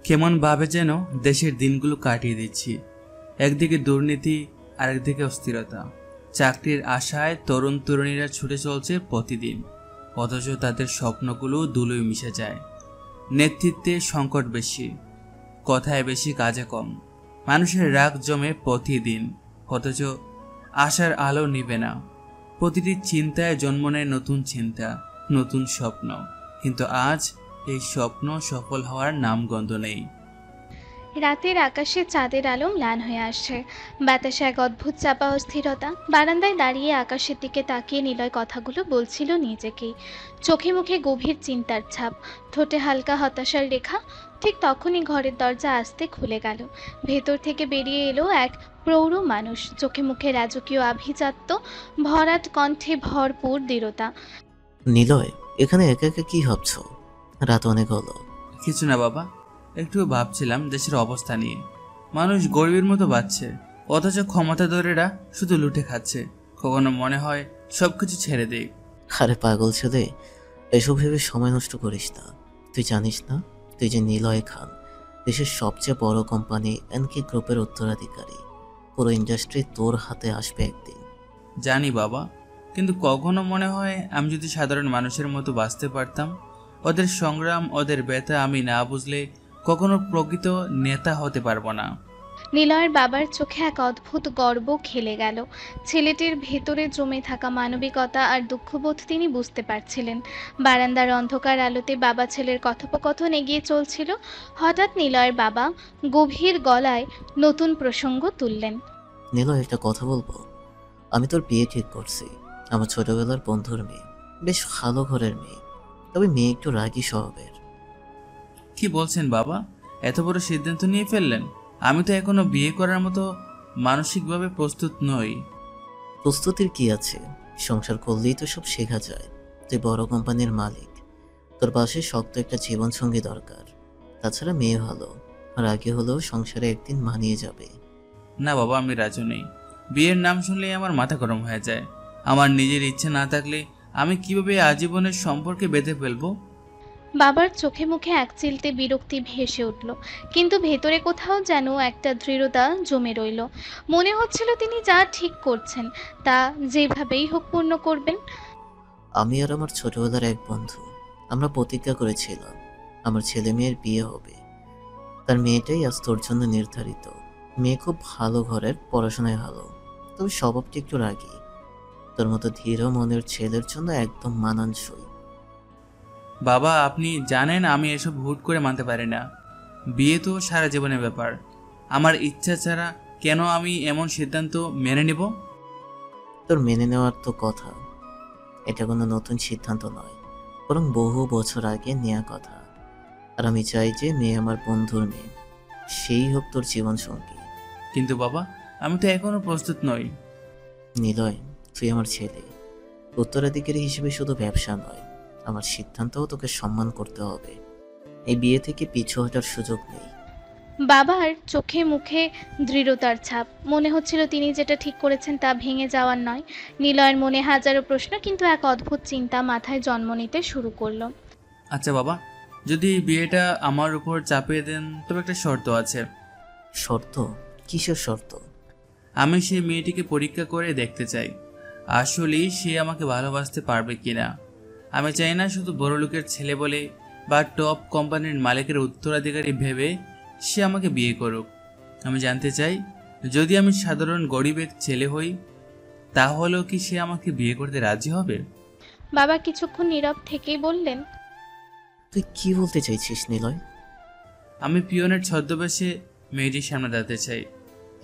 কেমন ভাবে যেন দেশের দিনগুলো কাটিয়ে দিচ্ছি। একদিকে দুর্নীতি, আরেকদিকে অস্থিরতা। চাকরির আশায় তরুণ তরুণীরা ছুটে চলছে প্রতিদিন, অথচ তাদের স্বপ্নগুলো ধুলোয় মিশে যায়। নেতৃত্বে সংকট বেশি, কথায় বেশি, কাজে কম। মানুষের রাগ জমে প্রতিদিন, অথচ আশার আলো নিবে না। প্রতিটি চিন্তায় জন্ম নেয় নতুন চিন্তা, নতুন স্বপ্ন। কিন্তু আজ এই স্বপ্ন সফল হওয়ার নামগন্ধ নেই। রাতের আকাশে চাঁদের আলো ম্লান হয়ে আসছে। বাতাসে এক অদ্ভুত চাপা অস্থিরতা। বারান্দায় দাঁড়িয়ে আকাশের দিকে তাকিয়ে নিলয় কথাগুলো বলছিল নিজেকেই। চোখে মুখে গভীর চিন্তার ছাপ, ঠোঁটে হালকা হতাশার রেখা। ঠিক তখনই ঘরের দরজা আস্তে খুলে গেল। ভেতর থেকে বেরিয়ে এলো এক প্রৌঢ় মানুষ, চোখে মুখে রাজকীয় আভিজাত্য, ভরাট কণ্ঠে ভরপুর দৃঢ়তা। নিলয়, এখানে একা একা কি ভাবছো? রাত অনেক হলো। কিছু না বাবা, একটু ভাবছিলাম দেশের অবস্থা নিয়ে। মানুষ গরিবের মতো বাঁচছে, অথচ ক্ষমতাধরেরা শুধু লুটে খাচ্ছে। কখনো মনে হয় সবকিছু ছেড়ে দেই। আরে পাগল ছেলে, এসব ভেবে সময় নষ্ট করিস না। তুই জানিস না, তুই যে নিলয় খান, দেশের সবচেয়ে বড় কোম্পানি এনকে গ্রুপের উত্তরাধিকারী। পুরো ইন্ডাস্ট্রি তোর হাতে আসবে একদিন। জানি বাবা, কিন্তু কখনো মনে হয় আমি যদি সাধারণ মানুষের মতো বাঁচতে পারতাম। ওদের সংগ্রাম, ওদের ব্যথা আমি না বুঝলে কখনো প্রকৃত নেতা হতে পারবো না। নিলয়ের বাবার চোখে এক অদ্ভুত গর্ব খেলে গেল। ছেলেটির ভেতরে জমে থাকা মানবিকতা আর দুঃখবোধ তিনি বুঝতে পারছিলেন। বারান্দার অন্ধকার আলোতে বাবা ছেলের কথোপকথন এগিয়ে চলছিল। হঠাৎ নিলয়ের বাবা গভীর গলায় নতুন প্রসঙ্গ তুললেন। নিলয়, একটা কথা বলবো? আমি তোর বিয়ে ঠিক করছি। আমার ছোটবেলার বন্ধুর মেয়ে, বেশ ভালো ঘরের মেয়ে, তবে মেয়ে একটু রাগী স্বভাবের। কি বলছেন বাবা? এত বড় সিদ্ধান্ত নিয়ে ফেললেন? আমি তো এখনো বিয়ে করার মতো মানসিকভাবে প্রস্তুত নই। প্রস্তুতির কি আছে? সংসার করলেই তো সব শেখা যায়। তুই বড় কোম্পানির মালিক, তোর পাশে শক্ত একটা জীবনসঙ্গী দরকার। তাছাড়া মেয়ে ভালো, আর আগে হলেও সংসারে একদিন মানিয়ে যাবে। না বাবা, আমি রাজি নেই। বিয়ের নাম শুনলেই আমার মাথা গরম হয়ে যায়। আমার নিজের ইচ্ছে না থাকলে আমি কিভাবে আজীবনের সম্পর্কে বেঁধে ফেলবো? বাবার চোখে মুখে একচিলতে বিরক্তি ভেসে উঠল, কিন্তু ভেতরে কোথাও যেন একটা দৃঢ়তা জমে রইল। মনে হচ্ছিল তিনি যা ঠিক করছেন তা যেভাবেই হোক পূর্ণ করবেন। আমি আর আমার ছোটবেলার এক বন্ধু, আমরা প্রতিজ্ঞা করেছিলাম আমার ছেলে মেয়ের বিয়ে হবে। তার মেয়েটাই আজ তোর জন্য নির্ধারিত। মেয়ে খুব ভালো ঘরের, পড়াশোনায় ভালো, তবে স্বভাবটা একটু রাগী। তোর মতো ধীর মনের ছেলের জন্য একদম মানানসই। বাবা, আপনি জানেন আমি এসব হুট করে মানতে পারি না। বিয়ে তো সারা জীবনের ব্যাপার। আমার ইচ্ছা ছাড়া কেন আমি এমন সিদ্ধান্ত মেনে নেব? তোর মেনে নেওয়ার তো কথা, এটা কোনো নতুন সিদ্ধান্ত নয়, বরং বহু বছর আগে নেওয়া কথা। আর আমি চাই যে মেয়ে আমার বন্ধুর মেয়ে, সেই হোক তোর জীবন সঙ্গী। কিন্তু বাবা, আমি তো এখনো প্রস্তুত নই। নিলয়, তুই আমার ছেলে। উত্তরাধিকারী হিসেবে শুধু ব্যবসা নয়, আমার সিদ্ধান্তও তোকে সম্মান করতে হবে। এই বিয়ে থেকে পিছু হটার সুযোগ নেই। বাবার চোখে মুখে দৃঢ়তার ছাপ। মনে হচ্ছিল তিনি যেটা ঠিক করেছেন তা ভেঙে যাওয়ার নয়। নিলয়ের মনে হাজারো প্রশ্ন, কিন্তু এক অদ্ভুত চিন্তা মাথায় জন্ম নিতে শুরু করলো। আচ্ছা বাবা, যদি বিয়েটা আমার উপর চাপিয়ে দেন তবে একটা শর্ত আছে। শর্ত? কিসের শর্ত? আমি সেই মেয়েটিকে পরীক্ষা করে দেখতে চাই আসলেই সে আমাকে ভালোবাসতে পারবে কিনা। আমি চাই না শুধু বড় লোকের ছেলে বলে বা টপ কোম্পানির মালিকের উত্তরাধিকারী ভেবে সে আমাকে বিয়ে করুক। আমি জানতে চাই, যদি আমি সাধারণ গরিবের ছেলে হই তাহলেও কি সে আমাকে বিয়ে করতে রাজি হবে? বাবা কিছুক্ষণ নীরব থেকেই বললেন, তুই কি বলতে চাইছিস নিলয়? আমি পিয়নের ছদ্মবেশে মেয়েটির সামনে দাঁড়াতে চাই।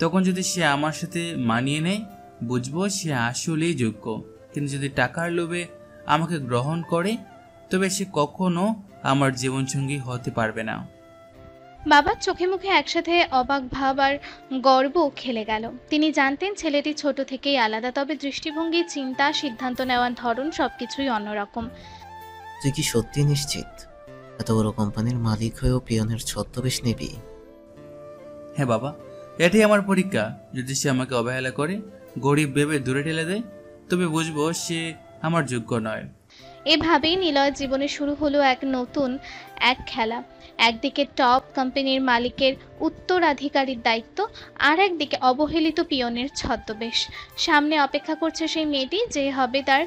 তখন যদি সে আমার সাথে মানিয়ে নেয়, বুঝবো সে আসলেই যোগ্য। কিন্তু যদি টাকার লোভে আমাকে গ্রহণ করে, তবে সে কখনো আমার জীবনসঙ্গী হতে পারবে না। বাবার চোখে মুখে একসাথে অবাক ভাব আর গর্ব খেলে গেল। তিনি জানতেন ছেলেটি ছোট থেকেই আলাদা, তবে দৃষ্টিভঙ্গি, চিন্তা, সিদ্ধান্ত নেওয়ার ধরন সবকিছুই অন্যরকম। তুই কি সত্যি নিশ্চিত এত বড় কোম্পানির মালিক হয়েও পিয়নের ছদ্মবেশ নিবি? হ্যাঁ বাবা, এটাই আমার পরীক্ষা। যদি সে আমাকে অবহেলা করে, গরিব ভেবে দূরে ঠেলে দেয়, তবে বুঝবো সে আমার যোগ্য নয়। এভাবেই নিলয়ের জীবনে শুরু হলো নতুন এক খেলা। একদিকে টপ কোম্পানির মালিকের উত্তরাধিকারীর দায়িত্ব, আর একদিকে অবহেলিত পিয়নের ছদ্মবেশ। সামনে অপেক্ষা করছে সেই মেয়েটি যে হবে তার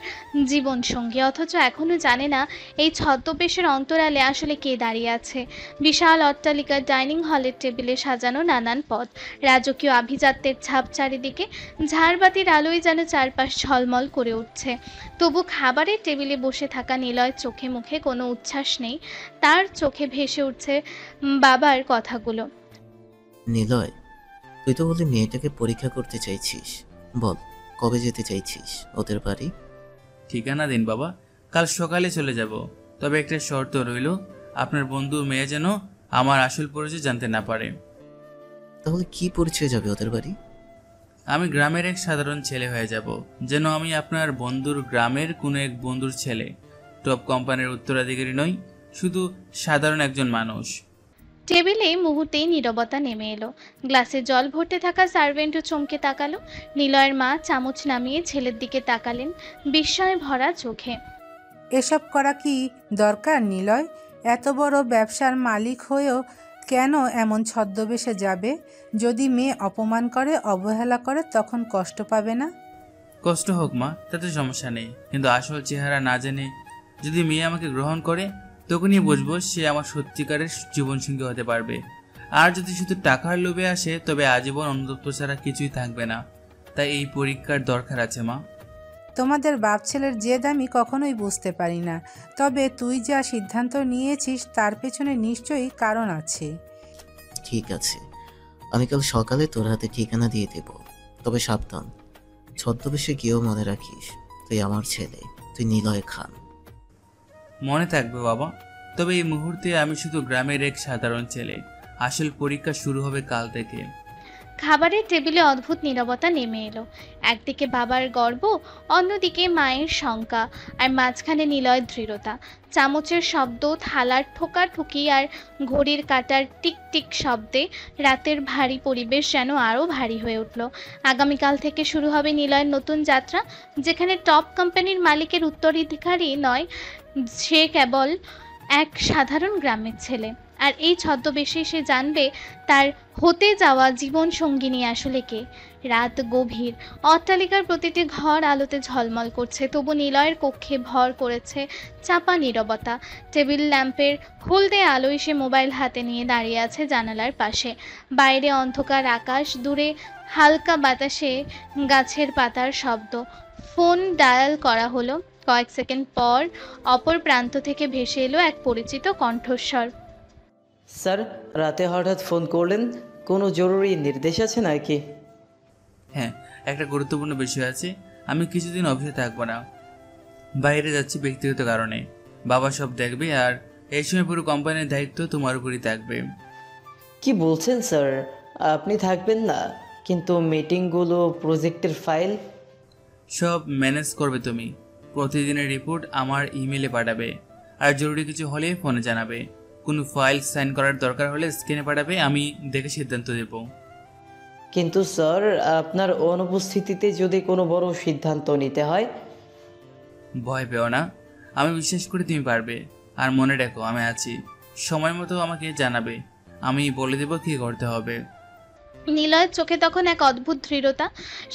জীবন সঙ্গী, অথচ এখনো জানে না এই ছদ্মবেশের অন্তরালে আসলে কে দাঁড়িয়ে আছে। বিশাল অট্টালিকার ডাইনিং হলের টেবিলে সাজানো নানান পদ, রাজকীয় আভিজাত্যের ছাপ চারিদিকে, ঝাড়বাতির আলোয় যেন চারপাশ ঝলমল করে উঠছে। তবু খাবারের টেবিলে বসে থাকা নিলয়ের চোখে মুখে কোনো উচ্ছ্বাস নেই। তার চোখে ভেসে উঠছে বাবার কথাগুলো। নিলয়, তুই তো বলি মেয়েটাকে পরীক্ষা করতে চাইছিস। বল, কবে যেতে চাইছিস ওদের বাড়ি? ঠিকানা দিন বাবা, কাল সকালে চলে যাব। তবে একটা শর্ত রইল, আপনার বন্ধু মেয়ে যেন আমার আসল পরিচয় জানতে না পারে। তাহলে কি পরিচয় যাবে ওদের বাড়ি? আমি গ্রামের এক সাধারণ ছেলে হয়ে যাব, যেন আমি আপনার বন্ধুর গ্রামের কোনো এক বন্ধুর ছেলে। টপ কোম্পানির উত্তরাধিকারী নই, শুধু সাধারণ একজন মানুষ। টেবিলে মুহূর্তেই নীরবতা নেমে এলো। গ্লাসে জল ভরতে থাকা সার্ভেন্টও চমকে তাকালো। নিলয়ের মা চামচ নামিয়ে ছেলের দিকে তাকালেন বিস্ময়ে ভরা চোখে। এসব করা কি দরকার নিলয়? এত বড় ব্যবসার মালিক হয়েও কেন এমন ছদ্মবেশে যাবে? যদি মেয়ে অপমান করে, অবহেলা করে, তখন কষ্ট পাবে না? কষ্ট হোক মা, তাতে সমস্যা নেই, কিন্তু আসল চেহারা না জেনে যদি মেয়ে আমাকে গ্রহণ করে, তখনই বুঝবো সে আমার সত্যিকারের জীবনসঙ্গী হতে পারবে। আর যদি শুধু টাকার লোভে আসে, তবে আজীবন অনুতপ্ত ছাড়া কিছুই থাকবে না। তাই এই পরীক্ষার দরকার আছে মা। তোমাদের বাপ ছেলের জেদ আমি কখনোই বুঝতে পারি না। তবে তুই যা সিদ্ধান্ত নিয়েছিস তার পেছনে নিশ্চয়ই কারণ আছে। ঠিক আছে, আমি কাল সকালে তোর হাতে ঠিকানা দিয়ে দেব। তবে সাবধান, ছদ্মবেশে গিয়েও মনে রাখিস তুই আমার ছেলে, তুই নিলয় খান। মনে থাকবে বাবা। তবে এই মুহূর্তে আমি শুধু গ্রামের এক সাধারণ ছেলে। আসল পরীক্ষা শুরু হবে কাল থেকে। খাবারের টেবিলে অদ্ভুত নীরবতা নেমে এলো। একদিকে বাবার গর্ব, অন্যদিকে মায়ের শঙ্কা, আর মাঝখানে নিলয়ের দৃঢ়তা। চামচের শব্দ, থালার ঠোকাঠুকি আর ঘড়ির কাঁটার টিক টিক শব্দে রাতের ভারী পরিবেশ যেন আরও ভারী হয়ে উঠল। আগামীকাল থেকে শুরু হবে নিলয়ের নতুন যাত্রা, যেখানে টপ কোম্পানির মালিকের উত্তরাধিকারী নয়, সে কেবল এক সাধারণ গ্রামের ছেলে। আর এই ছদ্মবেশে সে জানবে তার হতে যাওয়া জীবন সঙ্গিনী আসলে কে। রাত গভীর, অট্টালিকার প্রতিটি ঘর আলোতে ঝলমল করছে, তবু নিলয়ের কক্ষে ভর করেছে চাপা নীরবতা। টেবিল ল্যাম্পের হলদে আলোয় সে মোবাইল হাতে নিয়ে দাঁড়িয়ে আছে জানালার পাশে। বাইরে অন্ধকার আকাশ, দূরে হালকা বাতাসে গাছের পাতার শব্দ। ফোন ডায়াল করা হলো। কয়েক সেকেন্ড পর অপর প্রান্ত থেকে ভেসে এলো এক পরিচিত কণ্ঠস্বর। স্যার, রাতে হঠাৎ ফোন করলেন, কোনো জরুরি নির্দেশ আছে নাকি? হ্যাঁ, একটা গুরুত্বপূর্ণ বিষয় আছে। আমি কিছুদিন অফিসে থাকবো না, বাইরে যাচ্ছি ব্যক্তিগত কারণে। বাবা সব দেখবে, আর এই সময় পুরো কোম্পানির দায়িত্ব তোমার উপরই থাকবে। কি বলছেন স্যার? আপনি থাকবেন না? কিন্তু মিটিংগুলো, প্রজেক্টের ফাইল? সব ম্যানেজ করবে তুমি। প্রতিদিনের রিপোর্ট আমার ইমেলে পাঠাবে, আর জরুরি কিছু হলে ফোনে জানাবে। কোনো ফাইল সাইন করার দরকার হলে স্ক্রিনে পাঠাবে, আমি দেখে সিদ্ধান্ত দেব। কিন্তু স্যার, আপনার অনুপস্থিতিতে যদি কোনো বড় সিদ্ধান্ত নিতে হয়? ভয় পেও না, আমি বিশ্বাস করি তুমি পারবে। আর মনে রাখো, আমি আছি। সময় মতো আমাকে জানাবে, আমি বলে দেব কী করতে হবে। নিলয়ের চোখে তখন এক অদ্ভুত দৃঢ়তা।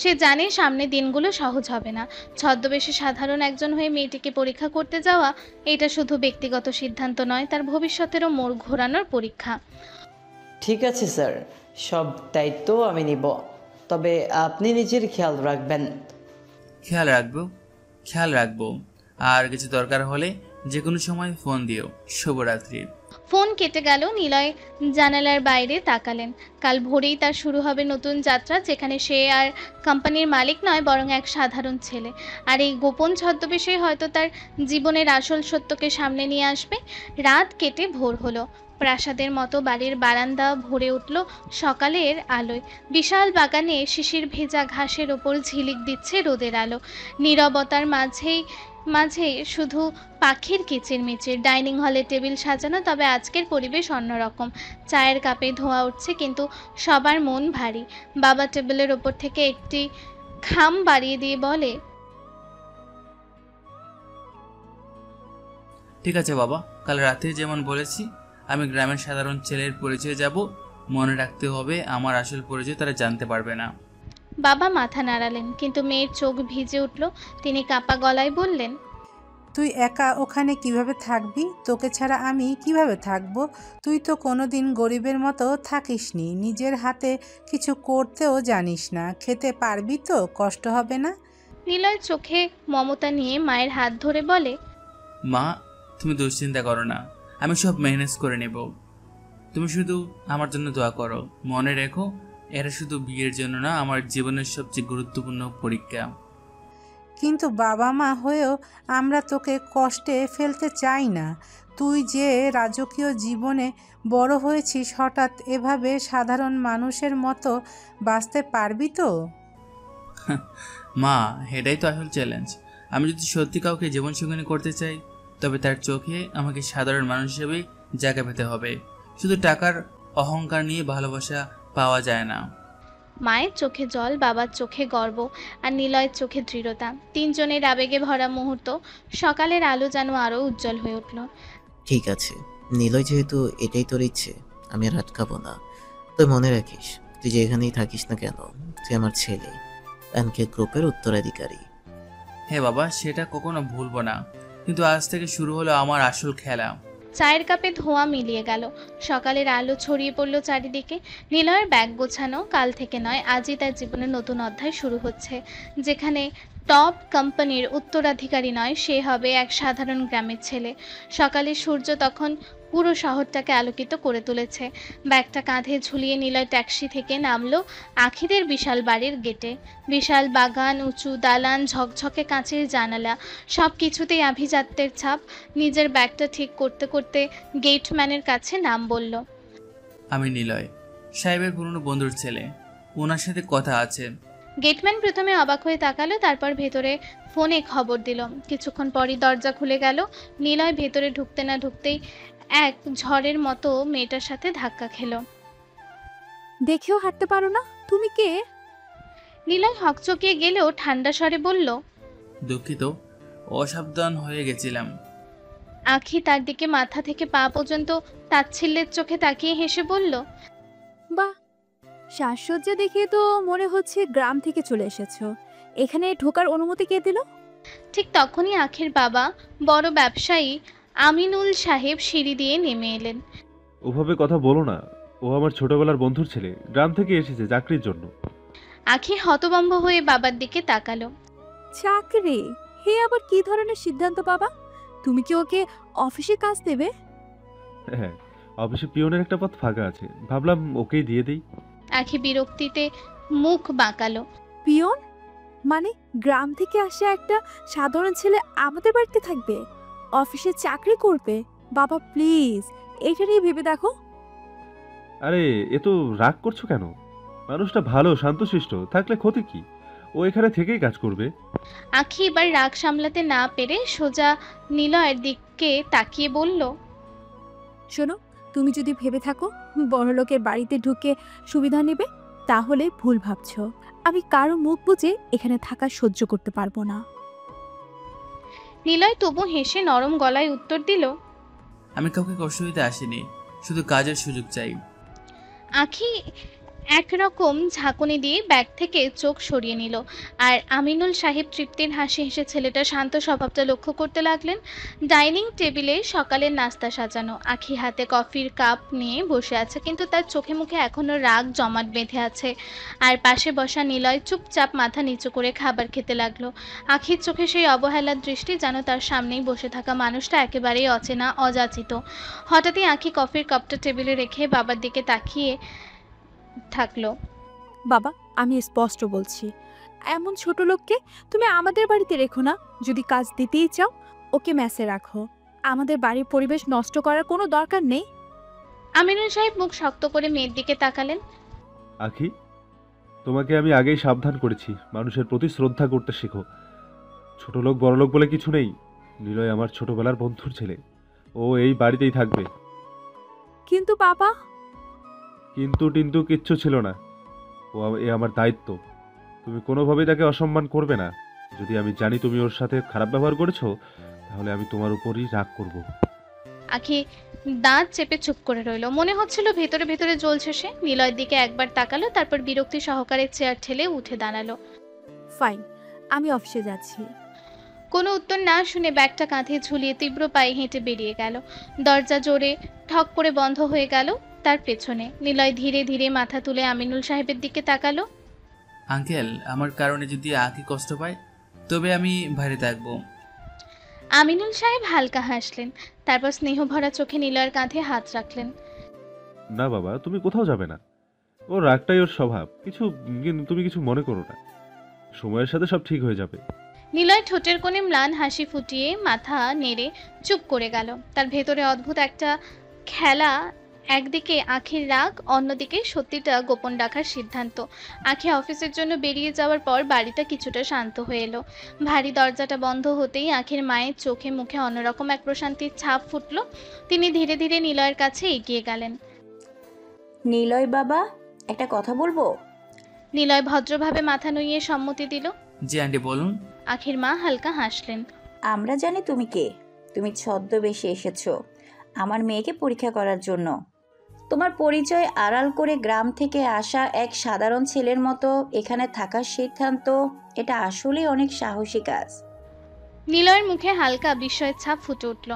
সে জানে সামনের দিনগুলো সহজ হবে না। ছদ্মবেশে সাধারণ একজন হয়ে মেয়েটিকে পরীক্ষা করতে যাওয়া, এটা শুধু ব্যক্তিগত সিদ্ধান্ত নয়, তার ভবিষ্যতেরও মোড় ঘোরানোর পরীক্ষা। ঠিক আছে স্যার, সব দায়িত্ব আমি নিব। তবে আপনি নিজের খেয়াল রাখবেন। খেয়াল রাখবো, খেয়াল রাখবো। আর কিছু দরকার হলে যে কোনো সময় ফোন দিও। শুভরাত্রি। ফোন কেটে গেল। নিলয় জানালার বাইরে তাকালেন। কাল ভোরেই তার শুরু হবে নতুন যাত্রা, যেখানে সে আর কোম্পানির মালিক নয়, বরং এক সাধারণ ছেলে। আর এই গোপন ছদ্মবেশে হয়তো তার জীবনের আসল সত্যকে সামনে নিয়ে আসবে। রাত কেটে ভোর হলো। প্রাসাদের মতো বাড়ির বারান্দা ভরে উঠল সকালের আলোয়। বিশাল বাগানে শিশির ভেজা ঘাসের ওপর ঝিলিক দিচ্ছে রোদের আলো। নীরবতার মাঝে শুধু পাখির কিচিরমিচির। ডাইনিং হলে টেবিল সাজানো, তবে আজকের পরিবেশ অন্যরকম। চায়ের কাপে ধোঁয়া উঠছে, কিন্তু সবার মন ভারী। বাবা টেবিলের ওপর থেকে একটি খাম বাড়িয়ে দিয়ে বলে, ঠিক আছে বাবা, কাল রাতে যেমন বলেছি আমি গ্রামের সাধারণ ছেলের পরিচয়ে যাব। মনে রাখতে হবে আমার আসল পরিচয় তারা জানতে পারবে না। বাবা মাথা নাড়ালেন, কিন্তু মেয়ের চোখ ভিজে উঠল। তিনি কাঁপা গলায় বললেন, তুই একা ওখানে কিভাবে থাকবি? তোকে ছাড়া আমি কিভাবে থাকবো? তুই তো কোনোদিন গরিবের মতো থাকিসনি, নিজের হাতে কিছু করতেও জানিস না। খেতে পারবি তো? কষ্ট হবে না? নিলয় চোখে মমতা নিয়ে মায়ের হাত ধরে বলে, মা, তুমি দুশ্চিন্তা করো না, আমি সব ম্যানেজ করে নেব। তুমি শুধু আমার জন্য দোয়া করো। মনে রেখো, এরা শুধু বিয়ের জন্য না, আমার জীবনের সবচেয়ে গুরুত্বপূর্ণ পরীক্ষা। কিন্তু বাবা মা হয়েও আমরা তোকে কষ্টে ফেলতে চাই না। তুই যে রাজকীয় জীবনে বড় হয়েছিস, হঠাৎ এভাবে সাধারণ মানুষের মতো বাঁচতে পারবি তো? মা, এটাই তো আসল চ্যালেঞ্জ। আমি যদি সত্যি কাউকে জীবনসঙ্গিনী করতে চাই, তবে তার চোখে আমাকে সাধারণ মানুষ হিসেবে জায়গা পেতে হবে। শুধু টাকার অহংকার নিয়ে ভালোবাসা পাওয়া যায় না। মায়ের চোখে জল, বাবার চোখে গর্ব, আর নিলয়ের চোখে দৃঢ়তা। তিনজনের আবেগে ভরা মুহূর্ত। সকালের আলো যেন আরও উজ্জ্বল হয়ে উঠল। ঠিক আছে নিলয়, যেহেতু এটাই তোর ইচ্ছে, আমি আর আটকাবো না। তুই মনে রাখিস, তুই যেখানেই থাকিস না কেন, তুই আমার ছেলে, এনকে গ্রুপের উত্তরাধিকারী। হ্যাঁ বাবা, সেটা কখনো ভুলবো না। কিন্তু আজ থেকে শুরু হলো আমার আসল খেলা। চায়ের কাপে ধোঁয়া মিলিয়ে গেল। সকালের আলো ছড়িয়ে পড়ল চারিদিকে। নিলয়ের ব্যাগ গোছানো। কাল থেকে নয়, আজই তার জীবনের নতুন অধ্যায় শুরু হচ্ছে, যেখানে টপ কোম্পানির উত্তরাধিকারী নয়, সে হবে এক সাধারণ গ্রামের ছেলে। সকালের সূর্য তখন পুরো শহরটাকে আলোকিত করে তুলেছে। ব্যাগটা কাঁধে ঝুলিয়ে নিলয় ট্যাক্সি থেকে নামলো আখিদের বিশাল বাড়ির গেটে। বিশাল বাগান, উঁচু দালান, ঝকঝকে কাঁচের জানালা, সব কিছুতেই আভিজাত্যের ছাপ। নিজের ব্যাগটা ঠিক করতে করতে গেটম্যানের কাছে নাম বলল। আমি নিলয় সাহেবের পুরনো বন্ধুর ছেলে, ওনার সাথে কথা আছে। গেটম্যান প্রথমে অবাক হয়ে তাকালো, তারপর ভেতরে ফোনে খবর দিল। কিছুক্ষণ পরই দরজা খুলে গেল। নিলয় ভেতরে ঢুকতে না ঢুকতেই এক ঝড়ের মতো মেয়েটার সাথে ধাক্কা খেলো। দেখেও হাঁটতে পারো না, তুমি কে? নিলয় হকচকিয়ে গেলেও ঠান্ডা স্বরে বলল, দুঃখিত, অসাবধান হয়ে গেছিলাম। আখি তার দিকে মাথা থেকে পা পর্যন্ত তাচ্ছিল্যের চোখে তাকিয়ে হেসে বলল, বাহ, সাজসজ্জা দেখে তো মনে হচ্ছে গ্রাম থেকে চলে এসেছো। এখানে ঢোকার অনুমতি কে দিল? ঠিক তখনই আখির বাবা, বড় ব্যবসায়ী আমিনুল সাহেব সিঁড়ি দিয়ে নেমে এলেন। ওভাবে কথা বলো না, ও আমার ছোটবেলার বন্ধুর ছেলে, গ্রাম থেকে এসেছে চাকরির জন্য। আখি হতভম্ব হয়ে বাবার দিকে তাকালো। চাকরি? হে আবার কি ধরনের সিদ্ধান্ত বাবা? তুমি কি ওকে অফিসে কাজ দেবে? হ্যাঁ, অফিসে পিয়নের একটা পদ ফাঁকা আছে, ভাবলাম ওকেই দিয়ে দিই। আখি বিরক্তিতে মুখ বাঁকালো। পিয়ন? মানে গ্রাম থেকে আসা একটা সাধারণ ছেলে আমাদের বাড়িতে থাকবে, অফিসে চাকরি করবে? বাবা প্লিজ, এইটা নিয়ে ভেবে দেখো। আরে এ তো রাগ করছো কেন? মানুষটা ভালো শান্তশিষ্ট, থাকলে ক্ষতি কি? ও এখানে থেকেই কাজ করবে। আখি এবার রাগ সামলাতে না পেরে সোজা নিলয়ের দিকে তাকিয়ে বলল, শোনো, তুমি যদি ভেবে থাকো বড়লোকের বাড়িতে ঢুকে সুবিধা নেবে, তাহলে ভুল ভাবছো। আমি কারো মুখ বুজে এখানে থাকা সহ্য করতে পারবো না। নিলয় তবু হেসে নরম গলায় উত্তর দিল, আমি কাউকে কষ্ট দিতে আসিনি, শুধু কাজের সুযোগ চাই। আখি একরকম ঝাঁকুনি দিয়ে ব্যাগ থেকে চোখ সরিয়ে নিল। আর আমিনুল সাহেব তৃপ্তির হাসি হেসে ছেলেটার শান্ত স্বভাবটা লক্ষ্য করতে লাগলেন। ডাইনিং টেবিলে সকালের নাস্তা সাজানো। আখি হাতে কফির কাপ নিয়ে বসে আছে, কিন্তু তার চোখে মুখে এখনো রাগ জমাট বেঁধে আছে। আর পাশে বসা নিলয় চুপচাপ মাথা নিচু করে খাবার খেতে লাগলো। আখির চোখে সেই অবহেলার দৃষ্টি, যেন তার সামনেই বসে থাকা মানুষটা একেবারেই অচেনা, অযাচিত। হঠাৎই আখি কফির কাপটা টেবিলে রেখে বাবার দিকে তাকিয়ে থাকলো। বাবা, আমি স্পষ্ট বলছি, এমন ছোট লোককে তুমি আমাদের বাড়িতে রেখো না। যদি কাজ দিতেই চাও, ওকে মেসে রাখো। আমাদের বাড়ির পরিবেশ নষ্ট করার কোনো দরকার নেই। আমিনুল সাহেব মুখ শক্ত করে মেয়ের দিকে তাকালেন। আখি, তোমাকে আমি আগেই সাবধান করেছি, মানুষের প্রতি শ্রদ্ধা করতে শেখো। ছোট লোক বড় লোক বলে কিছু নেই। নিলয় আমার ছোটবেলার বন্ধুর ছেলে, ও এই বাড়িতেই থাকবে। কিন্তু বাবা। কিন্তু টিন্তু কিচ্ছু ছিল না, এ আমার দায়িত্ব। তুমি কোনোভাবেই তাকে অসম্মান করবে না। যদি আমি জানি তুমি ওর সাথে খারাপ ব্যবহার করেছো, তাহলে আমি তোমার উপরই রাগ করব। আখি দাঁত চেপে চুপ করে রইল। মনে হচ্ছিল ভেতরে ভেতরে জ্বলছে সে। নিলয়ের দিকে একবার তাকালো, তারপর বিরক্তি সহকারে চেয়ার ঠেলে উঠে দাঁড়ালো। ফাইন, আমি অফিসে যাচ্ছি। কোনো উত্তর না শুনে ব্যাগটা কাঁধে ঝুলিয়ে তীব্র পায়ে হেঁটে বেরিয়ে গেল। দরজা জোরে ঠক করে বন্ধ হয়ে গেল তার পেছনে। নিলয় ধীরে ধীরে মাথা তুলে আমিনুল সাহেবের দিকে তাকালো। আঙ্কেল, আমার কারণে যদি আঁকি কষ্ট পায় তবে আমি বাইরে থাকবো। আমিনুল সাহেব হালকা হাসলেন, তারপর স্নেহ ভরা চোখে নিলয়ের কাঁধে হাত রাখলেন। না বাবা, তুমি কোথাও যাবে না। ওর রাগটাই ওর স্বভাব। কিন্তু তুমি কিছু মনে করো না, সময়ের সাথে সব ঠিক হয়ে যাবে। নিলয় ঠোঁটের কোণে ম্লান হাসি ফুটিয়ে মাথা নেড়ে চুপ করে গেল। তার ভেতরে অদ্ভুত একটা খেলা, একদিকে আখির রাগ, অন্যদিকে সত্যিটা গোপন রাখার সিদ্ধান্ত। আখি অফিসের জন্য বেরিয়ে যাওয়ার পর বাড়িটা কিছুটা শান্ত হয়ে এলো। ভারী দরজাটা বন্ধ হতেই আখির মায়ের চোখে মুখে অন্যরকম এক প্রশান্তির ছাপ ফুটল। তিনি ধীরে ধীরে নিলয়ের কাছে এগিয়ে গেলেন। নিলয় বাবা, একটা কথা বলবো? নিলয় ভদ্রভাবে মাথা নুইয়ে সম্মতি দিল। জি আন্টি, বলুন। আখির মা হালকা হাসলেন। আমরা জানি তুমি কে। তুমি ছদ্মবেশে এসেছো আমার মেয়েকে পরীক্ষা করার জন্য। তোমার পরিচয় আড়াল করে গ্রাম থেকে আসা এক সাধারণ ছেলের মতো এখানে থাকার সিদ্ধান্ত, এটা আসলেই অনেক সাহসী কাজ। নিলয়ের মুখে হালকা বিস্ময়ের ছাপ ফুটে উঠল।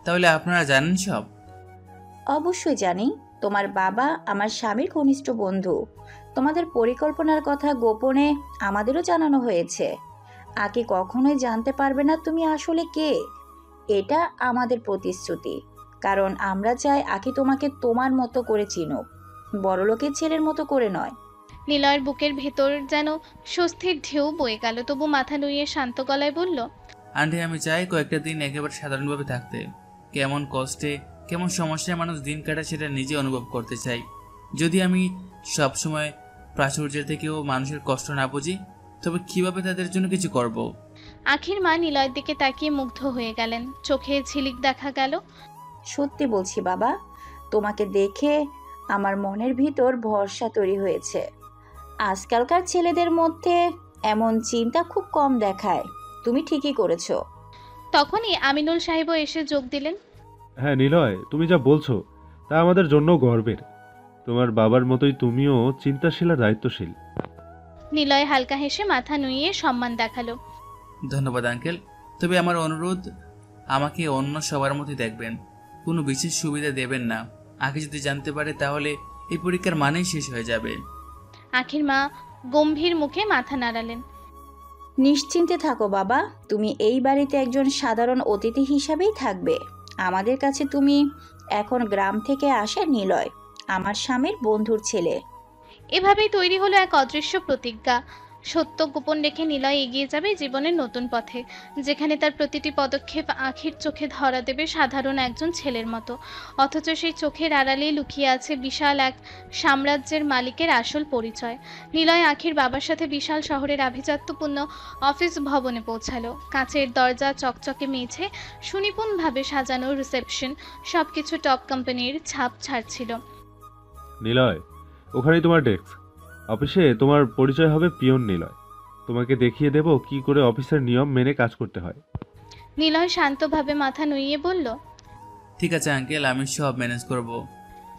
তাহলে আপনারা জানেন সব? অবশ্যই জানি। তোমার বাবা আমার স্বামীর ঘনিষ্ঠ বন্ধু। তোমাদের পরিকল্পনার কথা গোপনে আমাদেরও জানানো হয়েছে। আকি কখনোই জানতে পারবে না তুমি আসলে কে। এটা আমাদের প্রতিশ্রুতি, কারণ আমরা চাই আকি তোমাকে তোমার মতো করে চিনুক, বড়লোকের ছেলের মতো করে নয়। নিলয়ের বুকের ভেতর যেন স্বস্তির ঢেউ বয়ে গেল, তবু মাথা নুইয়ে শান্ত গলায় বলল, আন্টি, আমি চাই কয়েকটা দিন একেবারে সাধারণভাবে থাকতে। কেমন কষ্টে, কেমন সমস্যায় মানুষ দিন কাটায় সেটা নিজে অনুভব করতে চাই। যদি আমি সবসময় প্রাচুর্যের থেকেও মানুষের কষ্ট না বুঝি, তবে কিভাবে তাদের জন্য কিছু করব? আখির মা নিলয়ের দিকে তাকিয়ে মুগ্ধ হয়ে গেলেন। চোখে ঝিলিক দেখা গেল। সত্যি বলছি বাবা, তোমাকে দেখে আমার মনের ভিতর ভরসা তৈরি হয়েছে। আজকালকার ছেলেদের মধ্যে এমন চিন্তা খুব কম দেখায়। তুমি ঠিকই করেছো। তখনই আমিনুল সাহেবও এসে যোগ দিলেন। হ্যাঁ নিলয়, তুমি যা বলছো তা আমাদের জন্য গর্বের। তোমার বাবার মতোই তুমিও চিন্তাশীল আর দায়িত্বশীল। নিলয় হালকা হেসে মাথা নুইয়ে সম্মান দেখালো। ধন্যবাদ আঙ্কেল, তবে আমার অনুরোধ, আমাকে অন্য সবার মতোই দেখবেন। কোনো বিশেষ সুবিধা দেবেন না। আগে যদি জানতে পারে তাহলে এই পরীক্ষার মানেই শেষ হয়ে যাবে। আখির মা গম্ভীর মুখে মাথা নাড়ালেন। নিশ্চিন্তে থাকো বাবা, তুমি এই বাড়িতে একজন সাধারণ অতিথি হিসাবেই থাকবে। আমাদের কাছে তুমি এখন গ্রাম থেকে আসা নিলয়, আমার স্বামীর বন্ধুর ছেলে। এভাবেই তৈরি হলো এক অদৃশ্য প্রতিজ্ঞা। সত্য গোপন রেখে নিলয় এগিয়ে যাবে জীবনের নতুন পথে, যেখানে তার প্রতিটি পদক্ষেপ আখির চোখে ধরা দেবে সাধারণ একজন ছেলের মতো, অথচ সেই চোখের আড়ালেই লুকিয়ে আছে বিশাল এক সাম্রাজ্যের মালিকের আসল পরিচয়। নিলয় আখির বাবার সাথে বিশাল শহরের আভিজাত্যপূর্ণ অফিস ভবনে পৌঁছালো। কাঁচের দরজা, চকচকে মেঝে, সুনিপুণভাবে সাজানো রিসেপশন, সবকিছু টপ কোম্পানির ছাপ ছাড়ছিল। নিলয়, ওখানেই তোমার ডেস্ক। অফিসে তোমার পরিচয় হবে পিয়ন নিলয়। তোমাকে দেখিয়ে দেব কি করে অফিসের নিয়ম মেনে কাজ করতে হয়। নিলয় শান্তভাবে মাথা নুইয়ে বলল, ঠিক আছে আঙ্কেল, আমি সব ম্যানেজ করব।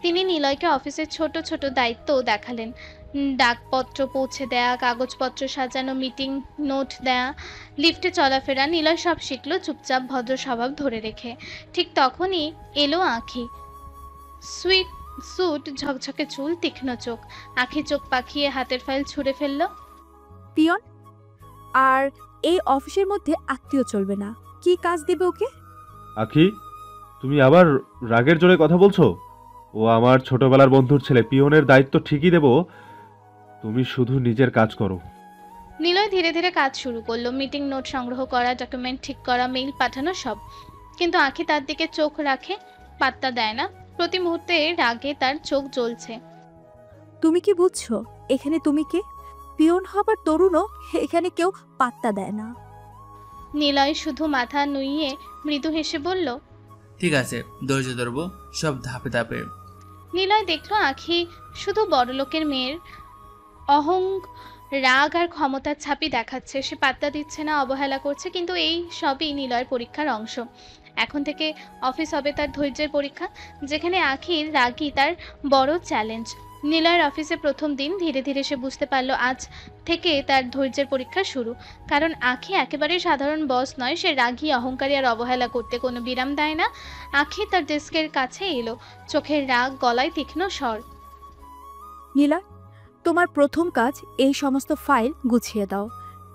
তিনি নিলয়কে অফিসের ছোট ছোট দায়িত্বও দেখালেন। ডাকপত্র পৌঁছে দেয়া, কাগজপত্র সাজানো, মিটিং নোট দেয়া, লিফটে চলাফেরা। নিলয় সব শিখলো চুপচাপ ভদ্র স্বভাব ধরে রেখে। ঠিক তখনই এলো আখি। সুইট স্যুট, ঝকঝকে চুল, তীক্ষ্ণ চোখ। আখি চোখ পাকিয়ে হাতের ফাইল ছুঁড়ে ফেলল। পিয়ন, আর এই অফিসের মধ্যে আত্মীয় চলবে না। কি কাজ দেবে ওকে? আখি, তুমি আবার রাগের জোরে কথা বলছো? ও আমার ছোটবেলার বন্ধুর ছেলে। পিয়নের দায়িত্ব ঠিকই দেব, তুমি শুধু নিজের কাজ করো। নিলয় ধীরে ধীরে কাজ শুরু করলো। মিটিং নোট সংগ্রহ করা, ডকুমেন্ট ঠিক করা, মেইল পাঠানো, সব। কিন্তু আখি তার দিকে চোখ রাখে, পাত্তা দেয় না। প্রতি মুহূর্তে রাগে তার চোখ জ্বলছে। তুমি কি বুঝছো এখানে তুমি কে? পিয়ন হবার তরুণও এখানে কেউ পাত্তা দেয় না। নিলয় শুধু মাথা নুইয়ে মৃদু হেসে বলল, ঠিক আছে, ধৈর্য ধরবো, সব ধাপে ধাপে। নিলয় দেখলো আখি শুধু বড়লোকের মেয়ের রাগ আর ক্ষমতার ছাপই দেখাচ্ছে। সে পাত্তা দিচ্ছে না, অবহেলা করছে, কিন্তু এই সবই নিলয়ের পরীক্ষার অংশ। এখন থেকে অফিস হবে তার ধৈর্যের পরীক্ষা, যেখানে আখির রাগই তার বড় চ্যালেঞ্জ। নিলয়ের অফিসে প্রথম দিন। ধীরে ধীরে সে বুঝতে পারলো আজ থেকে তার ধৈর্যের পরীক্ষা শুরু। কারণ আখি একেবারে সাধারণ বস নয়, সে রাগী, অহংকারী আর অবহেলা করতে কোনো বিরাম দেয় না। আখি তার ডেস্কের কাছে এলো, চোখের রাগ, গলায় তীক্ষ্ণ স্বর। নীলয়, তোমার প্রথম কাজ এই সমস্ত ফাইল গুছিয়ে দাও।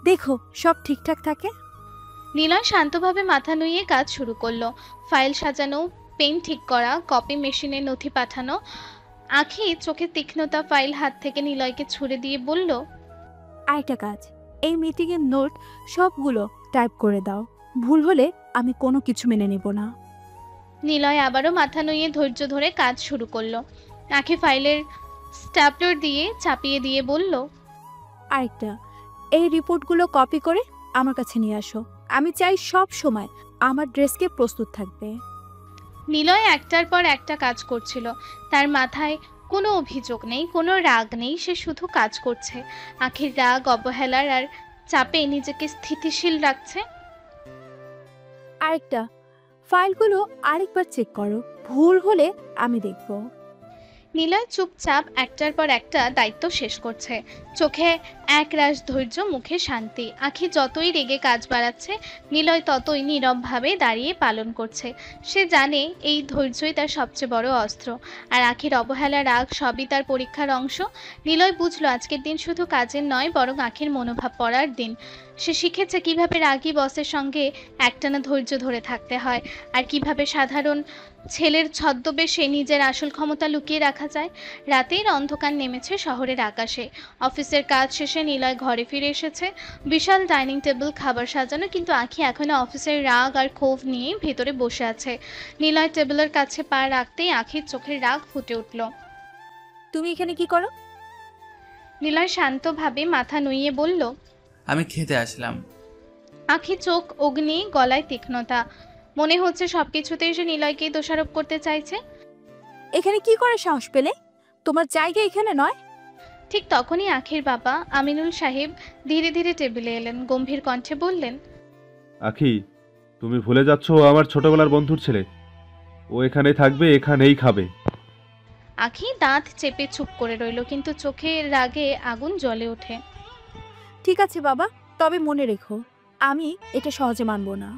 দেখো সব ঠিকঠাক থাকে। নিলয় শান্তভাবে মাথা নুইয়ে কাজ শুরু করলো। ফাইল সাজানো, পেন ঠিক করা, কপি মেশিনে নথি পাঠানো। আখি চোখের তীক্ষ্ণতা ফাইল হাত থেকে নিলয়কে ছুড়ে দিয়ে বলল, আরেকটা কাজ, এই মিটিংয়ের নোট সবগুলো টাইপ করে দাও। ভুল হলে আমি কোনো কিছু মেনে নেব না। নিলয় আবারও মাথা নুইয়ে ধৈর্য ধরে কাজ শুরু করলো। আখি ফাইলের স্ট্যাপলার দিয়ে চাপিয়ে দিয়ে বলল, আরেকটা, এই রিপোর্টগুলো কপি করে আমার কাছে নিয়ে আসো। আমি চাই সব সময় আমার ড্রেসকে প্রস্তুত থাকবে। নিলয় একটার পর একটা কাজ করছিল। তার মাথায় কোনো অভিযোগ নেই, কোনো রাগ নেই, সে শুধু কাজ করছে। আখির রাগ, অবহেলার আর চাপে নিজেকে স্থিতিশীল রাখছে। আরেকটা, ফাইলগুলো আরেকবার চেক করো। ভুল হলে আমি দেখব। নিলয় চুপচাপ একটার পর একটা দায়িত্ব শেষ করছে, চোখে একরাশ ধৈর্য, মুখে শান্তি। আখি যতই রেগে কাজ বাড়াচ্ছে, নিলয় ততই নীরবভাবে দাঁড়িয়ে পালন করছে। সে জানে এই ধৈর্যই তার সবচেয়ে বড় অস্ত্র। আর আখির অবহেলা, রাগ সবই তার পরীক্ষার অংশ। নিলয় বুঝলো আজকের দিন শুধু কাজের নয়, বরং আখির মনোভাব পড়ার দিন। সে শিখেছে কিভাবে রাগী বসের সঙ্গে একটানা ধৈর্য ধরে থাকতে হয়, আর কিভাবে সাধারণ ছেলের ছদ্মবেশে নিজের আসল ক্ষমতা লুকিয়ে রাখা যায়। রাতের অন্ধকার নেমেছে শহরের আকাশে। অফিসের কাজ শেষে নিলয় ঘরে ফিরে এসেছে। বিশাল ডাইনিং টেবিল, খাবার সাজানো, কিন্তু আখি এখনো অফিসের রাগ আর ক্ষোভ নিয়ে ভেতরে বসে আছে। নিলয় টেবিলের কাছে পা রাখতেই আখির চোখের রাগ ফুটে উঠল। তুমি এখানে কি করো? নিলয় শান্তভাবে মাথা নুইয়ে বলল, আমি খেতে আসলাম। আখি চোখ অগ্নি, গলায় তীক্ষ্ণতা। মনে হচ্ছে সবকিছুতেই সে নিলয়কেই দোষারোপ করতে চাইছে। এখানে কি করে সাহস পেলে? তোমার জায়গা এখানে নয়। ঠিক তখনই আখির বাবা আমিনুল সাহেব ধীরে ধীরে টেবিলে এলেন। গম্ভীর কণ্ঠে বললেন, আখি, তুমি ভুলে যাচ্ছ ও আমার ছোটবেলার বন্ধুর ছেলে। ও এখানেই থাকবে, এখানেই খাবে। আখি দাঁত চেপে চুপ করে রইল, কিন্তু চোখের রাগে আগুন জ্বলে ওঠে। ঠিক আছে বাবা, তবে মনে রেখো আমি এটা সহজে মানব না।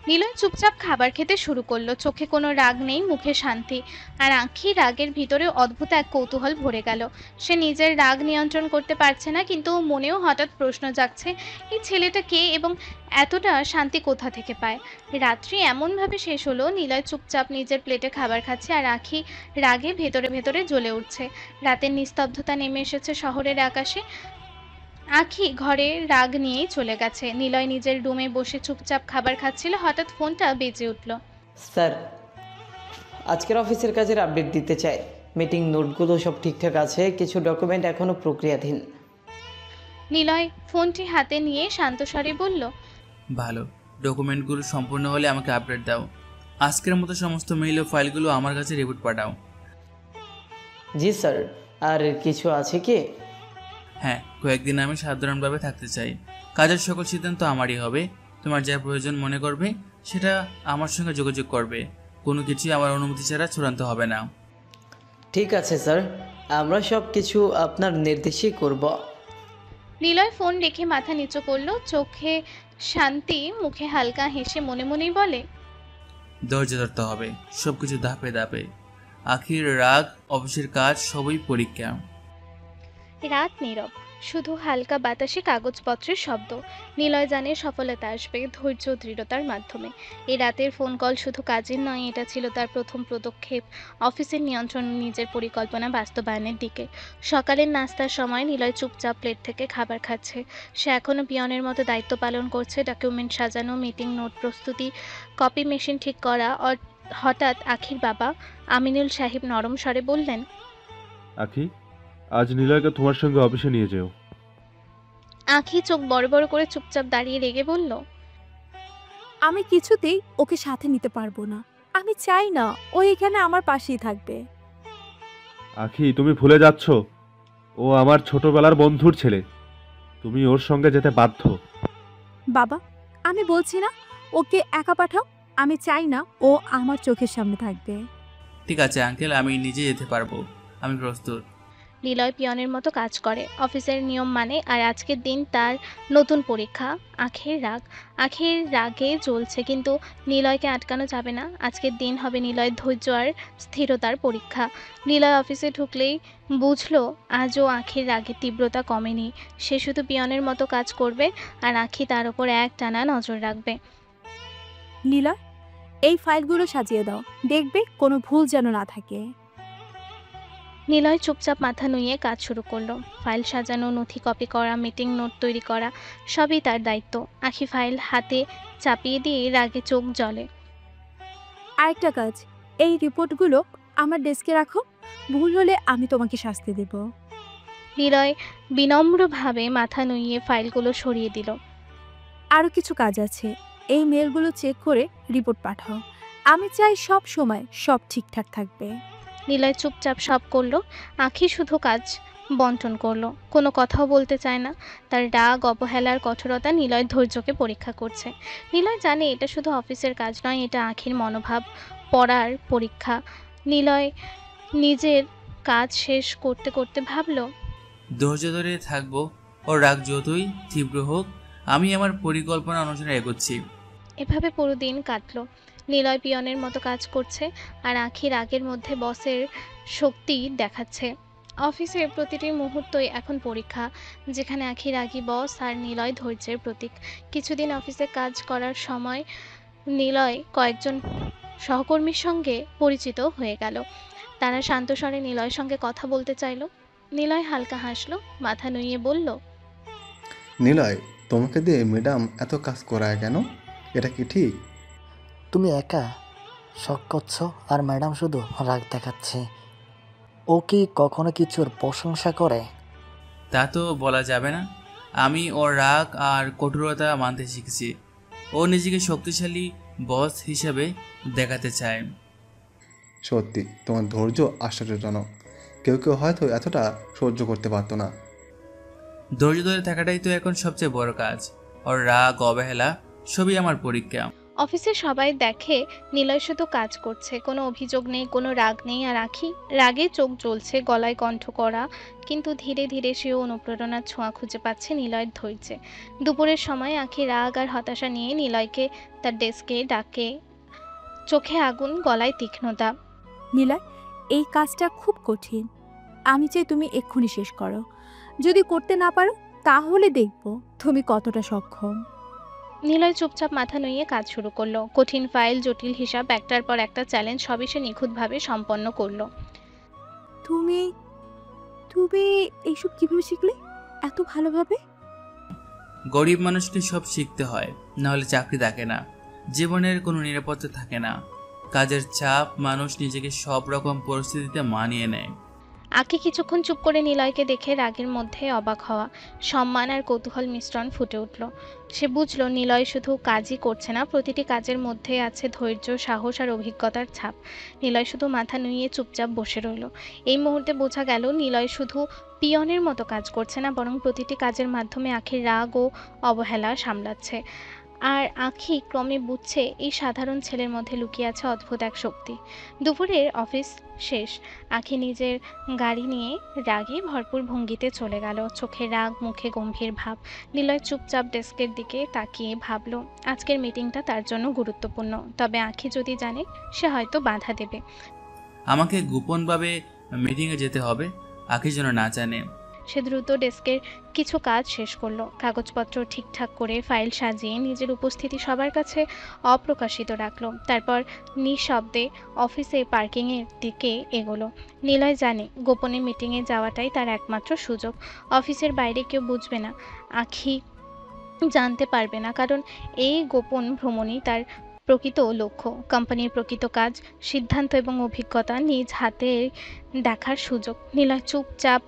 নিলয় চুপচাপ খাবার খেতে শুরু করলো। চোখে কোনো রাগ নেই, মুখে শান্তি। আর আখি রাগের ভিতরে অদ্ভুত এক কৌতূহল ভরে গেল। সে নিজের রাগ নিয়ন্ত্রণ করতে পারছে না, কিন্তু মনেও হঠাৎ প্রশ্ন জাগছে, এই ছেলেটা কে এবং এতটা শান্তি কোথা থেকে পায়। রাত্রি এমনভাবে শেষ হলো, নিলয় চুপচাপ নিজের প্লেটে খাবার খাচ্ছে, আর আখি রাগে ভেতরে ভেতরে জ্বলে উঠছে। রাতের নিস্তব্ধতা নেমে এসেছে শহরের আকাশে। আখি ঘরে রাগ নিয়েই চলে গেছে। নিলয় নিজের রুমে বসে চুপচাপ খাবার খাচ্ছিল। হঠাৎ ফোনটা বেজে উঠল। স্যার, আজকের অফিসের কাজের আপডেট দিতে চাই। মিটিং নোটগুলো সব ঠিকঠাক আছে, কিছু ডকুমেন্ট এখনও প্রক্রিয়াধীন। নিলয় ফোনটি হাতে নিয়ে শান্ত স্বরে বলল, ভালো, ডকুমেন্টগুলো সম্পূর্ণ হলে আমাকে আপডেট দাও। আজকের মতো সমস্ত মেইল ও ফাইলগুলো আমার কাছে রিপোর্ট পাঠাও। জি স্যার। আর কিছু আছে কি? হ্যাঁ, কয়েকদিন আমি সাধারণভাবে থাকতে চাই। কাজের সকল সিদ্ধান্ত আমারই হবে। তোমার যা প্রয়োজন মনে করবে সেটা আমার সঙ্গে যোগাযোগ করবে। কোনো কিছুই আমার অনুমতি ছাড়া চূড়ান্ত হবে না। ঠিক আছে স্যার, আমরা সব কিছু আপনার নির্দেশেই করব। নিলয় ফোন রেখে মাথা নিচু করলো, চোখে শান্তি, মুখে হালকা হেসে মনে মনেই বলে, ধৈর্য ধরতে হবে, সবকিছু ধাপে ধাপে। আখির রাগ, অফিসের কাজ সবই পরীক্ষা। রাত নীরব, শুধু হালকা বাতাসে কাগজপত্রের শব্দ। নিলয় জানে সফলতা আসবে ধৈর্য, দৃঢ়তার মাধ্যমে। এই রাতের ফোন কল শুধু কাজের নয়, এটা ছিল তার প্রথম পদক্ষেপ অফিসের নিয়ন্ত্রণ, নিজের পরিকল্পনা বাস্তবায়নের দিকে। সকালের নাস্তার সময় নিলয় চুপচাপ প্লেট থেকে খাবার খাচ্ছে। সে এখনও পিয়নের মতো দায়িত্ব পালন করছে, ডকুমেন্ট সাজানো, মিটিং নোট প্রস্তুতি, কপি মেশিন ঠিক করা। হঠাৎ আখির বাবা আমিনুল সাহেব নরম স্বরে বললেন, আখি, আজ নিলয়কে তোমার সঙ্গে অফিসে নিয়ে যেও। আখি চোখ বড় বড় করে চুপচাপ দাঁড়িয়ে রেগে বলল, আমি কিছুতেই ওকে সাথে নিতে পারবো না। আমি চাই না ও এখানে আমার পাশেই থাকবে। আখি, তুমি ভুলে যাচ্ছ ও আমার ছোটবেলার বন্ধুর ছেলে, তুমি ওর সঙ্গে যেতে বাধ্য। বাবা, আমি বলছি না ওকে একা পাঠাও। আমি চাই না ও আমার চোখের সামনে থাকবে। ঠিক আছে আঙ্কেল, আমি নিজে যেতে পারবো, আমি প্রস্তুত। নিলয় পিয়নের মতো কাজ করে, অফিসের নিয়ম মানে। আর আজকের দিন তার নতুন পরীক্ষা। আখের রাগে জ্বলছে, কিন্তু নিলয়কে আটকানো যাবে না। আজকের দিন হবে নিলয়ের ধৈর্য আর স্থিরতার পরীক্ষা। নিলয় অফিসে ঢুকলেই বুঝলো আজও আখির রাগের তীব্রতা কমেনি। সে শুধু পিয়নের মতো কাজ করবে, আর আখি তার ওপর একটানা নজর রাখবে। নীলা, এই ফাইলগুলো সাজিয়ে দাও, দেখবে কোনো ভুল যেন না থাকে। নিলয় চুপচাপ মাথা নুইয়ে কাজ শুরু করলো। ফাইল সাজানো, নথি কপি করা, মিটিং নোট তৈরি করা, সবই তার দায়িত্ব। আখি ফাইল হাতে চাপিয়ে দিয়ে রাগে চোখ জ্বলে। আরেকটা কাজ, এই রিপোর্টগুলো আমার ডেস্কে রাখো, ভুল হলে আমি তোমাকে শাস্তি দেব। নিলয় বিনম্রভাবে মাথা নুইয়ে ফাইলগুলো সরিয়ে দিল। আরও কিছু কাজ আছে, এই মেলগুলো চেক করে রিপোর্ট পাঠাও। আমি চাই সব সময় সব ঠিকঠাক থাকবে। নিলয় চুপচাপ সব করলো। আখি শুধু কাজ বন্টন করলো, কোনো কথাও বলতে চায় না। তার রাগ, অবহেলার কঠোরতা নিলয়ের ধৈর্যকে পরীক্ষা করছে। নিলয় জানে এটা শুধু অফিসের কাজ নয়, এটা আখির মনোভাব পড়ার পরীক্ষা। নিলয় নিজের কাজ শেষ করতে করতে ভাবল, ধৈর্য ধরে থাকবো, ওর রাগ যতই তীব্র হোক, আমি আমার পরিকল্পনা অনুসারে এগোচ্ছি। এভাবে পুরো দিন কাটলো। নিলয় পিয়নের মতো কাজ করছে, আর আখি রাগের মধ্যে বসের শক্তি দেখাচ্ছে। অফিসের প্রতিটি মুহূর্তই এখন পরীক্ষা, যেখানে আখি রাগী বস আর নিলয় ধৈর্যের প্রতীক। কিছুদিন অফিসে কাজ করার সময় নিলয় কয়েকজন সহকর্মীর সঙ্গে পরিচিত হয়ে গেল। তারা শান্ত স্বরে নিলয়ের সঙ্গে কথা বলতে চাইল। নিলয় হালকা হাসলো, মাথা নুইয়ে বলল, নিলয়, তোমাকে দিয়ে ম্যাডাম এত কাজ করায় কেন? এটা কি ঠিক? তুমি একা শখ করছো আর ম্যাডাম শুধু রাগ দেখাচ্ছে। ও কি কখনো কিছুর প্রশংসা করে? তা তো বলা যাবে না। আমি ওর রাগ আর কঠোরতা মানতে শিখেছি। ও নিজেকে শক্তিশালী বস হিসেবে দেখাতে চায়। সত্যি তোমার ধৈর্য আশ্চর্যজনক। কেউ কেউ হয়তো এতটা সহ্য করতে পারতো না। ধৈর্য ধরে থাকাটাই তো এখন সবচেয়ে বড় কাজ। ওর রাগ, অবহেলা সবই আমার পরীক্ষা। অফিসে সবাই দেখে নিলয় শুধু কাজ করছে, কোনো অভিযোগ নেই, কোনো রাগ নেই। আর আখি রাগে চোখ জ্বলছে, গলায় কণ্ঠ করা, কিন্তু ধীরে ধীরে সেও অনুপ্রেরণার ছোঁয়া খুঁজে পাচ্ছে নিলয়ের ধৈর্যে। দুপুরের সময় আখি রাগ আর হতাশা নিয়ে নিলয়কে তার ডেস্কে ডাকে, চোখে আগুন, গলায় তীক্ষ্ণতা। নীলা, এই কাজটা খুব কঠিন। আমি চাই তুমি এক্ষুনি শেষ করো। যদি করতে না পারো তাহলে দেখব তুমি কতটা সক্ষম। নিলয় চুপচাপ মাথা নুইয়ে কাজ শুরু করলো। কঠিন ফাইল, জটিল হিসাব, একটার পর একটা চ্যালেঞ্জ, সবই সে নিখুঁতভাবে সম্পন্ন করলো। তুমি তুমি এইসব কিভাবে শিখলে এত ভালোভাবে? গরিব মানুষকে সব শিখতে হয়, নাহলে চাকরি থাকে না, জীবনের কোনো নিরাপত্তা থাকে না। কাজের চাপ, মানুষ নিজেকে সব রকম পরিস্থিতিতে মানিয়ে নেয়। আঁকি কিছুক্ষণ চুপ করে নিলয়কে দেখে রাগের মধ্যে অবাক হওয়া, সম্মান আর কৌতূহল মিশ্রণ ফুটে উঠল। সে বুঝল নিলয় শুধু কাজই করছে না, প্রতিটি কাজের মধ্যে আছে ধৈর্য, সাহস আর অভিজ্ঞতার ছাপ। নিলয় শুধু মাথা নুইয়ে চুপচাপ বসে রইল। এই মুহূর্তে বোঝা গেল নিলয় শুধু পিয়নের মতো কাজ করছে না, বরং প্রতিটি কাজের মাধ্যমে আখির রাগ ও অবহেলা সামলাচ্ছে। আর আখি ক্রমে বুঝছে এই সাধারণ ছেলের মধ্যে লুকিয়ে আছে অদ্ভুত এক শক্তি। দুপুরের অফিস শেষ। আখি নিজের গাড়ি নিয়ে রাগে ভরপুর ভঙ্গিতে চলে গেল, চোখে রাগ, মুখে গম্ভীর ভাব। নিলয় চুপচাপ ডেস্কের দিকে তাকিয়ে ভাবল, আজকের মিটিংটা তার জন্য গুরুত্বপূর্ণ। তবে আখি যদি জানে, সে হয়তো বাধা দেবে। আমাকে গোপনভাবে মিটিংয়ে যেতে হবে, আখি যেন না জানে। সে দ্রুত ডেস্কের কিছু কাজ শেষ করলো, কাগজপত্র ঠিকঠাক করে ফাইল সাজিয়ে নিজের উপস্থিতি সবার কাছে অপ্রকাশিত রাখলো। তারপর নিঃশব্দে অফিসে পার্কিংয়ের দিকে এগোলো। নিলয় জানে গোপনে মিটিংয়ে যাওয়াটাই তার একমাত্র সুযোগ। অফিসের বাইরে কেউ বুঝবে না, আখি জানতে পারবে না, কারণ এই গোপন ভ্রমণই তার প্রকৃত লক্ষ্য। কোম্পানির প্রকৃত কাজ, সিদ্ধান্ত এবং অভিজ্ঞতা নিজ হাতে দেখার সুযোগ। নিলয় চুপচাপ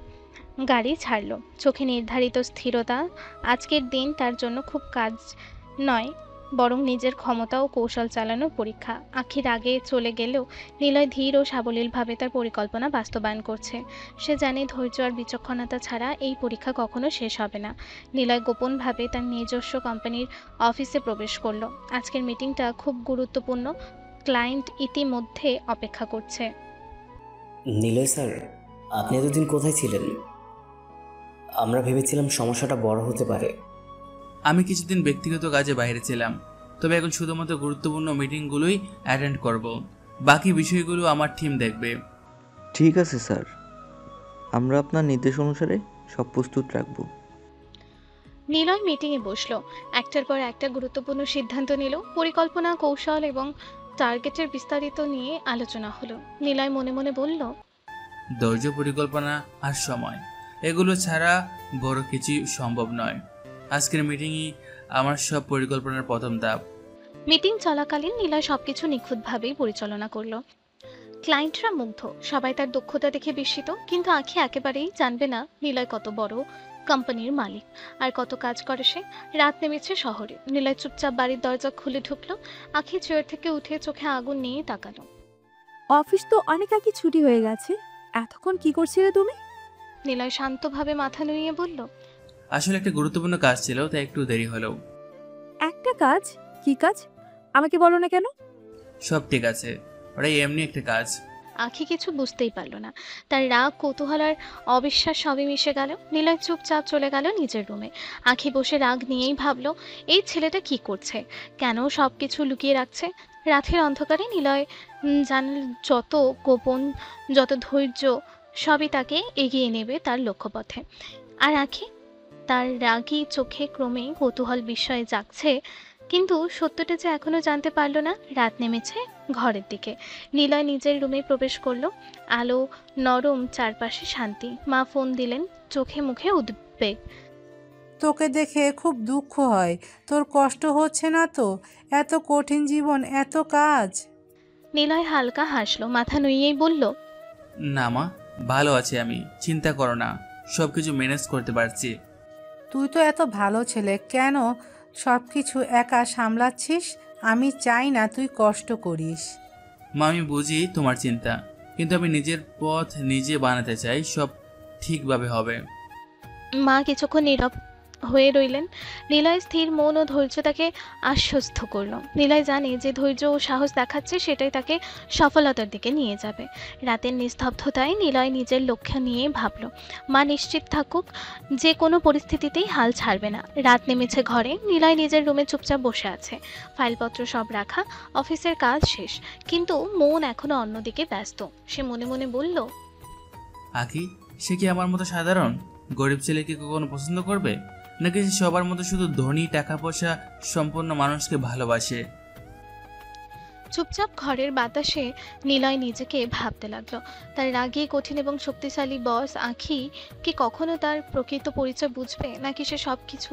গাড়ি ছাড়লো, চোখে নির্ধারিত স্থিরতা। আজকের দিন তার জন্য খুব কাজ নয়, বরং নিজের ক্ষমতা ও কৌশল চালানোর পরীক্ষা। আখির আগে চলে গেলেও নিলয় ধীর ও সাবলীলভাবে তার পরিকল্পনা বাস্তবায়ন করছে। সে জানে ধৈর্য আর বিচক্ষণতা ছাড়া এই পরীক্ষা কখনো শেষ হবে না। নিলয় গোপনভাবে তার নিজস্ব কোম্পানির অফিসে প্রবেশ করলো। আজকের মিটিংটা খুব গুরুত্বপূর্ণ। ক্লায়েন্ট ইতিমধ্যে অপেক্ষা করছে। নিলয় স্যার, আপনি এতদিন কোথায় ছিলেন? আমরা ভেবেছিলাম সমস্যাটা বড় হতে পারে। আমি কিছুদিন ব্যক্তিগত কাজে বাইরে ছিলাম, তবে এখন শুধুমাত্র গুরুত্বপূর্ণ মিটিংগুলোই অ্যাটেন্ড করব। বাকি বিষয়গুলো আমার টিম দেখবে। ঠিক আছে স্যার, আমরা আপনার নির্দেশ অনুসারে সব প্রস্তুত রাখব। নিলয় মিটিংয়ে বসলো। একটার পর একটা গুরুত্বপূর্ণ সিদ্ধান্ত নিল। পরিকল্পনা, কৌশল এবং টার্গেটের বিস্তারিত নিয়ে আলোচনা হলো। নিলয় মনে মনে বলল, ধৈর্য, পরিকল্পনা আর সময়, এগুলো ছাড়া বড় কিছু সম্ভব নয়। আজকের মিটিংই আমার সব পরিকল্পনার প্রথম ধাপ। মিটিং চলাকালীন নিলয় সবকিছু নিখুঁতভাবেই পরিচালনা করলো। ক্লায়েন্টরা মুগ্ধ, সবাই তার দক্ষতা দেখে বিস্মিত, কিন্তু আখি একেবারেই জানবে না নিলয় কত বড় কোম্পানির মালিক আর কত কাজ করে সে। রাত নেমেছে শহরে। নিলয় চুপচাপ বাড়ির দরজা খুলে ঢুকলো। আখি চেয়ার থেকে উঠে চোখে আগুন নিয়ে তাকালো। অফিস তো অনেক আগে ছুটি হয়ে গেছে, এতক্ষণ কি করছিলে তুমি? নিলয় শান্তভাবে মাথা নুইয়ে বলল, আসলে একটা গুরুত্বপূর্ণ কাজ ছিল, তাই একটু দেরি হলো। একটা কাজ? কি কাজ? আমাকে বলো না কেন? সব ঠিক আছে, ওটাই এমনি একটা কাজ। আখি কিছু বুঝতেই পারলো না। তার রাগ, কৌতূহল আর অবিশ্বাস সবই মিশে গেল। নিলয় চুপচাপ চলে গেল নিজের রুমে। আখি বসে রাগ নিয়েই ভাবলো, এই ছেলেটা কি করছে, কেন সবকিছু লুকিয়ে রাখছে। রাতের অন্ধকারে নিলয় জানার যত গোপন, যত ধৈর্য, সবই তাকে এগিয়ে নেবে তার লক্ষ্যপথে। আর আখি তার রাগী চোখে ক্রমে কৌতূহল বিস্ময়ে জাগছে, কিন্তু সত্যটা যে এখনো জানতে পারলো না। রাত নেমেছে ঘরের দিকে। নিলয় নিজের রুমে প্রবেশ করলো। আলো নরম, চারপাশে শান্তি। মা ফোন দিলেন, চোখে মুখে উদ্বেগ। তোকে দেখে খুব দুঃখ হয়। তোর কষ্ট হচ্ছে না তো? এত কঠিন জীবন, এত কাজ। নিলয় হালকা হাসলো, মাথা নুইয়েই বলল, না মা, ভালো আছি আমি, চিন্তা করো না, সব কিছু ম্যানেজ করতে পারছি। তুই তো এত ভালো ছেলে, কেন সব কিছু একা সামলাচ্ছিস? আমি চাই না তুই কষ্ট করিস। মা, আমি বুঝি তোমার চিন্তা, কিন্তু আমি নিজের পথ নিজে বানাতে চাই, সব ঠিকভাবে হবে। মা কিছুক্ষণ নীরব হয়ে রইলেন। নিলয় স্থির মন ও ধৈর্য তাকে আশ্বস্ত করলো। নিলয় জানে যে ধৈর্য ও সাহস দেখাচ্ছে সেটাই তাকে সফলতার দিকে নিয়ে যাবে। রাতের নিস্তব্ধতায় নিলয় নিজের লক্ষ্য নিয়ে ভাবলো। মা নিশ্চিত থাকুক, যে কোনো পরিস্থিতিতেই হাল ছাড়বে না। রাত নেমেছে ঘরে। নিলয় নিজের রুমে চুপচাপ বসে আছে। ফাইলপত্র সব রাখা, অফিসের কাজ শেষ, কিন্তু মন এখনো অন্যদিকে ব্যস্ত। সে মনে মনে বলল, আখি, সে কি আমার মতো সাধারণ গরিব ছেলেকে কখনো পছন্দ করবে, নাকি সে সবার মতো শুধু ধনী, টাকা পয়সা সম্পন্ন মানুষকে ভালোবাসে? চুপচাপ ঘরের বাতাসে নিলয় নিজেকে ভাবতে লাগলো। তার রাগী, কঠিন এবং শক্তিশালী বস আখি কি কখনো তার প্রকৃত পরিচয় বুঝবে, নাকি সে সবকিছু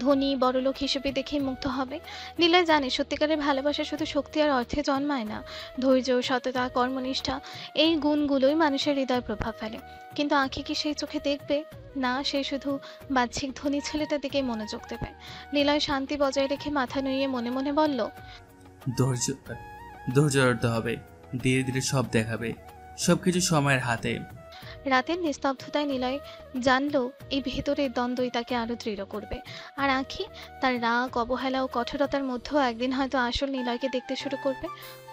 ধনী বড়লোক হিসেবে দেখে মুগ্ধ হবে? নিলয় জানে সত্যিকারের ভালোবাসা শুধু শক্তি আর অর্থে জন্মায় না। ধৈর্য, সততা, কর্মনিষ্ঠা, এই গুণগুলোই মানুষের হৃদয় প্রভাব ফেলে। কিন্তু আখি কি সেই চোখে দেখবে? না, সে শুধু বাহ্যিক ধনী ছেলেটার দিকে মনোযোগ দেবে। নিলয় শান্তি বজায় রেখে মাথা নুইয়ে মনে মনে বলল, ধৈর্য ধরতে হবে, ধীরে ধীরে সব দেখাবে, সবকিছু সময়ের হাতে। রাতের নিস্তব্ধতায় নিলয় জানলো এই ভেতরের দ্বন্দ্বই তাকে আরো দৃঢ় করবে। আর আখি তার রাগ, অবহেলা ও কঠোরতার মধ্যেও একদিন হয়তো আসল নিলয়কে দেখতে শুরু করবে।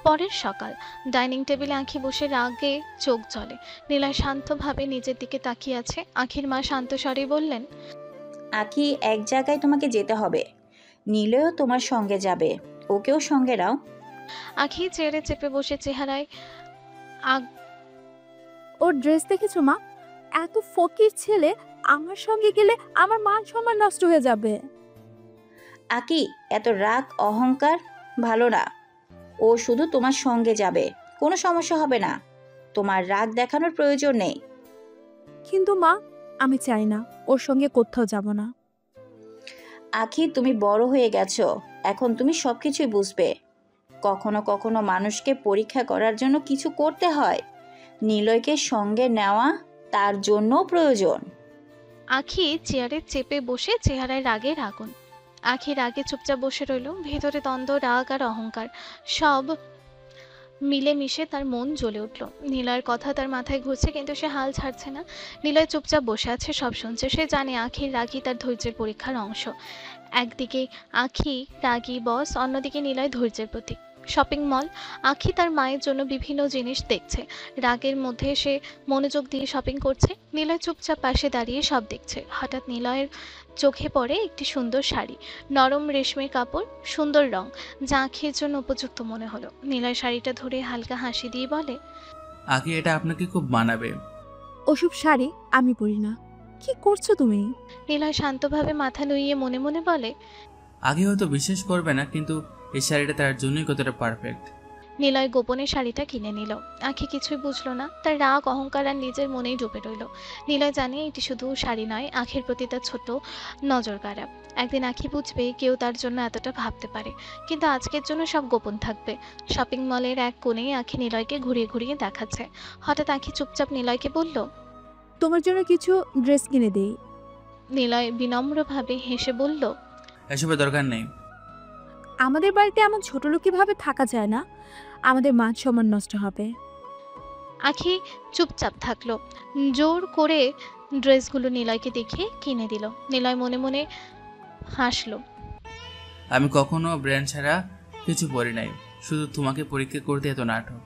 পরের সকাল, ডাইনিং টেবিলে আখি বসে রাগে চোখ জ্বলে। নিলয় শান্তভাবে নিজের দিকে তাকিয়ে আছে। আখির মা শান্ত স্বরে বললেন, আখি, এক জায়গায় তোমাকে যেতে হবে। নিলয়ও তোমার সঙ্গে যাবে, ওকেও সঙ্গে নাও। আখি চেয়ারে চেপে বসে চেহারায় ওর ড্রেস দেখেছো মা? এত ফকির ছেলে আমার সঙ্গে গেলে আমার মান সম্মান নষ্ট হয়ে যাবে। আকি, এত রাগ অহংকার ভালো না। ও শুধু তোমার সঙ্গে যাবে, কোনো সমস্যা হবে না। তোমার রাগ দেখানোর প্রয়োজন নেই। কিন্তু মা, আমি চাই না, ওর সঙ্গে কোথাও যাব না। আখি, তুমি বড় হয়ে গেছো, এখন তুমি সবকিছুই বুঝবে। কখনো কখনো মানুষকে পরীক্ষা করার জন্য কিছু করতে হয়। নিলয়কে সঙ্গে নেওয়া তার জন্য প্রয়োজন। আখি চেয়ারে চেপে বসে চেহারায় রাগের আগুন। আখি রাগে চুপচাপ বসে রইল। ভেতরে দ্বন্দ্ব, রাগ আর অহংকার সব মিলেমিশে তার মন জ্বলে উঠল। নিলয়ের কথা তার মাথায় ঘুরছে, কিন্তু সে হাল ছাড়ছে না। নিলয় চুপচাপ বসে আছে, সব শুনছে। সে জানে আখির রাগই তার ধৈর্যের পরীক্ষার অংশ। একদিকে আখি রাগী বস, অন্যদিকে নিলয় ধৈর্যের প্রতীক। Shopping mall. আখি তার মায়ের জন্য বিভিন্ন জিনিস দেখছে। রাগের মধ্যে সে মনোযোগ দিয়ে শপিং করছে। নিলয় চুপচাপ পাশে দাঁড়িয়ে সব দেখছে। হঠাৎ নিলয়ের চোখে পড়ে একটি সুন্দর শাড়ি, নরম রেশমের কাপড়, সুন্দর রং, যা আখির জন্য উপযুক্ত মনে হলো। নিলয় শাড়িটা ধরে হালকা হাসি দিয়ে বলে, আগে এটা আপনাকে খুব মানাবে। ওসব শাড়ি আমি পরি না। কি করছো তুমি? নিলয় শান্তভাবে মাথা নুইয়ে মনে মনে বলে, আগে হয়তো বিশ্বাস করবে না, কিন্তু এই শাড়িটা তার জন্যই কতটা পারফেক্ট। নিলয় গোপনে শাড়িটা কিনে নিল। আখি কিছুই বুঝলো না। তার রাগ, অহংকার আর নিজের মনেই ডুবে রইল। নিলয় জানে এটি শুধু শাড়ি নয়, আখির প্রতি তার ছোট নজর কাড়া। একদিন আখি বুঝবে কেউ তার জন্য এতটা ভাবতে পারে। কিন্তু আজকের জন্য সব গোপন থাকবে। শপিং মলের এক কোণে আখি নিলয়কে ঘুরিয়ে ঘুরিয়ে দেখাচ্ছে। হঠাৎ আখি চুপচাপ নিলয়কে বলল, তোমার জন্য কিছু ড্রেস কিনে দেই। নিলয় বিনম্রভাবে হেসে বলল, এসবের দরকার নেই। আমাদের বাড়িতে এমন ছোট লোকই ভাবে থাকা যায় না। আমাদের মান সম্মান নষ্ট হবে। আখি চুপচাপ থাকলো। জোর করে ড্রেসগুলো নিলয়কে দেখিয়ে কিনে দিল। নিলয় মনে মনে হাসলো। আমি কখনো ব্র্যান্ড ছাড়া কিছু পরি নাই, শুধু তোমাকে পরীক্ষা করতে এত নাটক।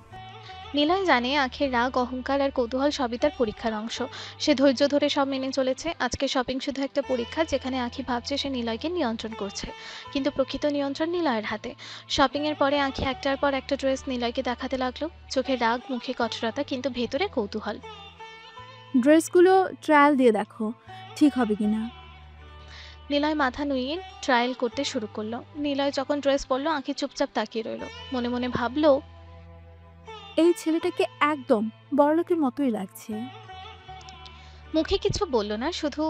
নিলয় জানে আখের রাগ, অহংকার আর কৌতূহল সবই তার পরীক্ষার অংশ। সে ধৈর্য ধরে সব মেনে চলেছে। আজকে শপিং শুধু একটা পরীক্ষা, যেখানে আখি ভাবছে সে নিলয়কে নিয়ন্ত্রণ করছে, কিন্তু প্রকৃত নিয়ন্ত্রণ নিলয়ের হাতে। শপিং এর পরে আখি একটার পর একটা ড্রেস নিলয়কে দেখাতে লাগলো। চোখে রাগ, মুখে কঠোরতা, কিন্তু ভেতরে কৌতূহল। ড্রেসগুলো ট্রায়াল দিয়ে দেখো ঠিক হবে কিনা। নিলয় মাথা নুইয়ে ট্রায়াল করতে শুরু করলো। নিলয় যখন ড্রেস পরলো, আখি চুপচাপ তাকিয়ে রইল। মনে মনে ভাবলো, এই ছেলেটাকে একদম বড়লোকের মতোই লাগছে। মুখে কিছু বলল না, শুধু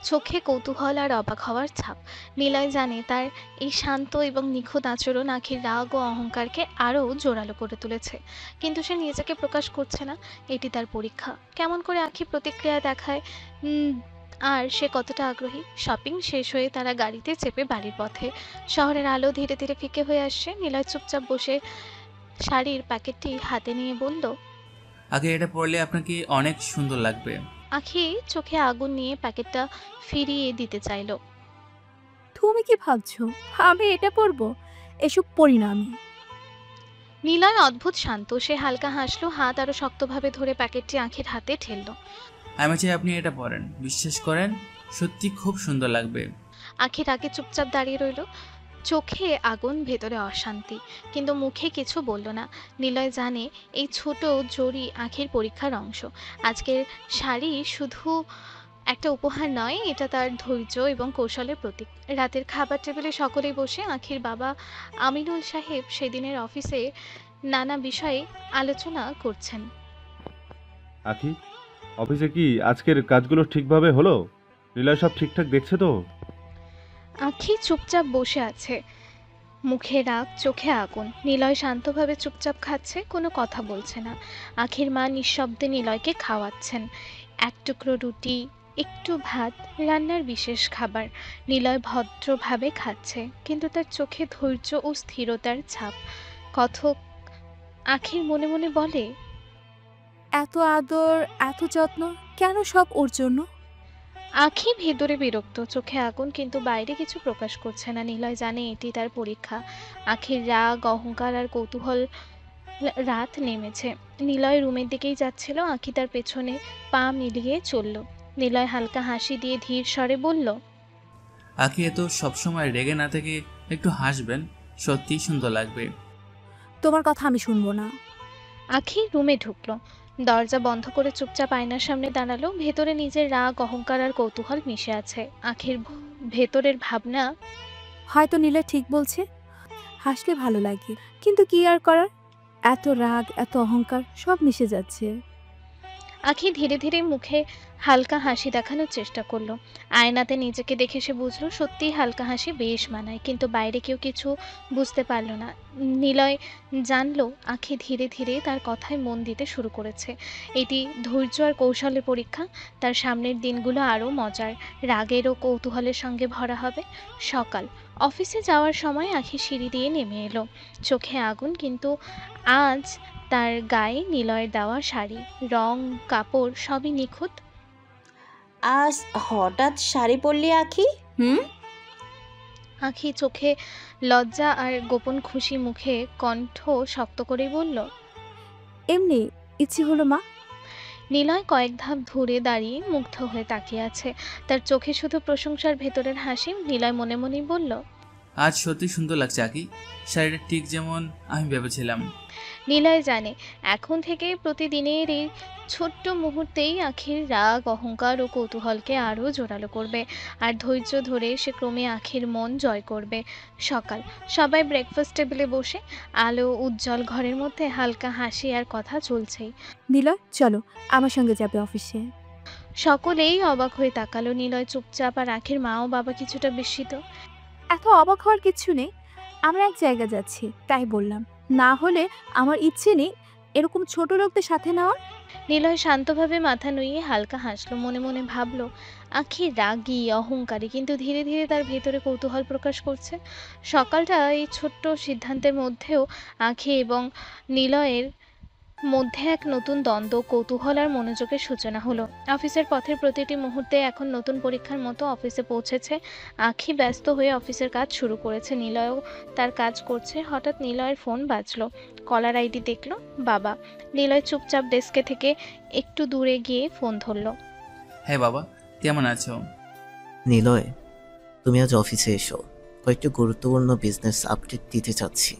চোখে কৌতূহল আর অবাক হওয়ার ছাপ। নিলয় জানে তার এই শান্ত এবং নিখুঁত আচরণ আখির রাগ ও অহংকারকে আরও জোরালো করে তুলেছে। কিন্তু সে নিজেকে প্রকাশ করছে না। এটি তার পরীক্ষা। কেমন করে আখি প্রতিক্রিয়া দেখায়, আর সে কতটা আগ্রহী। শপিং শেষ হয়ে তারা গাড়িতে চেপে বাড়ির পথে। শহরের আলো ধীরে ধীরে ফিকে হয়ে আসছে। নিলয় চুপচাপ বসে শাড়ির প্যাকেটটি হাতে নিয়ে বলল, আগে এটা পরলে আপনাকে অনেক সুন্দর লাগবে। আখি চোখে আগুন নিয়ে প্যাকেটটা ফিরিয়ে দিতে চাইল। তুমি কি ভাবছো আমি এটা পরবো? এসব পরি না আমি। নিলয় অদ্ভুত শান্ত। সে হালকা হাসলো, হাত আরো শক্তভাবে ধরে প্যাকেটটি আখির হাতে ঠেলল। আমি চাই আপনি এটা পরেন, বিশ্বাস করেন, সত্যি খুব সুন্দর লাগবে। আখির আগে চুপচাপ দাঁড়িয়ে রইল। চোখে আগুন, ভেতরে অশান্তি, কিন্তু মুখে কিছু বলল না। নিলয় জানে এই ছোট জড়ি আখির পরীক্ষার অংশ। আজকের শাড়ি শুধু একটা উপহার নয়, এটা তার ধৈর্য এবং কৌশলের প্রতীক। রাতের খাবার টেবিলে সকলেই বসে। আখির বাবা আমিনুল সাহেব সেদিনের অফিসে নানা বিষয়ে আলোচনা করছেন। আখি, অফিসে কি আজকের কাজগুলো ঠিকভাবে হলো? নীলয় সব ঠিকঠাক দেখছে তো? আখি চুপচাপ বসে আছে, মুখে রাগ, চোখে আগুন। নিলয় শান্তভাবে চুপচাপ খাচ্ছে, কোনো কথা বলছে না। আখির মা নিঃশব্দে নিলয়কে খাওয়াচ্ছেন। এক টুকরো রুটি, একটু ভাত, রান্নার বিশেষ খাবার। নিলয় ভদ্রভাবে খাচ্ছে, কিন্তু তার চোখে ধৈর্য ও স্থিরতার ছাপ। কথক আখির মনে মনে বলে, এত আদর, এত যত্ন, কেন সব ওর জন্য? আখি ভেতরে বিরক্ত, চোখে আগুন, কিন্তু বাইরে কিছু প্রকাশ করছে না। নিলয় জানে এটি তার পরীক্ষা। আখির রাগ, অহংকার আর কৌতূহল। রাত নেমেছে। নিলয় রুমের দিকেই যাচ্ছিল। আখি তার পেছনে পা মিলিয়ে চলল। নিলয় হালকা হাসি দিয়ে ধীর স্বরে বলল, আখি এত সবসময় রেগে না থেকে একটু হাসবেন, সত্যি সুন্দর লাগবে। তোমার কথা আমি শুনবো না। আখি রুমে ঢুকলো, দরজা বন্ধ করে চুপচাপ আয়নার সামনে দাঁড়ালো। ভেতরে নিজের রাগ, অহংকার আর কৌতূহল মিশে আছে। আখির ভেতরের ভাবনা, হয়তো নীলা ঠিক বলছে, হাসলে ভালো লাগে, কিন্তু কি আর করার, এত রাগ, এত অহংকার সব মিশে যাচ্ছে। আখি ধীরে ধীরে মুখে হালকা হাসি দেখানোর চেষ্টা করলো। আয়নাতে নিজেকে দেখে সে বুঝলো সত্যিই হালকা হাসি বেশ মানায়, কিন্তু বাইরে কেউ কিছু বুঝতে পারলো না। নিলয় জানলো আখি ধীরে ধীরে তার কথায় মন দিতে শুরু করেছে। এটি ধৈর্য আর কৌশলের পরীক্ষা। তার সামনের দিনগুলো আরও মজার, রাগের ও কৌতূহলের সঙ্গে ভরা হবে। সকাল অফিসে যাওয়ার সময় আখি সিঁড়ি দিয়ে নেমে এলো, চোখে আগুন, কিন্তু আজ তার গায়ে নিলয়ের দেওয়া শাড়ি, রং, কাপড় সবই নিখুঁত। আজ হঠাৎ শাড়ি পরলি আখি? আখি চোখে লজ্জা আর গোপন খুশি, মুখে কণ্ঠ শক্ত করে বলল, এমনি ইচ্ছে হলো মা। নিলয় কয়েক ধাপ দূরে দাঁড়িয়ে মুগ্ধ হয়ে তাকিয়ে আছে, তার চোখে শুধু প্রশংসার ভেতরের হাসি। নিলয় মনে মনেই বলল, আজ সত্যি সুন্দর লাগছে আকি, শাড়িটা ঠিক যেমন আমি ভেবেছিলাম। নিলয় জানে এখন থেকে প্রতিদিনের এই ছোট্ট মুহূর্তেই আখির রাগ, অহংকার ও কৌতূহলকে আরও জোরালো করবে, আর ধৈর্য ধরে সে ক্রমে আখির মন জয় করবে। সকাল, সবাই ব্রেকফাস্ট টেবিলে বসে, আলো উজ্জ্বল ঘরের মধ্যে হালকা হাসি আর কথা চলছেই। নিলয় চলো, আমার সঙ্গে যাবে অফিসে। সকলেই অবাক হয়ে তাকালো। নিলয় চুপচাপ, আর আখির মা ও বাবা কিছুটা বিস্মিত। এত অবাক হওয়ার কিছু নেই, আমরা এক জায়গা যাচ্ছি তাই বললাম, না হলে আমার ইচ্ছে নেই এরকম ছোট লোকদের সাথে নেওয়ার। নিলয় শান্তভাবে মাথা নুইয়ে হালকা হাসলো, মনে মনে ভাবলো আখি রাগী, অহংকারী, কিন্তু ধীরে ধীরে তার ভেতরে কৌতূহল প্রকাশ করছে। সকালটা এই ছোট্ট সিদ্ধান্তের মধ্যেও আখি এবং নিলয়ের মধ্যে এক নতুন দ্বন্দ্ব, কৌতূহল আর মনোযোগের সূচনা হলো। অফিসের পথের প্রতিটি মুহূর্তে এখন নতুন পরীক্ষার মতো অফিসে পৌঁছেছে। আখি ব্যস্ত হয়ে অফিসের কাজ শুরু করেছে, নিলয়ও তার কাজ করছে। হঠাৎ নিলয়ের ফোন বাজলো, কলার আইডি দেখলো বাবা। নিলয় চুপচাপ ডেস্কে থেকে একটু দূরে গিয়ে ফোন ধরলো। হ্যাঁ বাবা, কেমন আছো? নিলয়, তুমি আজ অফিসে এসো, কয়েকটা গুরুত্বপূর্ণ বিজনেস আপডেট দিতে চাচ্ছি।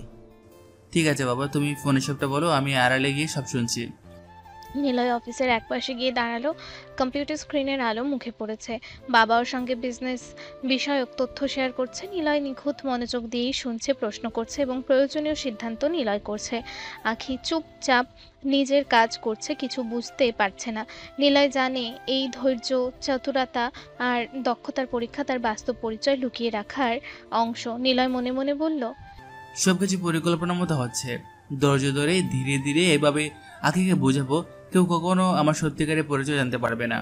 ঠিক আছে বাবা, তুমি ফোনে সবটা বলো, আমি আড়ালে গিয়ে সব শুনছি। নিলয় অফিসের একপাশে গিয়ে দাঁড়ালো। কম্পিউটার স্ক্রিনের আলো মুখে পড়েছে, বাবা ওর সঙ্গে বিজনেস বিষয়ক তথ্য শেয়ার করছে। নিলয় নিখুঁত মনোযোগ দিয়েই শুনছে, প্রশ্ন করছে এবং প্রয়োজনীয় সিদ্ধান্ত নিলয় করছে। আখি চুপচাপ নিজের কাজ করছে, কিছু বুঝতে পারছে না। নিলয় জানে এই ধৈর্য, চতুরতা আর দক্ষতার পরীক্ষা, তার বাস্তব পরিচয় লুকিয়ে রাখার অংশ। নিলয় মনে মনে বলল, সবকিছু পরিকল্পনার মতো হচ্ছে, ধৈর্য ধরে ধীরে ধীরে এভাবে আখিকে বোঝাবো, কেউ কখনো আমার সত্যিকারের পরিচয় জানতে পারবে না।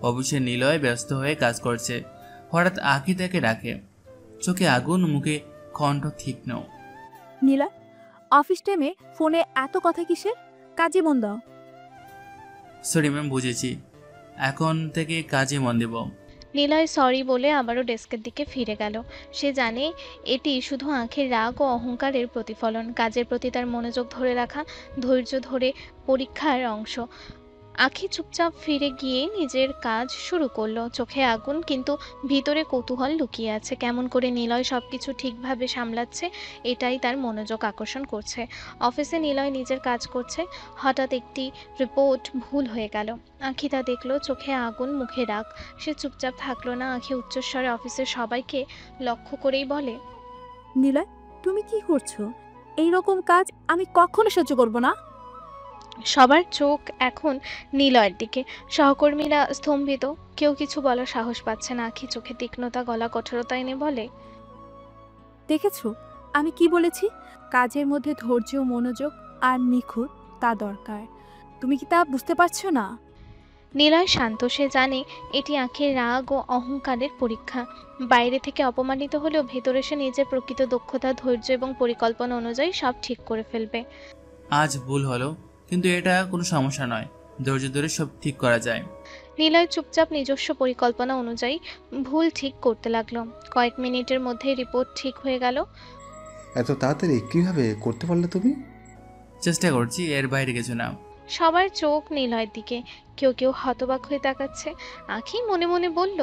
অবশ্যই নিলয় ব্যস্ত হয়ে কাজ করছে। হঠাৎ আখি তাকে ডাকে, চোখে আগুন, মুখে কণ্ঠ তীক্ষ্ণ। নিলয়, অফিস টাইমে ফোনে এত কথা কিসের? কাজে মন দাও। সরি ম্যাম, বুঝেছি, এখন থেকে কাজে মন দেব। নিলয় সরি বলে আবারও ডেস্কের দিকে ফিরে গেল। সে জানে এটি শুধু আঁখের রাগ ও অহংকারের প্রতিফলন, কাজের প্রতি তার মনোযোগ ধরে রাখা, ধৈর্য ধরে পরীক্ষার অংশ। আঁখি চুপচাপ ফিরে গিয়ে নিজের কাজ শুরু করলো, চোখে আগুন কিন্তু ভিতরে কৌতূহল লুকিয়ে আছে। কেমন করে নিলয় সবকিছু ঠিকভাবে সামলাচ্ছে, এটাই তার মনোযোগ আকর্ষণ করছে। অফিসে নিলয় নিজের কাজ করছে, হঠাৎ একটি রিপোর্ট ভুল হয়ে গেল। আঁখি তা দেখলো, চোখে আগুন, মুখে রাগ। সে চুপচাপ থাকলো না। আঁখি উচ্চস্বরে অফিসের সবাইকে লক্ষ্য করেই বলে, নিলয়, তুমি কি করছো? এই রকম কাজ আমি কখনো সহ্য করব না। সবার চোখ এখন নিলয়ের দিকে। সহকর্মীরা স্তম্ভিত, কেউ কিছু বলার সাহস পাচ্ছে না। আঁখি চোখে তীক্ষ্ণতা, গলা কঠোরতা এনে বলে, দেখেছো আমি কি বলেছি? কাজের মধ্যে ধৈর্য, মনোযোগ আর নিখুঁত তা দরকার। তুমি কি তা বুঝতে পারছো না? নিলয় শান্ত, সে জানে এটি আঁখির রাগ ও অহংকারের পরীক্ষা। বাইরে থেকে অপমানিত হলেও ভেতরে সে নিজের প্রকৃত দক্ষতা, ধৈর্য এবং পরিকল্পনা অনুযায়ী সব ঠিক করে ফেলবে। আজ ভুল হলো, কিন্তু এটা কোনো সমস্যা নয়, ধৈর্য ধরে সব ঠিক করা যায়। নিলয় চুপচাপ নিজস্ব পরিকল্পনা অনুযায়ী ভুল ঠিক করতে লাগলো। কয়েক মিনিটের মধ্যেই রিপোর্ট ঠিক হয়ে গেল। এত তাড়াতাড়ি কীভাবে করতে পারলে তুমি? চেষ্টা করছি, এর বাইরে কিছু না। সবার চোখ নিলয়ের দিকে, কেউ কেউ হতবাক হয়ে তাকাচ্ছে। আঁখি মনে মনে বলল,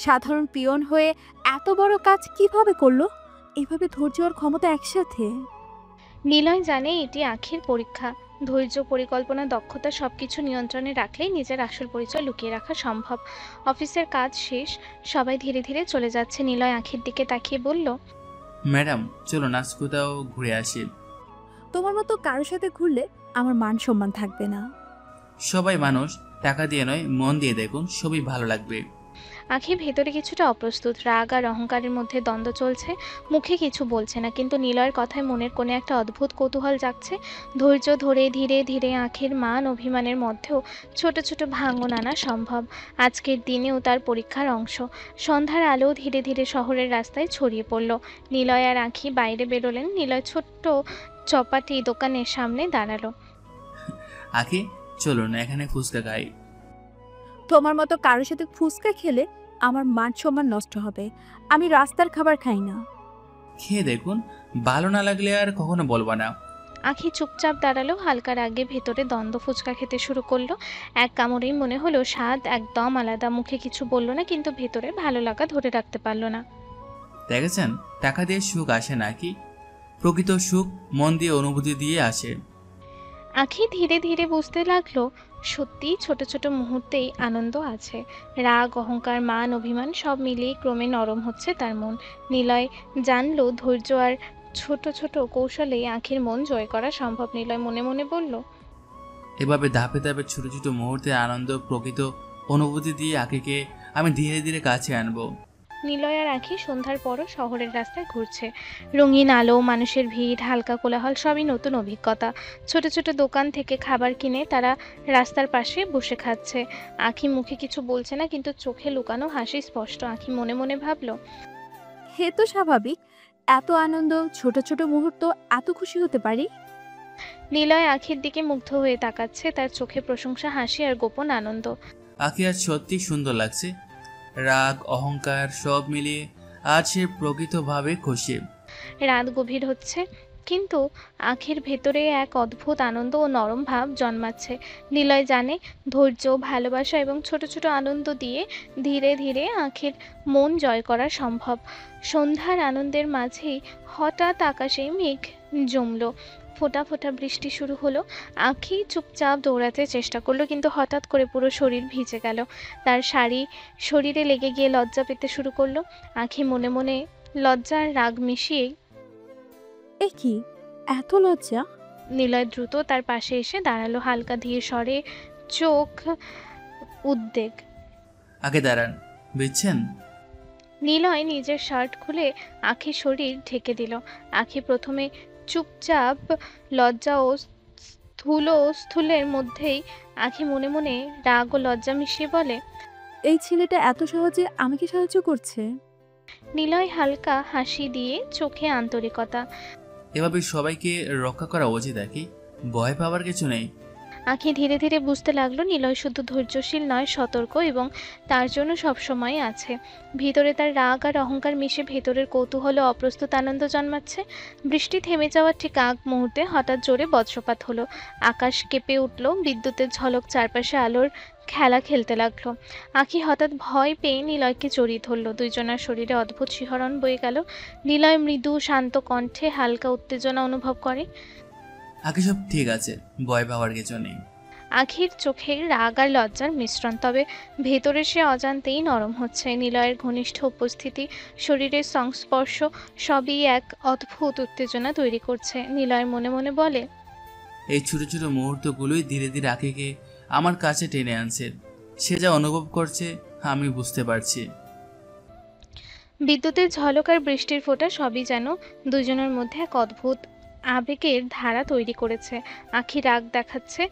সাধারণ পিয়ন হয়ে এত বড় কাজ কিভাবে করলো? এভাবে ধৈর্য আর ক্ষমতা একসাথে। নিলয় জানে এটি আঁখির পরীক্ষা। ধৈর্য, পরিকল্পনা, দক্ষতা সবকিছু নিয়ন্ত্রণে রাখলেই নিজের আসল পরিচয় লুকিয়ে রাখা সম্ভব। অফিসের কাজ শেষ, সবাই ধীরে ধীরে চলে যাচ্ছে। নিলয় আঁখির দিকে তাকিয়ে বলল, ম্যাডাম চলো না, কোথাও ঘুরে আসি। তোমার মতো কারোর সাথে ঘুরলে আমার মান সম্মান থাকবে না। সবাই মানুষ, টাকা দিয়ে নয়, মন দিয়ে দেখুন, সবই ভালো লাগবে। আখি ভেতরে কিছুটা অপ্রস্তুত, রাগ আর অহংকারের মধ্যে দ্বন্দ্ব চলছে। মুখে কিছু বলছে না, কিন্তু নিলয়ের কথায় মনের কোণে একটা অদ্ভুত কৌতূহল জাগছে। ধৈর্য ধরে ধীরে ধীরে আখির মান অভিমানের মধ্যেও ছোট ছোট ভাঙন আনা সম্ভব। আজকের দিনেও তার পরীক্ষার অংশ। সন্ধ্যার আলো ধীরে ধীরে শহরের রাস্তায় ছড়িয়ে পড়ল। নিলয় আর আখি বাইরে বেরোলেন। নিলয় ছোট্ট চপাটি দোকানের সামনে দাঁড়ালো। আখি, চলো না এখানে ফুচকা খাই। তোমার মতো কারোর সাথে ফুচকা খেলে আমার মান সম্মান নষ্ট হবে। আমি রাস্তার খাবার খাই না। খেয়ে দেখুন, ভালো না লাগলে আর কখনো বলবা না। আখি চুপচাপ দাঁড়ালো। হালকা রাগে ভেতরে দ্বন্দ্ব। ফুচকা খেতে শুরু করলো। এক কামড়েই মনে হলো স্বাদ একদম আলাদা। মুখে কিছু বলল না, কিন্তু ভেতরে ভালো লাগা ধরে রাখতে পারলো না। দেখেছেন, টাকা দিয়ে সুখ আসে নাকি? প্রকৃত সুখ মন দিয়ে, অনুভূতি দিয়ে আসে। আখি ধীরে ধীরে বুঝতে লাগলো সত্যি ছোট ছোট মুহূর্তেই আনন্দ আছে। রাগ, অহংকার, মান, অভিমান সব মিলিয়ে ক্রমে নরম হচ্ছে তার মন। নিলয় জানলো ধৈর্য আর ছোট ছোট কৌশলেই আখির মন জয় করা সম্ভব। নিলয় মনে মনে বলল, এভাবে ধাপে ধাপে ছোট ছোট মুহূর্তে আনন্দ, প্রকৃত অনুভূতি দিয়ে আখিকে আমি ধীরে ধীরে কাছে আনবো। নিলয় আর আখি সন্ধ্যার পরও শহরের রাস্তায় ঘুরছে। রঙিন আলো, মানুষের ভিড়, হালকা কোলাহল সবই নতুন অভিজ্ঞতা। ছোট ছোট দোকান থেকে খাবার কিনে তারা রাস্তার পাশে বসে খাচ্ছে। আখি মুখে কিছু বলছে না, কিন্তু চোখে লুকানো হাসি স্পষ্ট। আখি মনে মনে ভাবলো, হে তো স্বাভাবিক, এত আনন্দ, ছোট ছোট মুহূর্ত, এত খুশি হতে পারি। নিলয় আখির দিকে মুগ্ধ হয়ে তাকাচ্ছে। তার চোখে প্রশংসা, হাসি আর গোপন আনন্দ। আখি আজ সত্যি সুন্দর লাগছে। রাগ, অহংকার সব মিলিয়ে আজ সে প্রকৃতভাবে খুশি। রাত গভীর হচ্ছে, কিন্তু আখির ভেতরে এক অদ্ভুত আনন্দ ও নরম ভাব জন্মাচ্ছে। নিলয় জানে ধৈর্য, ভালোবাসা এবং ছোট ছোট আনন্দ দিয়ে ধীরে ধীরে আখির মন জয় করা সম্ভব। সন্ধ্যার আনন্দের মাঝেই হঠাৎ আকাশে মেঘ জমলো। ফোঁটা ফোঁটা বৃষ্টি শুরু হলো। আখি চুপচাপ দৌড়াতে চেষ্টা করলো, কিন্তু হঠাৎ করে পুরো শরীর ভিজে গেল। তার শাড়ি শরীরে লেগে গিয়ে লজ্জা পেতে শুরু করলো। আখি মনে মনে লজ্জা আর রাগ মিশিয়ে, এ কি, এত লজ্জা? নিলয় দ্রুত তার পাশে এসে দাঁড়ালো। হালকা ধীর স্বরে, চোখ উদ্বেগ। আগে দাঁড়ান, বুঝছেন? নিলয় নিজের শার্ট খুলে আখির শরীর ঢেকে দিল। আখি প্রথমে চুপচাপ, লজ্জা ও স্থূলের মধ্যেই আখি মনে মনে রাগ ও লজ্জা মিশিয়ে বলে, এই ছেলেটা এত সহজে আমাকে সাহায্য করছে। নিলয় হালকা হাসি দিয়ে, চোখে আন্তরিকতা। এভাবে সবাইকে রক্ষা করা উচিত আখি, ভয় পাওয়ার কিছু নেই। আখি ধীরে ধীরে বুঝতে লাগলো নিলয় শুধু ধৈর্যশীল নয়, সতর্ক এবং তার জন্য সবসময় আছে। ভিতরে তার রাগ আর অহংকার মিশে ভেতরের কৌতূহল ও অপ্রস্তুত আনন্দ জন্মাচ্ছে। বৃষ্টি থেমে যাওয়ার ঠিক আগ মুহূর্তে হঠাৎ জোরে বজ্রপাত হলো। আকাশ কেঁপে উঠল। বিদ্যুতের ঝলক চারপাশে আলোর খেলা খেলতে লাগলো। আখি হঠাৎ ভয় পেয়ে নিলয়কে জড়িয়ে ধরল। দুইজনের শরীরে অদ্ভুত শিহরণ বয়ে গেল। নিলয় মৃদু শান্ত কণ্ঠে হালকা উত্তেজনা অনুভব করে, আখি সব ঠিক আছে, ভয় পাওয়ার কিছু নেই। আখির চোখে রাগ আর লজ্জার মিশ্রণ, তবে ভেতরে সে অজান্তেই নরম হচ্ছে। নিলয়ের ঘনিষ্ঠ উপস্থিতি, শরীরের সংস্পর্শ সবই এক অদ্ভুত উত্তেজনা তৈরি করছে। নিলয় মনে মনে বলে, এই ছোট ছোট মুহূর্তগুলোই ধীরে ধীরে আখিকে আমার কাছে টেনে আনছে। সে যা অনুভব করছে আমি বুঝতে পারছি। বিদ্যুতের ঝলক আর বৃষ্টির ফোঁটা সবই যেন দুজনের মধ্যে এক অদ্ভুত আবেগের ধারা তৈরি করেছে। আখি রাগ দেখাচ্ছে,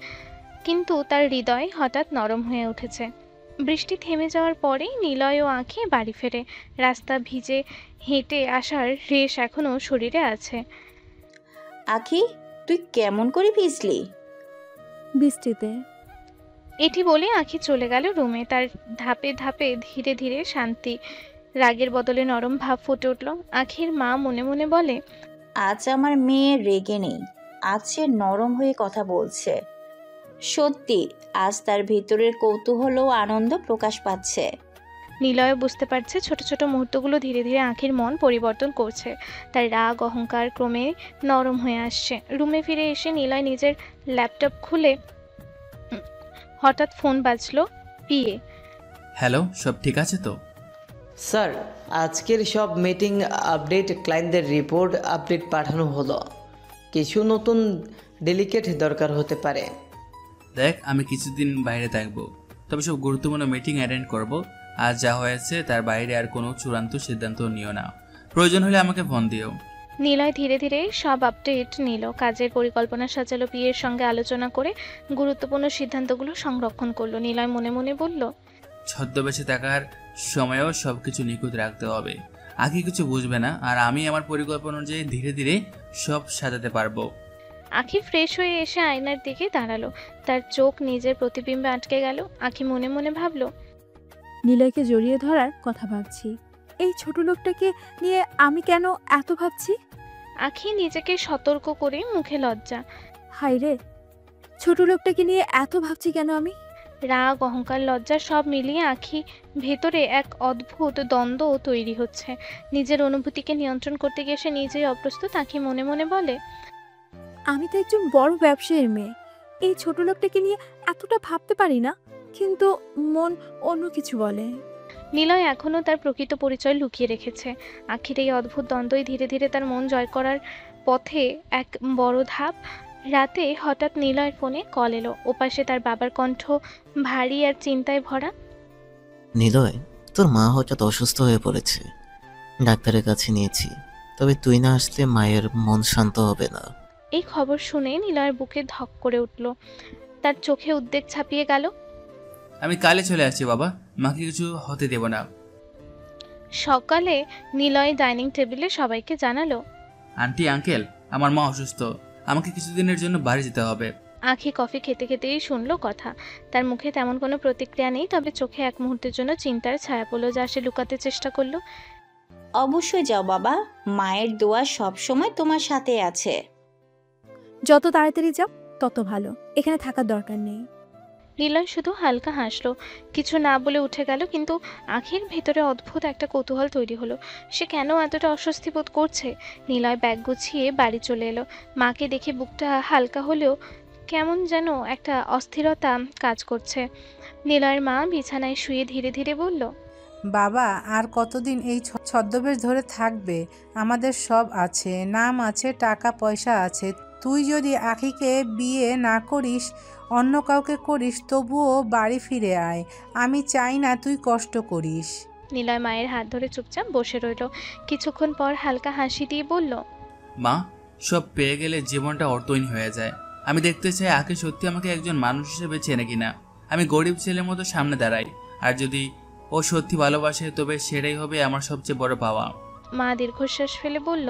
কিন্তু তার হৃদয় হঠাৎ নরম হয়ে উঠেছে। বৃষ্টি থেমে যাওয়ার পরেই নিলয় ও আখি বাড়ি ফেরে। রাস্তা ভিজে, হেঁটে আসার রেশ এখনো শরীরে আছে। আখি, তুই কেমন করে ভিজলি? বৃষ্টিতে। এটি বলে আখি চলে গেল রুমে। তার ধাপে ধাপে ধীরে ধীরে শান্তি, রাগের বদলে নরম ভাব ফুটে উঠল। আখির মা মনে মনে বলে, আজ আমার মেয়ে রেগে নেই, আজ সে নরম হয়ে কথা বলছে। সত্যি আজ তার ভিতরের কৌতূহল ও আনন্দ প্রকাশ পাচ্ছে। নিলয় বুঝতে পারছে ছোট ছোট মুহূর্তগুলো ধীরে ধীরে আখির মন পরিবর্তন করছে। তার রাগ অহংকার ক্রমে নরম হয়ে আসছে। রুমে ফিরে এসে নিলয় নিজের ল্যাপটপ খুলে হঠাৎ ফোন বাজলো। পিএ, হ্যালো, সব ঠিক আছে তো? স্যার, আজকের সব মিটিং আপডেট, ক্লায়েন্টদের রিপোর্ট আপডেট পাঠানো হলো। কিছু নতুন ডেলিকেট দরকার হতে পারে। দেখ, আমি কিছুদিন বাইরে থাকবো, তবে সব গুরুত্বপূর্ণ মিটিং অ্যাটেন্ড করব। আজ যা হয়েছে তার বাইরে আর কোনো চূড়ান্ত সিদ্ধান্ত নিও না, প্রয়োজন হলে আমাকে ফোন দিও। নিলয় ধীরে ধীরে সব আপডেট নিল, কাজের পরিকল্পনা সাজালো, বিয়ের সঙ্গে আলোচনা করে গুরুত্বপূর্ণ সিদ্ধান্তগুলো সংরক্ষণ করলো। নিলয় মনে মনে বলল, ছদ্মবেশে থাকার সময়েও সবকিছু নিখুঁত রাখতে হবে। আগে কিছু বুঝবে না, আর আমি আমার পরিকল্পনা অনুযায়ী ধীরে ধীরে সব সাজাতে পারবো। আখি ফ্রেশ হয়ে এসে আয়নার দিকে দাঁড়ালো। তার চোখ নিজের প্রতিবিম্বে আটকে গেল। আখি মনে মনে ভাবল, নিলয়কে জড়িয়ে ধরার কথা ভাবছি। এই ছোট লোকটাকে নিয়ে আমি কেন এত ভাবছি? আখি নিজেকে সতর্ক করে মুখে লজ্জা। হাই রে, ছোট লোকটাকে নিয়ে এত ভাবছি কেন আমি? রাগ, অহংকার, লজ্জা সব মিলিয়ে আখি ভেতরে এক অদ্ভুত দ্বন্দ্ব তৈরি হচ্ছে। নিজের অনুভূতিকে নিয়ন্ত্রণ করতে গিয়ে সে নিজেই অপ্রস্তুত। আখি মনে মনে বলে, আমি তো একজন বড় ব্যবসায়ীর মেয়ে, এই ছোট লোকটাকে নিয়ে এতটা ভাবতে পারি না, কিন্তু মন অন্য কিছু বলে। নিলয় এখনো তার প্রকৃত পরিচয় লুকিয়ে রেখেছে। আখির এই অদ্ভুত দ্বন্দ্বই ধীরে ধীরে তার মন জয় করার পথে এক বড় ধাপ। রাতে হঠাৎ নিলয়ের ফোনে কল এলো। ওপাশে তার বাবার কণ্ঠ ভারী আর চিন্তায় ভরা। নিলয়, তোর মা হঠাৎ অসুস্থ হয়ে পড়েছে, ডাক্তারের কাছে নিয়েছি, তবে তুই না আসলে মায়ের মন শান্ত হবে না। এই খবর শুনে নিলয়ের বুকে ধক করে উঠল, তার চোখে উদ্বেগ ছাপিয়ে গেল। আমি কালে চলে আসছি বাবা, মাকে কিছু হতে দেব না। সকালে নিলয় ডাইনিং টেবিলে সবাইকে জানালো, আন্টি, আঙ্কেল, আমার মা অসুস্থ, আমাকে কিছুদিনের জন্য বাড়ি যেতে হবে। আখি কফি খেতে খেতেই শুনলো কথা। তার মুখে তেমন কোনো প্রতিক্রিয়া নেই, তবে চোখে এক মুহূর্তের জন্য চিন্তার ছায়া পড়লো, যা সে লুকাতে চেষ্টা করলো। অবশ্যই যাও বাবা, মায়ের দোয়া সব সময় তোমার সাথে আছে। যত তাড়াতাড়ি যাও তত ভালো, এখানে থাকার দরকার নেই। নিলয় শুধু হালকা হাসলো, কিছু না বলে উঠে গেল। কিন্তু আখির ভেতরে অদ্ভুত একটা কৌতূহল তৈরি হলো, সে কেন এতটা অস্বস্তি বোধ করছে। নিলয় ব্যাগ গুছিয়ে বাড়ি চলে এলো। মাকে দেখে বুকটা হালকা হলেও কেমন যেন একটা অস্থিরতা কাজ করছে। নিলয়ের মা বিছানায় শুয়ে ধীরে ধীরে বলল, বাবা আর কতদিন এই ছদ্মবেশ ধরে থাকবে? আমাদের সব আছে, নাম আছে, টাকা পয়সা আছে। তুই যদি আখিকে বিয়ে না করিস, অন্য কাউকে করিস, তবুও বাড়ি ফিরে আয়। আমি চাই না তুই কষ্ট করিস। নিলয় মায়ের হাত ধরে চুপচাপ বসে রইল। কিছুক্ষণ পর হালকা হাসি দিয়ে বলল, মা, সব পেয়ে গেলে জীবনটা অর্থহীন হয়ে যায়। আমি দেখতে চাই আকে সত্যি আমাকে একজন মানুষ হিসেবে চেনে কিনা। আমি গরিব ছেলের মতো সামনে দাঁড়াই, আর যদি ও সত্যি ভালোবাসে তবে সেটাই হবে আমার সবচেয়ে বড় পাওয়া। মা দীর্ঘশ্বাস ফেলে বলল,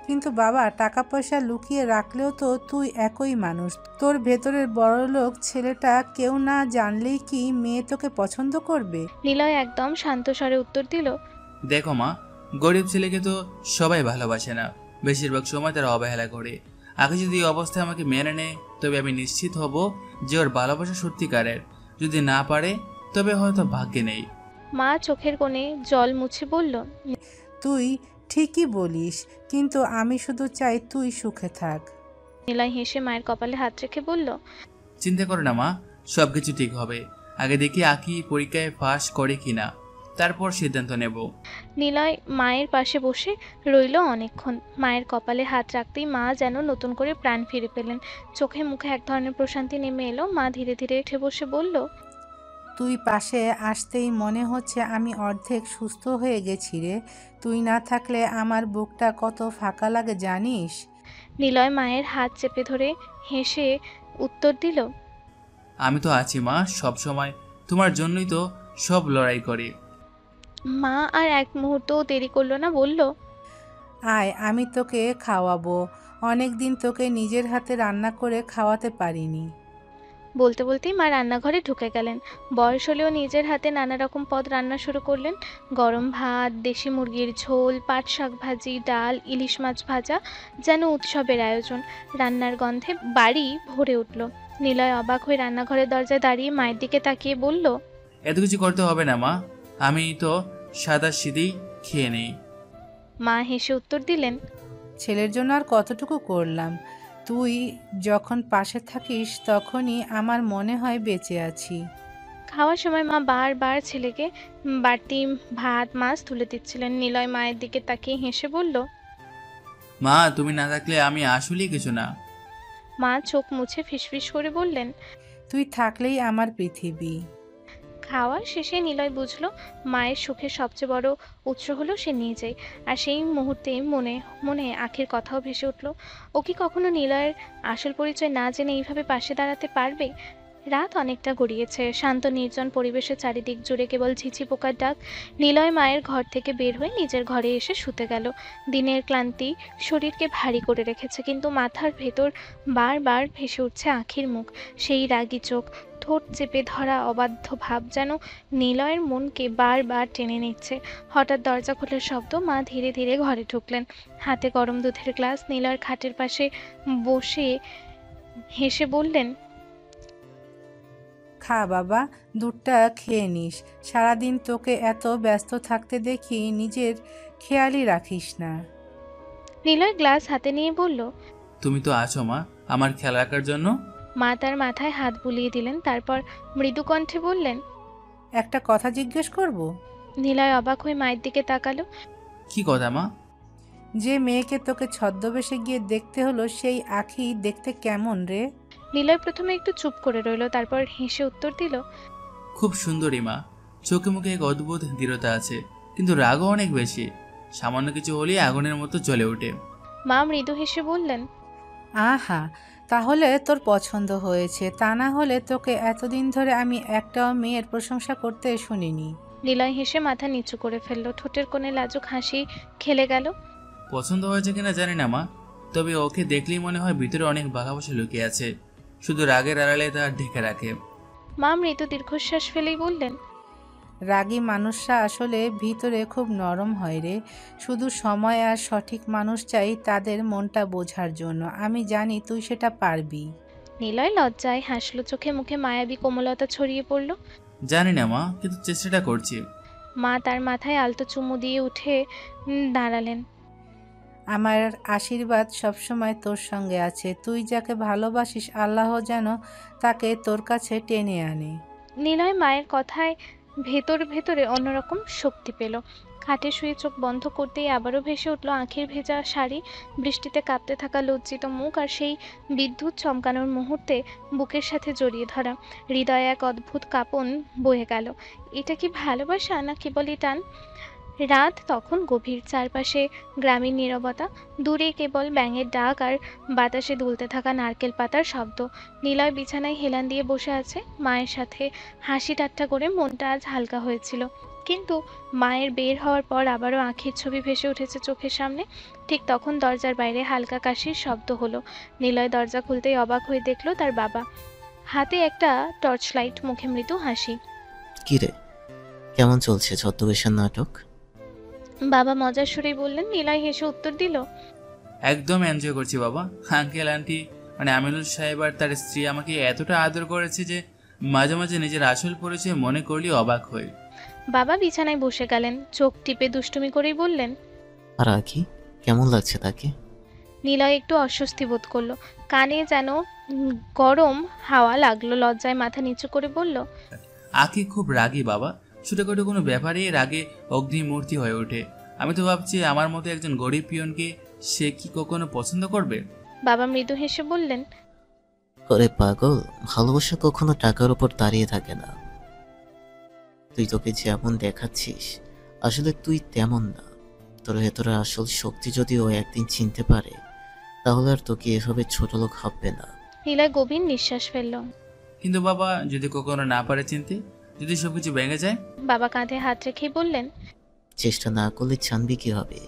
কিন্তু বাবা, টাকা পয়সা লুকিয়ে রাখলেও তো তুই একই মানুষ। তোর ভেতরের বড়লোক ছেলেটা কেউ না জানলেই কি মেয়ে তোকে পছন্দ করবে? নিলয় একদম শান্ত স্বরে উত্তর দিল, দেখো মা, গরিব ছেলেকে তো সবাই ভালোবাসে না, বেশিরভাগ সময় তারা অবহেলা করে। আগে যদি এই অবস্থায় আমাকে মেনে নেয় তবে আমি নিশ্চিত হব যে ওর ভালোবাসা সত্যিকারের। যদি না পারে তবে হয়তো ভাগ্যে নেই। মা চোখের কোণে জল মুছে বলল, তুই ঠিকই বলিস, কিন্তু আমি শুধু চাই তুই সুখে থাক। নিলয় হেসে মায়ের কপালে হাত রেখে বলল, চিন্তা করো না মা, সব কিছু ঠিক হবে। আগে দেখি আকি পরীক্ষায় পাস করে কিনা, তারপর সিদ্ধান্ত নেব। নিলয় মায়ের পাশে বসে রইল অনেকক্ষণ। মায়ের কপালে হাত রাখতেই মা যেন নতুন করে প্রাণ ফিরে পেলেন। চোখে মুখে এক ধরনের প্রশান্তি নেমে এলো। মা ধীরে ধীরে উঠে বসে বলল, তুই পাশে আসতেই মনে হচ্ছে আমি অর্ধেক সুস্থ হয়ে গেছি রে। তুই না থাকলে আমার বুকটা কত ফাঁকা লাগে জানিস? নিলয় মায়ের হাত চেপে ধরে হেসে উত্তর দিল, আমি তো আছি মা, সব সময় তোমার জন্যই তো সব লড়াই করি। মা আর এক মুহূর্তও দেরি করলো না, বলল, আয়, আমি তোকে খাওয়াবো। অনেক দিন তোকে নিজের হাতে রান্না করে খাওয়াতে পারিনি। বলতে বলতেই মা রান্নাঘরে ঢুকে গেলেন। বয়স হলেও নিজের হাতে নানা রকম পদ রান্না শুরু করলেন। গরম ভাত, দেশি মুরগির ঝোল, পাট শাক ভাজি, ডাল, ইলিশ মাছ ভাজা, যেন উৎসবের আয়োজন। রান্নার গন্ধে বাড়ি ভরে উঠল। নিলয় অবাক হয়ে রান্নাঘরের দরজায় দাঁড়িয়ে মায়ের দিকে তাকিয়ে বলল, এত কিছু করতে হবে না মা, আমি তো সাদা সিধেই খেয়ে নেই। মা হেসে উত্তর দিলেন, ছেলের জন্য আর কতটুকু করলাম। তুই যখন পাশে থাকিস তখনই আমার মনে হয় বেঁচে আছি। খাওয়ার সময় মা বারবার ছেলেকে বাটি ভাত মাছ তুলে দিচ্ছিলেন। নিলয় মায়ের দিকে তাকিয়ে হেসে বলল, মা, তুমি না থাকলে আমি আসলেই কিছু না। মা চোখ মুছে ফিসফিস করে বললেন, তুই থাকলেই আমার পৃথিবী। খাওয়া শেষে নিলয় বুঝলো মায়ের সুখের সবচেয়ে বড় উৎস হলো সে নিজেই। আর সেই মুহূর্তে মনে মনে আখির কথাও ভেসে উঠল, ও কি কখনো নিলয়ের আসল পরিচয় না জেনে এইভাবে পাশে দাঁড়াতে পারবে? রাত অনেকটা গড়িয়েছে, শান্ত নির্জন পরিবেশে চারিদিক জুড়ে কেবল ঝিঝি পোকার ডাক। নিলয় মায়ের ঘর থেকে বের হয়ে নিজের ঘরে এসে শুতে গেল। দিনের ক্লান্তি শরীরকে ভারী করে রেখেছে, কিন্তু মাথার ভেতর বারবার ভেসে উঠছে আখির মুখ, সেই রাগী চোখ, ঠোঁট চেপে ধরা অবাধ্য ভাব যেন নিলয়ের মনকে বারবার টেনে নিচ্ছে। হঠাৎ দরজা খোলার শব্দ, মা ধীরে ধীরে ঘরে ঢুকলেন, হাতে গরম দুধের গ্লাস। নিলয়ের খাটের পাশে বসে হেসে বললেন, খা বাবা, দুধটা খেয়ে নিস। সারাদিন তোকে এত ব্যস্ত থাকতে দেখি, নিজের খেয়ালই রাখিস না। নিলয় গ্লাস হাতে নিয়ে বলল, তুমি তো আছো মা আমার খেয়াল রাখার জন্য। মা তার মাথায় হাত বুলিয়ে দিলেন, তারপর মৃদু কণ্ঠে বললেন, একটা কথা জিজ্ঞেস করব? নিলয় অবাক হয়ে মায়ের দিকে তাকালো। কি কথা মা? যে মেয়েকে তোকে ছদ্মবেশে গিয়ে দেখতে হলো, সেই আখি দেখতে কেমন রে? নিলয় প্রথমে একটু চুপ করে রইল, তারপর হেসে উত্তর দিল, খুব সুন্দরী মা, চোখে মুখে এক অদ্ভুত দৃঢ়তা আছে, কিন্তু রাগও অনেক বেশি। সামান্য কিছু হলেই আগুনের মতো জ্বলে ওঠে। মা মৃদু হেসে বললেন, আহা, তাহলে তোর পছন্দ হয়েছে। তা না হলে তোকে এতদিন ধরে আমি একটাও মেয়ের প্রশংসা করতে শুনিনি। নিলয় হেসে মাথা নিচু করে ফেলল, ঠোঁটের কোণে লাজুক হাসি খেলে গেল। পছন্দ হয়েছে কিনা জানি না মা, তবে ওকে দেখলেই মনে হয় ভিতরে অনেক ভালোবাসা লুকিয়ে আছে, শুধু রাগের আড়ালে তা ঢেকে রাখে। মা মৃদু দীর্ঘশ্বাস ফেলেই বললেন, রাগী মানুষরা আসলে ভিতরে খুব নরম হয় রে। শুধু সময় আর সঠিক মানুষ চাই তাদের মনটা বোঝার জন্য। আমি জানি তুই সেটা পারবি। নিলয় লজ্জায় হাসলো, চোখে মুখে মায়াবী কোমলতা ছড়িয়ে পড়ল। জানি না মা, কিন্তু চেষ্টাটা করছি। মা তার মাথায় আলতো চুমু দিয়ে উঠে দাঁড়ালেন। আমার আশীর্বাদ সবসময় তোর সঙ্গে আছে। তুই যাকে ভালোবাসিস, আল্লাহ যেন তাকে তোর কাছে টেনে আনে। নিলয় মায়ের কথায় ভেতর ভেতরে অন্যরকম শক্তি পেল। খাটে শুয়ে চোখ বন্ধ করতেই আবারও ভেসে উঠল আঁখির ভেজা শাড়ি, বৃষ্টিতে কাঁপতে থাকা লজ্জিত মুখ, আর সেই বিদ্যুৎ চমকানোর মুহূর্তে বুকের সাথে জড়িয়ে ধরা। হৃদয়ে এক অদ্ভুত কাঁপন বয়ে গেল। এটা কি ভালোবাসা না কেবলই টান? রাত তখন গভীর, চারপাশে গ্রামীণ নীরবতা, দূরে কেবল ব্যাঙের ডাক আর বাতাসে দুলতে থাকা নারকেল পাতার শব্দ। নিলয় বিছানায় হেলান দিয়ে বসে আছে, মায়ের সাথে হাসি ঠাট্টা করে মনটা আজ হালকা হয়েছিল। কিন্তু মায়ের বের হওয়ার পর আবারও আঁখির ছবি ভেসে উঠেছে চোখের সামনে। ঠিক তখন দরজার বাইরে হালকা কাশির শব্দ হলো। নিলয় দরজা খুলতেই অবাক হয়ে দেখল তার বাবা, হাতে একটা টর্চ লাইট, মুখে মৃদু হাসি। কিরে, কেমন চলছে ছদ্মবেশের নাটক? বাবা মজার সুরেই বললেন। নিলয় হেসে উত্তর দিল, একদম এনজয় করছি বাবা। আঙ্কেল আন্টি মানে আমিনুল সাহেব আর তার স্ত্রী আমাকে এতটা আদর করেছে যে মাঝে মাঝে নিজের আসল পরিচয় মনে করলে অবাক হই। বাবা বিছানায় বসে গেলেন, চোখ টিপে দুষ্টুমি করেই বললেন, আর আখি কেমন লাগছে তাকে? নিলয় একটু অস্বস্তি বোধ করলো, কানে যেন গরম হাওয়া লাগলো। লজ্জায় মাথা নিচু করে বলল, আঁকি খুব রাগী বাবা, ছোটখাটো কোনো ব্যাপারেই রাগে অগ্নিমূর্তি হয়ে ওঠে। আমি তো ভাবছি আমার মতো একজন গরিব পিয়নকে সে কি কখনো পছন্দ করবে? বাবা মৃদু হেসে বললেন, ওরে পাগল, ভালোবাসা কখনো টাকার উপর দাঁড়িয়ে থাকে না। তুই তোকে যেমন দেখাচ্ছিস, আসলে তুই তেমন না। তোর ভেতরে আসল শক্তি যদি ও একদিন চিনতে পারে, তাহলে আর তোকে এভাবে ছোট লোক ভাববে না। নিলয় গভীর নিঃশ্বাস ফেলল। কিন্তু বাবা, যদি কখনো না পারে চিনতে, যদি সবকিছু ভেঙে যায়? বাবা কাঁধে হাত রেখেই বললেন, চেষ্টা না করলে জানবি কি হবে।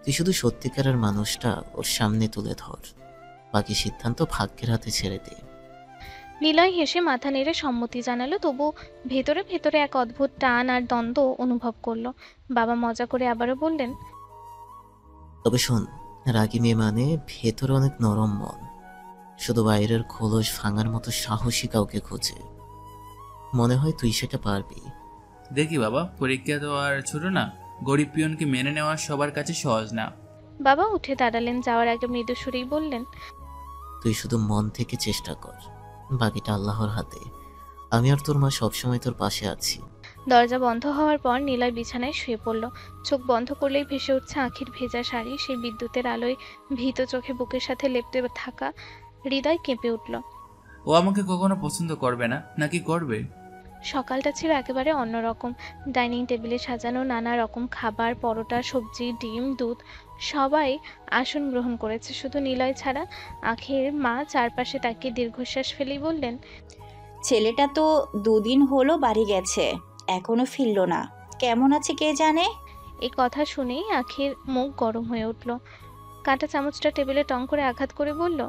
তুই শুধু সত্যিকারের মানুষটা ওর সামনে তুলে ধর, বাকি সিদ্ধান্ত ভাগ্যের হাতে ছেড়ে দে। নিলয় হেসে মাথা নেড়ে সম্মতি জানালো, তবু ভেতরে ভেতরে এক অদ্ভুত টান আর দ্বন্দ্ব অনুভব করলো। বাবা মজা করে আবারও বললেন, তবে শোন, রাগী মেয়ে মানে ভেতরে অনেক নরম মন, শুধু বাইরের খোলস ভাঙার মতো সাহসী কাউকে খোঁজে। মনে হয় তুই সেটা পারবি। দেখি বাবা, পরীক্ষা তো আর ছোট না, গরিব পিয়নকে মেনে নেওয়া সবার কাছে সহজ না। বাবা উঠে দাঁড়ালেন, যাওয়ার আগে মৃদু সুরেই বললেন, তুই শুধু মন থেকে চেষ্টা কর, বাকিটা আল্লাহর হাতে। আমি আর তোর মা সবসময় তোর পাশে আছি। দরজা বন্ধ হওয়ার পর নিলয় বিছানায় শুয়ে পড়ল। চোখ বন্ধ করলেই ভেসে উঠছে আঁখির ভেজা শাড়ি, সেই বিদ্যুতের আলোয় ভীত চোখে বুকের সাথে লেপ্টে থাকা। হৃদয় কেঁপে উঠল। ও আমাকে কখনো পছন্দ করবে না নাকি করবে? সকালটা ছিল একেবারে অন্যরকম। ডাইনিং টেবিলে সাজানো নানা রকম খাবার, পরোটা, সবজি, ডিম, দুধ, সবাই আসন গ্রহণ করেছে, শুধু নিলয় ছাড়া। আখির মা চারপাশে তাকিয়ে দীর্ঘশ্বাস ফেলেই বললেন, ছেলেটা তো 2 দিন হলো বাড়ি গেছে, এখনো ফিরল না। কেমন আছে কে জানে। এই কথা শুনেই আখির মুখ গরম হয়ে উঠল। কাঁটা চামচটা টেবিলে টং করে আঘাত করে বলল,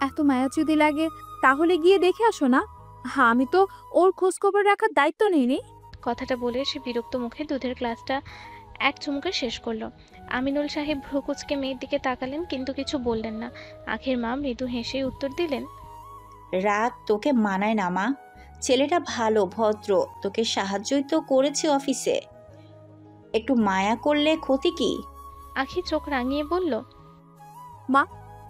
এত মায়া যদি লাগে তাহলে গিয়ে দেখে আসো না। হ্যাঁ, আমি তো ওর খোঁজখবর রাখার দায়িত্ব নিইনি। কথাটা বলে সে বিরক্ত মুখে দুধের গ্লাসটা এক চুমুকে শেষ করলো। আমিনুল সাহেব ভ্রুকুচকে মেয়ের দিকে তাকালেন, কিন্তু কিছু বললেন না। আখির মা মৃদু হেসেই উত্তর দিলেন, রাগ তোকে মানায় না মা। ছেলেটা ভালো, ভদ্র, তোকে সাহায্যই তো করেছে অফিসে, একটু মায়া করলে ক্ষতি কি। আখি চোখ রাঙিয়ে বলল, মা,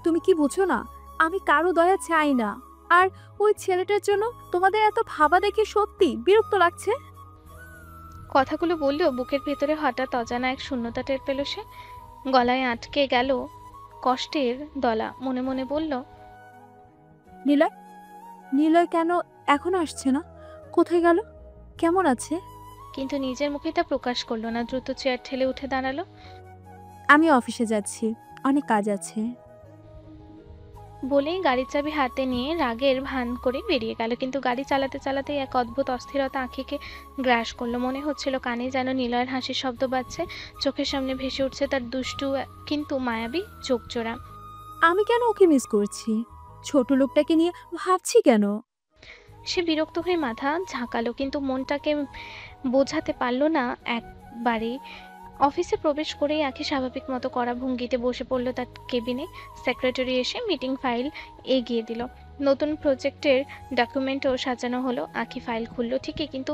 তুমি কি বুঝো না? আমি কারো দয়া চাই না। আর ওই ছেলেটার জন্য তোমাদের এত ভাবা দেখে সত্যি বিরক্ত লাগছে। কথাগুলো বললেও বুকের ভেতরে হঠাৎ অজানা এক শূন্যতা টের পেল সে। গলায় আটকে গেল কষ্টের দলা। মনে মনে বলল, নিলয়, নিলয় কেন এখন আসছে না? কোথায় গেল? কেমন আছে? কিন্তু নিজের মুখে তা প্রকাশ করলো না। দ্রুত চেয়ার ঠেলে উঠে দাঁড়ালো। আমি অফিসে যাচ্ছি, অনেক কাজ আছে। বলেই গাড়ির চাবি হাতে নিয়ে রাগের ভান করে বেরিয়ে গেল। কিন্তু গাড়ি চালাতে চালাতেই এক অদ্ভুত অস্থিরতা আঁখিকে গ্রাস করলো। মনে হচ্ছিল কানে যেন নিলয়ের হাসির শব্দ বাজছে, চোখের সামনে ভেসে উঠছে তার দুষ্টু কিন্তু মায়াবী চোখজোড়া। আমি কেন ওকে মিস করছি? ছোট লোকটাকে নিয়ে ভাবছি কেন? সে বিরক্ত হয়ে মাথা ঝাঁকালো, কিন্তু মনটাকে বোঝাতে পারল না একবারে। অফিসে প্রবেশ করেই আঁখি স্বাভাবিক মতো করা ভঙ্গিতে বসে পড়ল তার কেবিনে। সেক্রেটারি এসে মিটিং ফাইল এগিয়ে দিল। নতুন প্রজেক্টের ডকুমেন্টও সাজানো হলো। আঁখি ফাইল খুলল ঠিকই, কিন্তু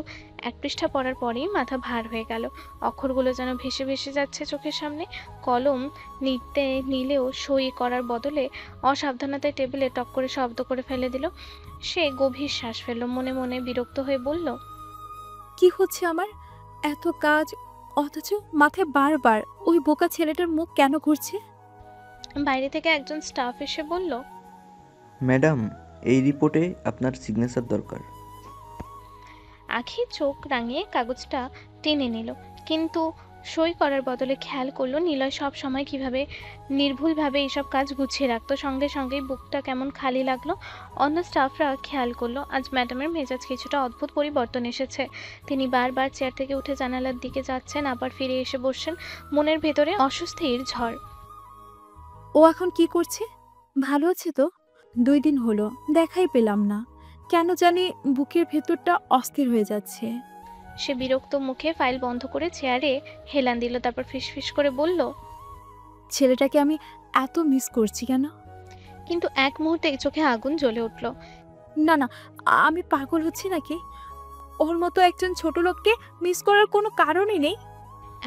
1 পৃষ্ঠা পড়ার পরেই মাথা ভার হয়ে গেল। অক্ষরগুলো যেন ভেসে ভেসে যাচ্ছে চোখের সামনে। কলম নিতে নিলেও সই করার বদলে অসাবধানতায় টেবিলে টক করে শব্দ করে ফেলে দিল। সে গভীর শ্বাস ফেলল। মনে মনে বিরক্ত হয়ে বলল, কি হচ্ছে আমার? এত কাজ, অথচ মাথায় বারবার ওই বোকা ছেলেটার মুখ কেন ঘুরছে? বাইরে থেকে একজন স্টাফ এসে বলল, ম্যাডাম, এই রিপোর্টে আপনার সিগনেচার দরকার। আখি চোখ রাঙিয়ে কাগজটা টেনে নিল, কিন্তু সই করার বদলে খেয়াল করলো নিলয় সব সময় কিভাবে নির্ভুলভাবে এইসব কাজ গুছিয়ে রাখতো। সঙ্গে সঙ্গেই বুকটা কেমন খালি লাগলো। অন্য স্টাফরা খেয়াল করলো আজ ম্যাডামের মেজাজ কিছুটা অদ্ভুত পরিবর্তন এসেছে। তিনি বারবার চেয়ার থেকে উঠে জানালার দিকে যাচ্ছেন, আবার ফিরে এসে বসছেন। মনের ভেতরে অস্বস্তির ঝড়। ও এখন কি করছে? ভালো আছে তো? 2 দিন হলো দেখাই পেলাম না। কেন জানি বুকের ভেতরটা অস্থির হয়ে যাচ্ছে। সে বিরক্ত মুখে ফাইল বন্ধ করে চেয়ারে হেলান দিল, তারপর ফিসফিস করে বলল, ছেলেটাকে আমি এত মিস করছি কেন? কিন্তু এক মুহূর্তে চোখে আগুন জ্বলে উঠল। না না, আমি পাগল হচ্ছি নাকি? ওর মতো একজন ছোট লোককে মিস করার কোনো কারণই নেই।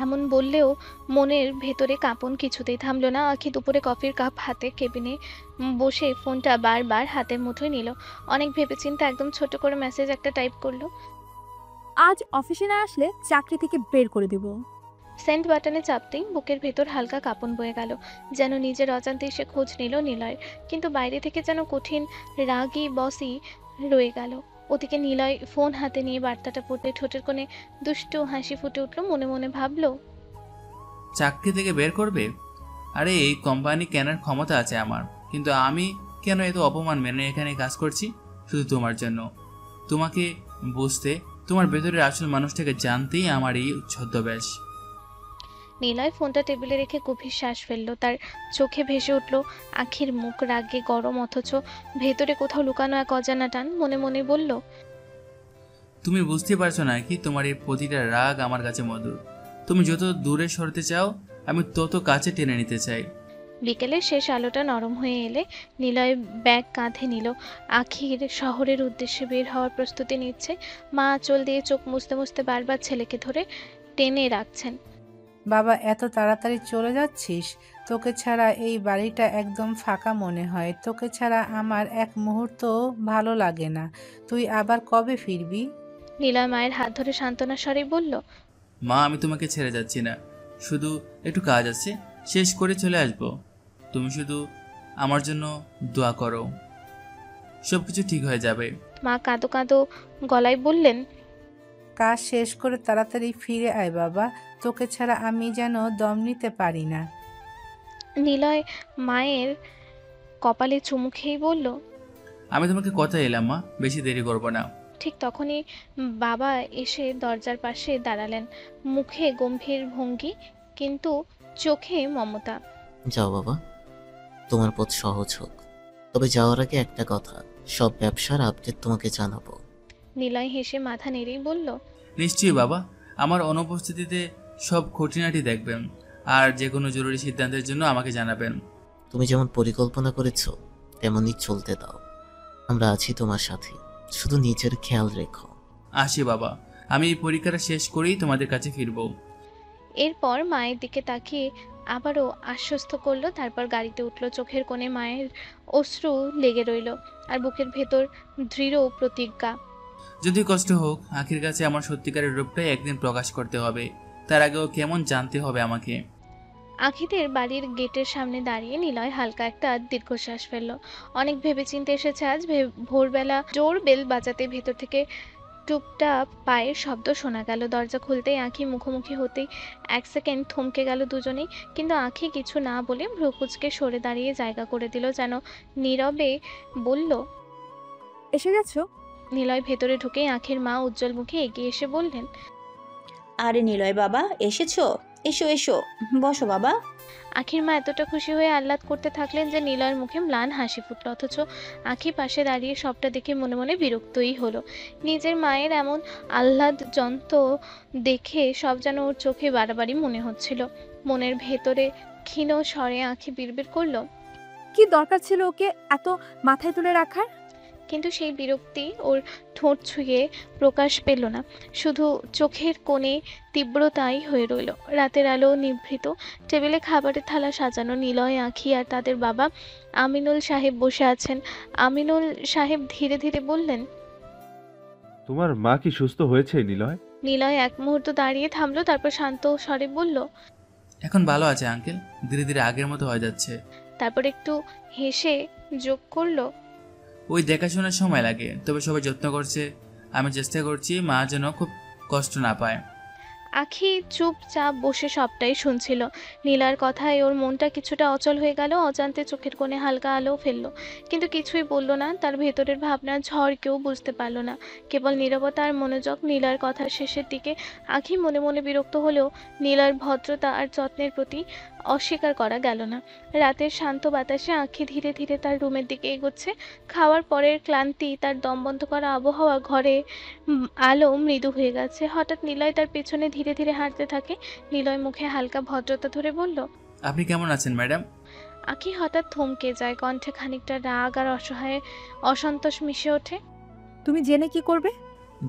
এমন বললেও মনের ভেতরে কাঁপন কিছুতেই থামলো না। আখি দুপুরে কফির কাপ হাতে কেবিনে বসে ফোনটা বারবার হাতের মুঠোয় নিল। অনেক ভেবেচিন্তে একদম ছোট করে মেসেজ একটা টাইপ করলো, আজ অফিসে না আসলে চাকরি থেকে বের করে দেব। সেন্ড বাটনে চাপতেই বুকের ভেতর হালকা কাঁপন বয়ে গেল, যেন নিজের অজান্তেই সে খোঁজ নিল নিলয়ের। কিন্তু বাইরে থেকে যেন কঠিন রাগী বসই রয়ে গেল। ওদিকে নিলয় ফোন হাতে নিয়ে বার্তাটা পড়তে ঠোঁটের কোণে দুষ্টু হাসি ফুটে উঠল। মনে মনে ভাবলো, চাকরি থেকে বের করবে? আরে এই কোম্পানি কেনার ক্ষমতা আছে আমার, কিন্তু আমি কেন এত অপমান মেনে এখানে কাজ করছি? শুধু তোমার জন্য। তোমাকে বুঝতে, তোমার ভেতরের আসল মানুষটাকে জানতেই আমার এই ছদ্মবেশ। নিলয় ফোনটা টেবিলে রেখে গভীর শ্বাস ফেললো। তার চোখে ভেসে উঠল আখির মুখ, রাগে গরম, অথচ ভেতরে কোথাও লুকানো এক অজানা টান। মনে মনে বলল, তুমি বুঝতে পারছো না কি? তোমার এই প্রতিটা রাগ আমার কাছে মধুর। তুমি যত দূরে সরতে চাও, আমি তত কাছে টেনে নিতে চাই। বিকেলের শেষ আলোটা নরম হয়ে এলে নিলয় ব্যাগ কাঁধে নিল। আখির শহরের উদ্দেশ্যে বের হওয়ার প্রস্তুতি নিচ্ছে। মা আঁচল দিয়ে চোখ মুছতে মুছতে বারবার ছেলেকে ধরে টেনে রাখছেন। বাবা, এত তাড়াতাড়ি চলে যাচ্ছিস? তোকে ছাড়া এই বাড়িটা একদম ফাঁকা মনে হয়। তোকে ছাড়া আমার এক মুহূর্ত ভালো লাগে না। তুই আবার কবে ফিরবি? নিলয় মায়ের হাত ধরে সান্ত্বনার স্বরে বলল, মা, আমি তোমাকে ছেড়ে যাচ্ছি না, শুধু একটু কাজ আছে, শেষ করে চলে আসবো। তুমি শুধু আমার জন্য দোয়া করো, সব কিছু ঠিক হয়ে যাবে। মা কাঁদো কাঁদো গলায় বললেন, কাজ শেষ করে তাড়াতাড়ি ফিরে আয় বাবা, তোকে ছাড়া আমি যেন দম নিতে পারি না। নিলয় মায়ের কপালে চুমু খেয়েই বলল, আমি তোমাকে কথা এলাম মা, বেশি দেরি করব না। ঠিক তখনই বাবা এসে দরজার পাশে দাঁড়ালেন, মুখে গম্ভীর ভঙ্গি কিন্তু চোখে মমতা। যাও বাবা, তোমার পথ সহজ হোক। তবে যাওয়ার আগে একটা কথা, সব ব্যবসার আপডেট তোমাকে জানাবো। নিলয় হেসে মাথা নেড়েই বলল, নিশ্চয়ই বাবা, আমার অনুপস্থিতিতে সব খুঁটিনাটি দেখবেন, আর যে কোনো জরুরি সিদ্ধান্তের জন্য আমাকে জানাবেন। তুমি যেমন পরিকল্পনা করেছো তেমনই চলতে দাও, আমরা আছি তোমার সাথে, শুধু নিজের খেয়াল রেখো। আসি বাবা, আমি এই পরীক্ষাটা শেষ করেই তোমাদের কাছে ফিরবো। এরপর মায়ের দিকে তাকিয়ে আবারও আশ্বস্ত করলো। তারপর গাড়িতে উঠলো। চোখের কোণে মায়ের অশ্রু লেগে রইল, আর বুকের ভেতর দৃঢ় প্রতিজ্ঞা। যদি কষ্ট হোক, আখির কাছে আমার সত্যিকারের রূপটাই একদিন প্রকাশ করতে হবে। তার আগেও কেমন জানতে হবে আমাকে। আখিদের বাড়ির গেটের সামনে দাঁড়িয়ে নিলয় হালকা একটা দীর্ঘশ্বাস ফেলল। অনেক ভেবেচিন্তে এসেছে আজ। ভোরবেলা জোর বেল বাজাতে ভেতর থেকে টুপটাপ পায়ের শব্দ শোনা গেল। দরজা খুলতেই আঁখি মুখোমুখি হতেই এক সেকেন্ড থমকে গেল দুজনেই। কিন্তু আঁখি কিছু না বলে ভ্রুকুচকে সরে দাঁড়িয়ে জায়গা করে দিল, যেন নীরবে বলল, এসে গেছো? নিলয় ভেতরে ঢুকেই আঁখির মা উজ্জ্বল মুখে এগিয়ে এসে বললেন, আরে নিলয় বাবা, এসেছো? এসো এসো, বসো বাবা। আখির মা এতটা খুশি হয়ে আহ্লাদ করতে থাকলেন যে নিলয়ের মুখে ম্লান হাসি ফুটল। অথচ আখি পাশে দাঁড়িয়ে সবটা দেখে মনে মনে বিরক্তই হলো। নিজের মায়ের এমন আহ্লাদ যন্ত্র দেখে সব যেন ওর চোখে বাড়াবাড়ি মনে হচ্ছিল। মনের ভেতরে ক্ষীণ স্বরে আখি বিড়বিড় করলো, কি দরকার ছিল ওকে এত মাথায় তুলে রাখার? কিন্তু সেই বিরক্তি ওর ঠোঁট ছুঁয়ে প্রকাশ পেল না, শুধু চোখের কোণে তীব্রতাই হয়ে রইল। রাতের আলো নিভৃত, টেবিলে খাবারের থালা সাজানো। নিলয়, আঁখি আর তাদের বাবা আমিনুল সাহেব বসে আছেন। আমিনুল সাহেব ধীরে ধীরে বললেন, তোমার মা কি সুস্থ হয়েছে নিলয়? নিলয় এক মুহূর্ত দাঁড়িয়ে থামলো, তারপর শান্ত স্বরে বলল, এখন ভালো আছে আঙ্কেল, ধীরে ধীরে আগের মতো হয়ে যাচ্ছে। তারপর একটু হেসে যোগ করলো, ওই দেখাশোনার সময় লাগে, তবে সবাই যত্ন করছে। আমি চেষ্টা করছি মা যেন খুব কষ্ট না পায়। আখি চুপচাপ বসে সবটাই শুনছিল। নীলার কথায় ওর মনটা কিছুটা অচল হয়ে গেল। অজান্তে চোখের কোণে হালকা আলো ফেললো, কিন্তু কিছুই বলল না। তার ভেতরের ভাবনার ঝড় কেউ বুঝতে পারল না, কেবল নীরবতা আর মনোযোগ। নীলার কথার শেষের দিকে আখি মনে মনে বিরক্ত হলেও নীলার ভদ্রতা আর যত্নের প্রতি অস্বীকার করা গেল না। রাতের শান্ত বাতাসে আখি ধীরে ধীরে তার রুমের দিকে এগোচ্ছে। খাওয়ার পরের ক্লান্তি, তার দম বন্ধ করা আবহাওয়া, ঘরে আলো মৃদু হয়ে গেছে। হঠাৎ নিলয় তার পেছনে ধীরে ধীরে হাঁটতে থাকে। নিলয় মুখে হালকা ভদ্রতা ধরে বলল, আপনি কেমন আছেন ম্যাডাম? আখি হঠাৎ থমকে যায়, কণ্ঠে খানিকটা রাগ আর অসহায় অসন্তোষ মিশে ওঠে। তুমি জেনে কি করবে?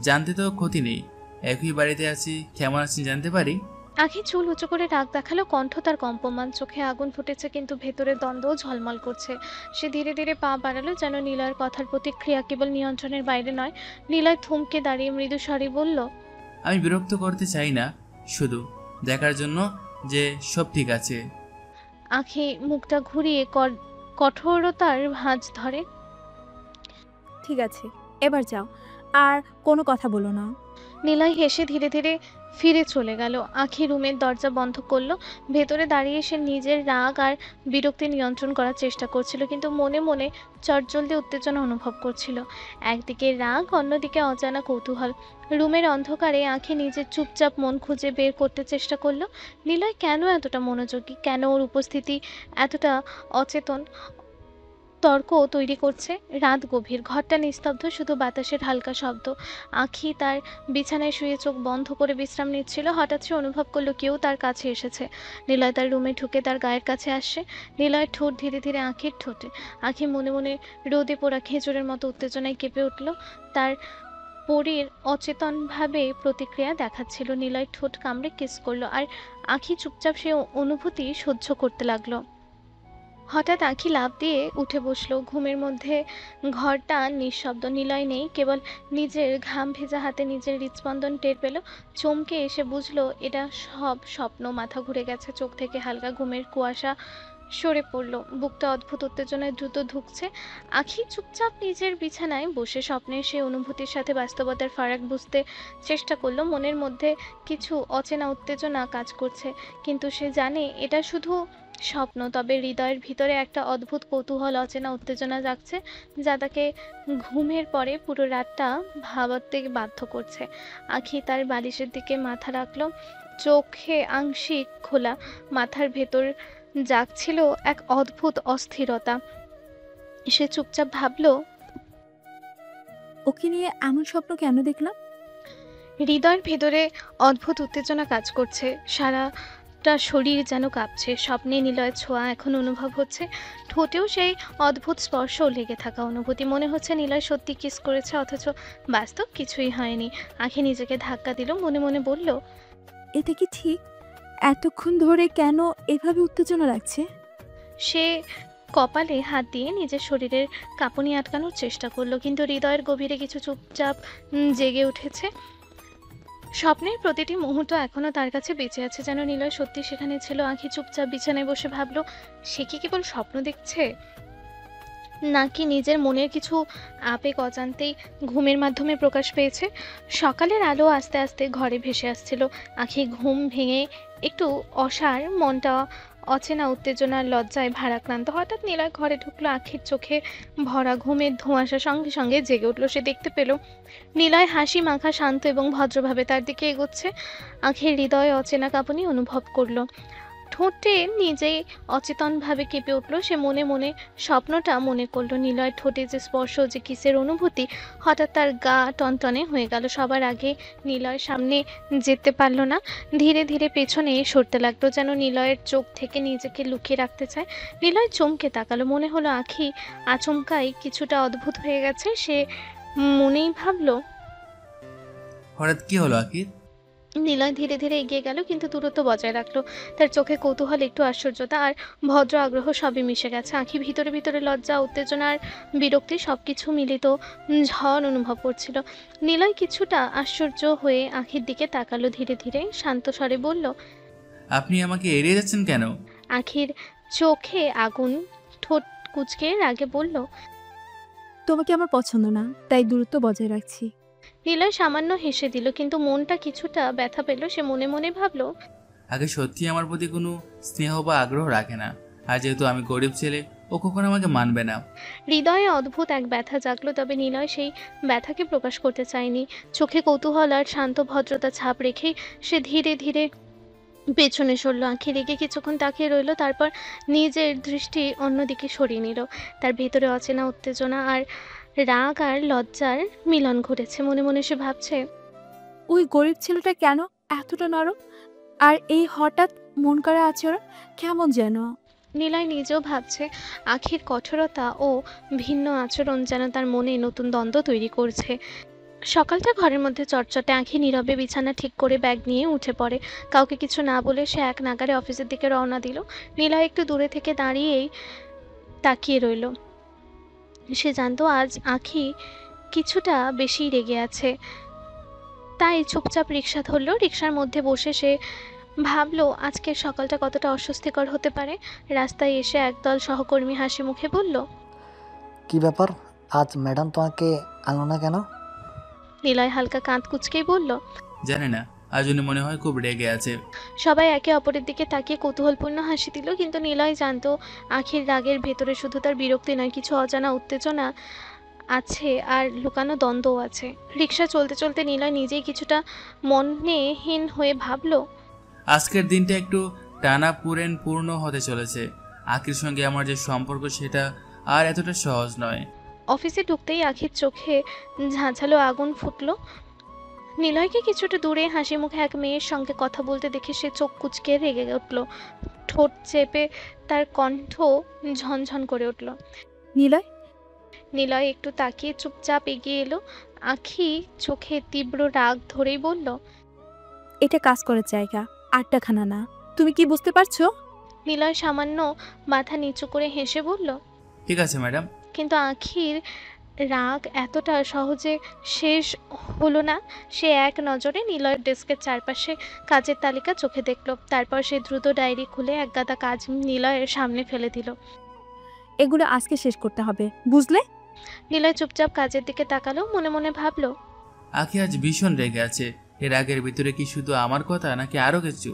জানতে তো ক্ষতি নেই, একই বাড়িতে আছি, কেমন আছেন জানতে পারি? আখি চুল উঁচু করে রাগ দেখালো, কণ্ঠ তার কম্পমান, চোখে আগুন ফুটেছে, কিন্তু ভেতরে দ্বন্দ্ব ঝলমল করছে। সে ধীরে ধীরে পা বাড়ালো, যেন নীলয়ের কথার প্রতিক্রিয়া কেবল নিয়ন্ত্রণের বাইরে নয়। নীলয় থমকে দাঁড়িয়ে মৃদু স্বরে বলল, আমি বিরক্ত করতে চাই না, শুধু দেখার জন্য যে সব ঠিক আছে। আখি মুখটা ঘুরিয়ে কঠোরতার ভাঁজ ধরে, ঠিক আছে, এবার যাও, আর কোনো কথা বলো না। নিলয় হেসে ধীরে ধীরে ফিরে চলে গেল। আখি রুমের দরজা বন্ধ করলো। ভেতরে দাঁড়িয়ে সে নিজের রাগ আর বিরক্তি নিয়ন্ত্রণ করার চেষ্টা করছিল, কিন্তু মনে মনে চটজলদি উত্তেজনা অনুভব করছিল। একদিকে রাগ, অন্যদিকে অজানা কৌতূহল। রুমের অন্ধকারে আখি নিজের চুপচাপ মন খুঁজে বের করতে চেষ্টা করলো। নিলয় কেন এতটা মনোযোগী, কেন ওর উপস্থিতি এতটা অচেতন তর্ক তৈরি করছে। রাত গভীর, ঘরটা নিস্তব্ধ, শুধু বাতাসের হালকা শব্দ। আখি তার বিছানায় শুয়ে চোখ বন্ধ করে বিশ্রাম নিচ্ছিল। হঠাৎ সে অনুভব করলো কেউ তার কাছে এসেছে। নিলয় তার রুমে ঢুকে তার গায়ের কাছে আসছে। নিলয়ের ঠোঁট ধীরে ধীরে আখির ঠোঁটে। আখি মনে মনে রোদে পোড়া খেজুরের মতো উত্তেজনায় কেঁপে উঠল। তার পরীর অচেতনভাবে প্রতিক্রিয়া দেখাচ্ছিল। নিলয় ঠোঁট কামড়ে কিস করলো, আর আখি চুপচাপ সে অনুভূতি সহ্য করতে লাগলো। হঠাৎ আঁখি লাফ দিয়ে উঠে বসলো। ঘুমের মধ্যে ঘরটা নিঃশব্দ, নিলয় নেই, কেবল নিজের ঘাম ভেজা হাতে নিজের হৃদস্পন্দন টের পেল। চমকে এসে বুঝলো এটা সব স্বপ্ন। মাথা ঘুরে গেছে, চোখ থেকে হালকা ঘুমের কুয়াশা সরে পড়ল। বুকটা অদ্ভুত উত্তেজনায় দ্রুত ঢুকছে। আখি চুপচাপ নিজের বিছানায় বসে স্বপ্নের সেই অনুভূতির সাথে বাস্তবতার ফারাক বুঝতে চেষ্টা করলো। মনের মধ্যে কিছু অচেনা উত্তেজনা কাজ করছে, কিন্তু সে জানে এটা শুধু স্বপ্ন। তবে হৃদয়ের ভিতরে একটা অদ্ভুত কৌতূহল, অচেনা উত্তেজনা জাগছে, যা তাকে ঘুমের পরে পুরো রাতটা ভাবাতে বাধ্য করছে। আখি তার বালিশের দিকে মাথা রাখলো, চোখে আংশিক খোলা। মাথার ভেতর জাগছিল এক অদ্ভুত অস্থিরতা। সে চুপচাপ ভাবলো, ওকে নিয়ে এমন স্বপ্ন কেন দেখলাম? হৃদয়ের ভেতরে অদ্ভুত উত্তেজনা কাজ করছে, সারাটা শরীর যেন কাঁপছে। স্বপ্নে নিলয়ের ছোঁয়া এখন অনুভব হচ্ছে, ঠোঁটেও সেই অদ্ভুত স্পর্শ লেগে থাকা অনুভূতি। মনে হচ্ছে নিলয় সত্যি কিস করেছে, অথচ বাস্তব কিছুই হয়নি। আখি নিজেকে ধাক্কা দিল, মনে মনে বলল, এটা কি ঠিক? এতক্ষণ ধরে কেন এভাবে উত্তেজনা লাগছে? সে কপালে হাত দিয়ে নিজের শরীরের কাঁপুনি আটকানোর চেষ্টা করলো, কিন্তু হৃদয়ের গভীরে কিছু চুপচাপ জেগে উঠেছে। স্বপ্নের প্রতিটি মুহূর্ত এখনো তার কাছে বেঁচে আছে, যেন নিলয় সত্যি সেখানে ছিল। আঁখি চুপচাপ বিছানায় বসে ভাবলো, সে কি কেবল স্বপ্ন দেখছে, নাকি নিজের মনের কিছু আবেগ অজান্তেই ঘুমের মাধ্যমে প্রকাশ পেয়েছে। সকালের আলো আস্তে আস্তে ঘরে ভেসে আসছিল। আঁখি ঘুম ভেঙে একটু অসাড়, মনটা অচেনা উত্তেজনার লজ্জায় ভারাক্রান্ত। হঠাৎ নিলয় ঘরে ঢুকলো। আঁখির চোখে ভরা ঘুমের ধোঁয়াশা সঙ্গে সঙ্গে জেগে উঠল। সে দেখতে পেল নিলয় হাসি মাখা, শান্ত এবং ভদ্রভাবে তার দিকে এগোচ্ছে। আঁখির হৃদয় অচেনা কাঁপুনি অনুভব করলো, ঠোঁটে নিজেই অচেতনভাবে কেঁপে উঠল। সে মনে মনে স্বপ্নটা মনে করলো। নিলয়ের ঠোঁটে যে স্পর্শ, যে কিসের অনুভূতি, হঠাৎ তার গা টনটনে হয়ে গেল। সবার আগে নিলয়ের সামনে যেতে পারল না, ধীরে ধীরে পেছনে সরতে লাগলো, যেন নিলয়ের চোখ থেকে নিজেকে লুকিয়ে রাখতে চায়। নিলয় চমকে তাকালো, মনে হলো আঁখি আচমকাই কিছুটা অদ্ভুত হয়ে গেছে। সে মনেই ভাবলো, হঠাৎ কি হলো আখির? নিলয় ধীরে ধীরে এগিয়ে গেল, কিন্তু দূরত্ব বজায় রাখলো। তার চোখে কৌতূহল, একটু আশ্চর্যতা আর ভদ্র আগ্রহ সবই মিশে গেছে। আঁখি ভিতরে ভিতরে লজ্জা, উত্তেজনা আর বিরক্তি সবকিছু মিলিত ঝড় অনুভব করছিল। নিলয় কিছুটা আশ্চর্য হয়ে আঁখির দিকে তাকালো, ধীরে ধীরে শান্ত স্বরে বলল, আপনি আমাকে এড়িয়ে যাচ্ছেন কেন? আঁখির চোখে আগুন, ঠোঁট কুঁচকে রাগে বলল, তোমাকে আমার পছন্দ না, তাই দূরত্ব বজায় রাখছি। নিলয় সামান্য হেসে দিল, কিন্তু মনটা কিছুটা ব্যথা পেল। সে মনে মনে ভাবলো, আগে সত্যি আমার প্রতি কোনো স্নেহ বা আগ্রহ রাখে না, আর যেহেতু আমি গরিব ছেলে, ও কখনো আমাকে মানবে না। হৃদয়ে অদ্ভুত এক ব্যথা জাগলো, তবে নিলয় সেই ব্যথাকে প্রকাশ করতে চায়নি। চোখে কৌতূহল আর শান্ত ভদ্রতা ছাপ রেখেই সে ধীরে ধীরে পেছনে সরল। আঁখি রেগে কিছুক্ষণ তাকিয়ে রইল, তারপর নিজের দৃষ্টি অন্যদিকে সরিয়ে নিল। তার ভেতরে অচেনা উত্তেজনা আর রাগ আর লজ্জার মিলন ঘটেছে। মনে মনে সে ভাবছে, ওই গরিব ছেলেটা কেন এতটা নরম, আর এই হঠাৎ মন করা আচরণ কেমন যেন। নিলয় নিজেও ভাবছে, আখির কঠোরতা ও ভিন্ন আচরণ যেন তার মনে নতুন দ্বন্দ্ব তৈরি করছে। সকালটা ঘরের মধ্যে চটচটে। আঁখি নীরবে বিছানা ঠিক করে ব্যাগ নিয়ে উঠে পড়ে। কাউকে কিছু না বলে সে এক নাগাড়ে অফিসের দিকে রওনা দিল। নিলয় একটু দূরে থেকে দাঁড়িয়েই তাকিয়ে রইল। সে জানতো আজ আঁখি কিছুটা বেশি রেগে আছে, তাই চুপচাপ রিক্সা ধরলো। রিক্সার মধ্যে বসে সে ভাবলো আজকের সকালটা কতটা অস্বস্তিকর হতে পারে। রাস্তায় এসে একদল সহকর্মী হাসি মুখে বলল, কি ব্যাপার, আজ ম্যাডাম তোমাকে আনলো না কেন? নিলয় হালকা কাঁধ কুঁচকেই বলল, জানে না, আজ উনি মনে হয় খুব রেগে আছে। সবাই একে অপরের দিকে তাকিয়ে কৌতূহলপূর্ণ হাসি দিল, কিন্তু নিলয় জানতো আখির রাগের ভেতরে শুধু তার বিরক্তি নয়, কিছু অজানা উত্তেজনা আছে আর লুকানো দ্বন্দ্বও আছে। রিক্সা চলতে চলতে নিলয় নিজেই কিছুটা মনেহীন হয়ে ভাবল, আজকের দিনটা একটু টানা পূর্ণ হতে চলেছে। আখির সঙ্গে আমার যে সম্পর্ক, সেটা আর এতটা সহজ নয়। অফিসে ঢুকতেই আখির চোখে ঝাঁঝালো আগুন ফুটলো। নিলয়কে কিছুটা দূরে হাসি মুখে এক মেয়ের সঙ্গে কথা বলতে দেখে সে চোখ কুঁচকে রেগে উঠল, ঠোঁট চেপে তার কণ্ঠ ঝনঝন করে উঠল। নিলয়, নিলয় একটু তাকিয়ে চুপচাপ এগিয়ে এলো। আখি চোখে তীব্র রাগ ধরেই বলল, এটা কাজ করার জায়গা, আড্ডাখানা না। তুমি কি বুঝতে পারছো? নিলয় সামান্য মাথা নিচু করে হেসে বলল, ঠিক আছে ম্যাডাম। কিন্তু আখির রাগ এতটা সহজে শেষ হলো না। সে এক নজরে নিলয়ের ডেস্কের চারপাশে কাজের তালিকা চোখে দেখলো। তারপর সে দ্রুত ডায়েরি খুলে একগাদা কাজ নিলয়ের সামনে ফেলে দিল। এগুলো আজকে শেষ করতে হবে, বুঝলে? নিলয় চুপচাপ কাজের দিকে তাকালো, মনে মনে ভাবলো, আখি আজ ভীষণ রেগে আছে। এর আগের ভিতরে কি শুধু আমার কথা নাকি আরো কিছু?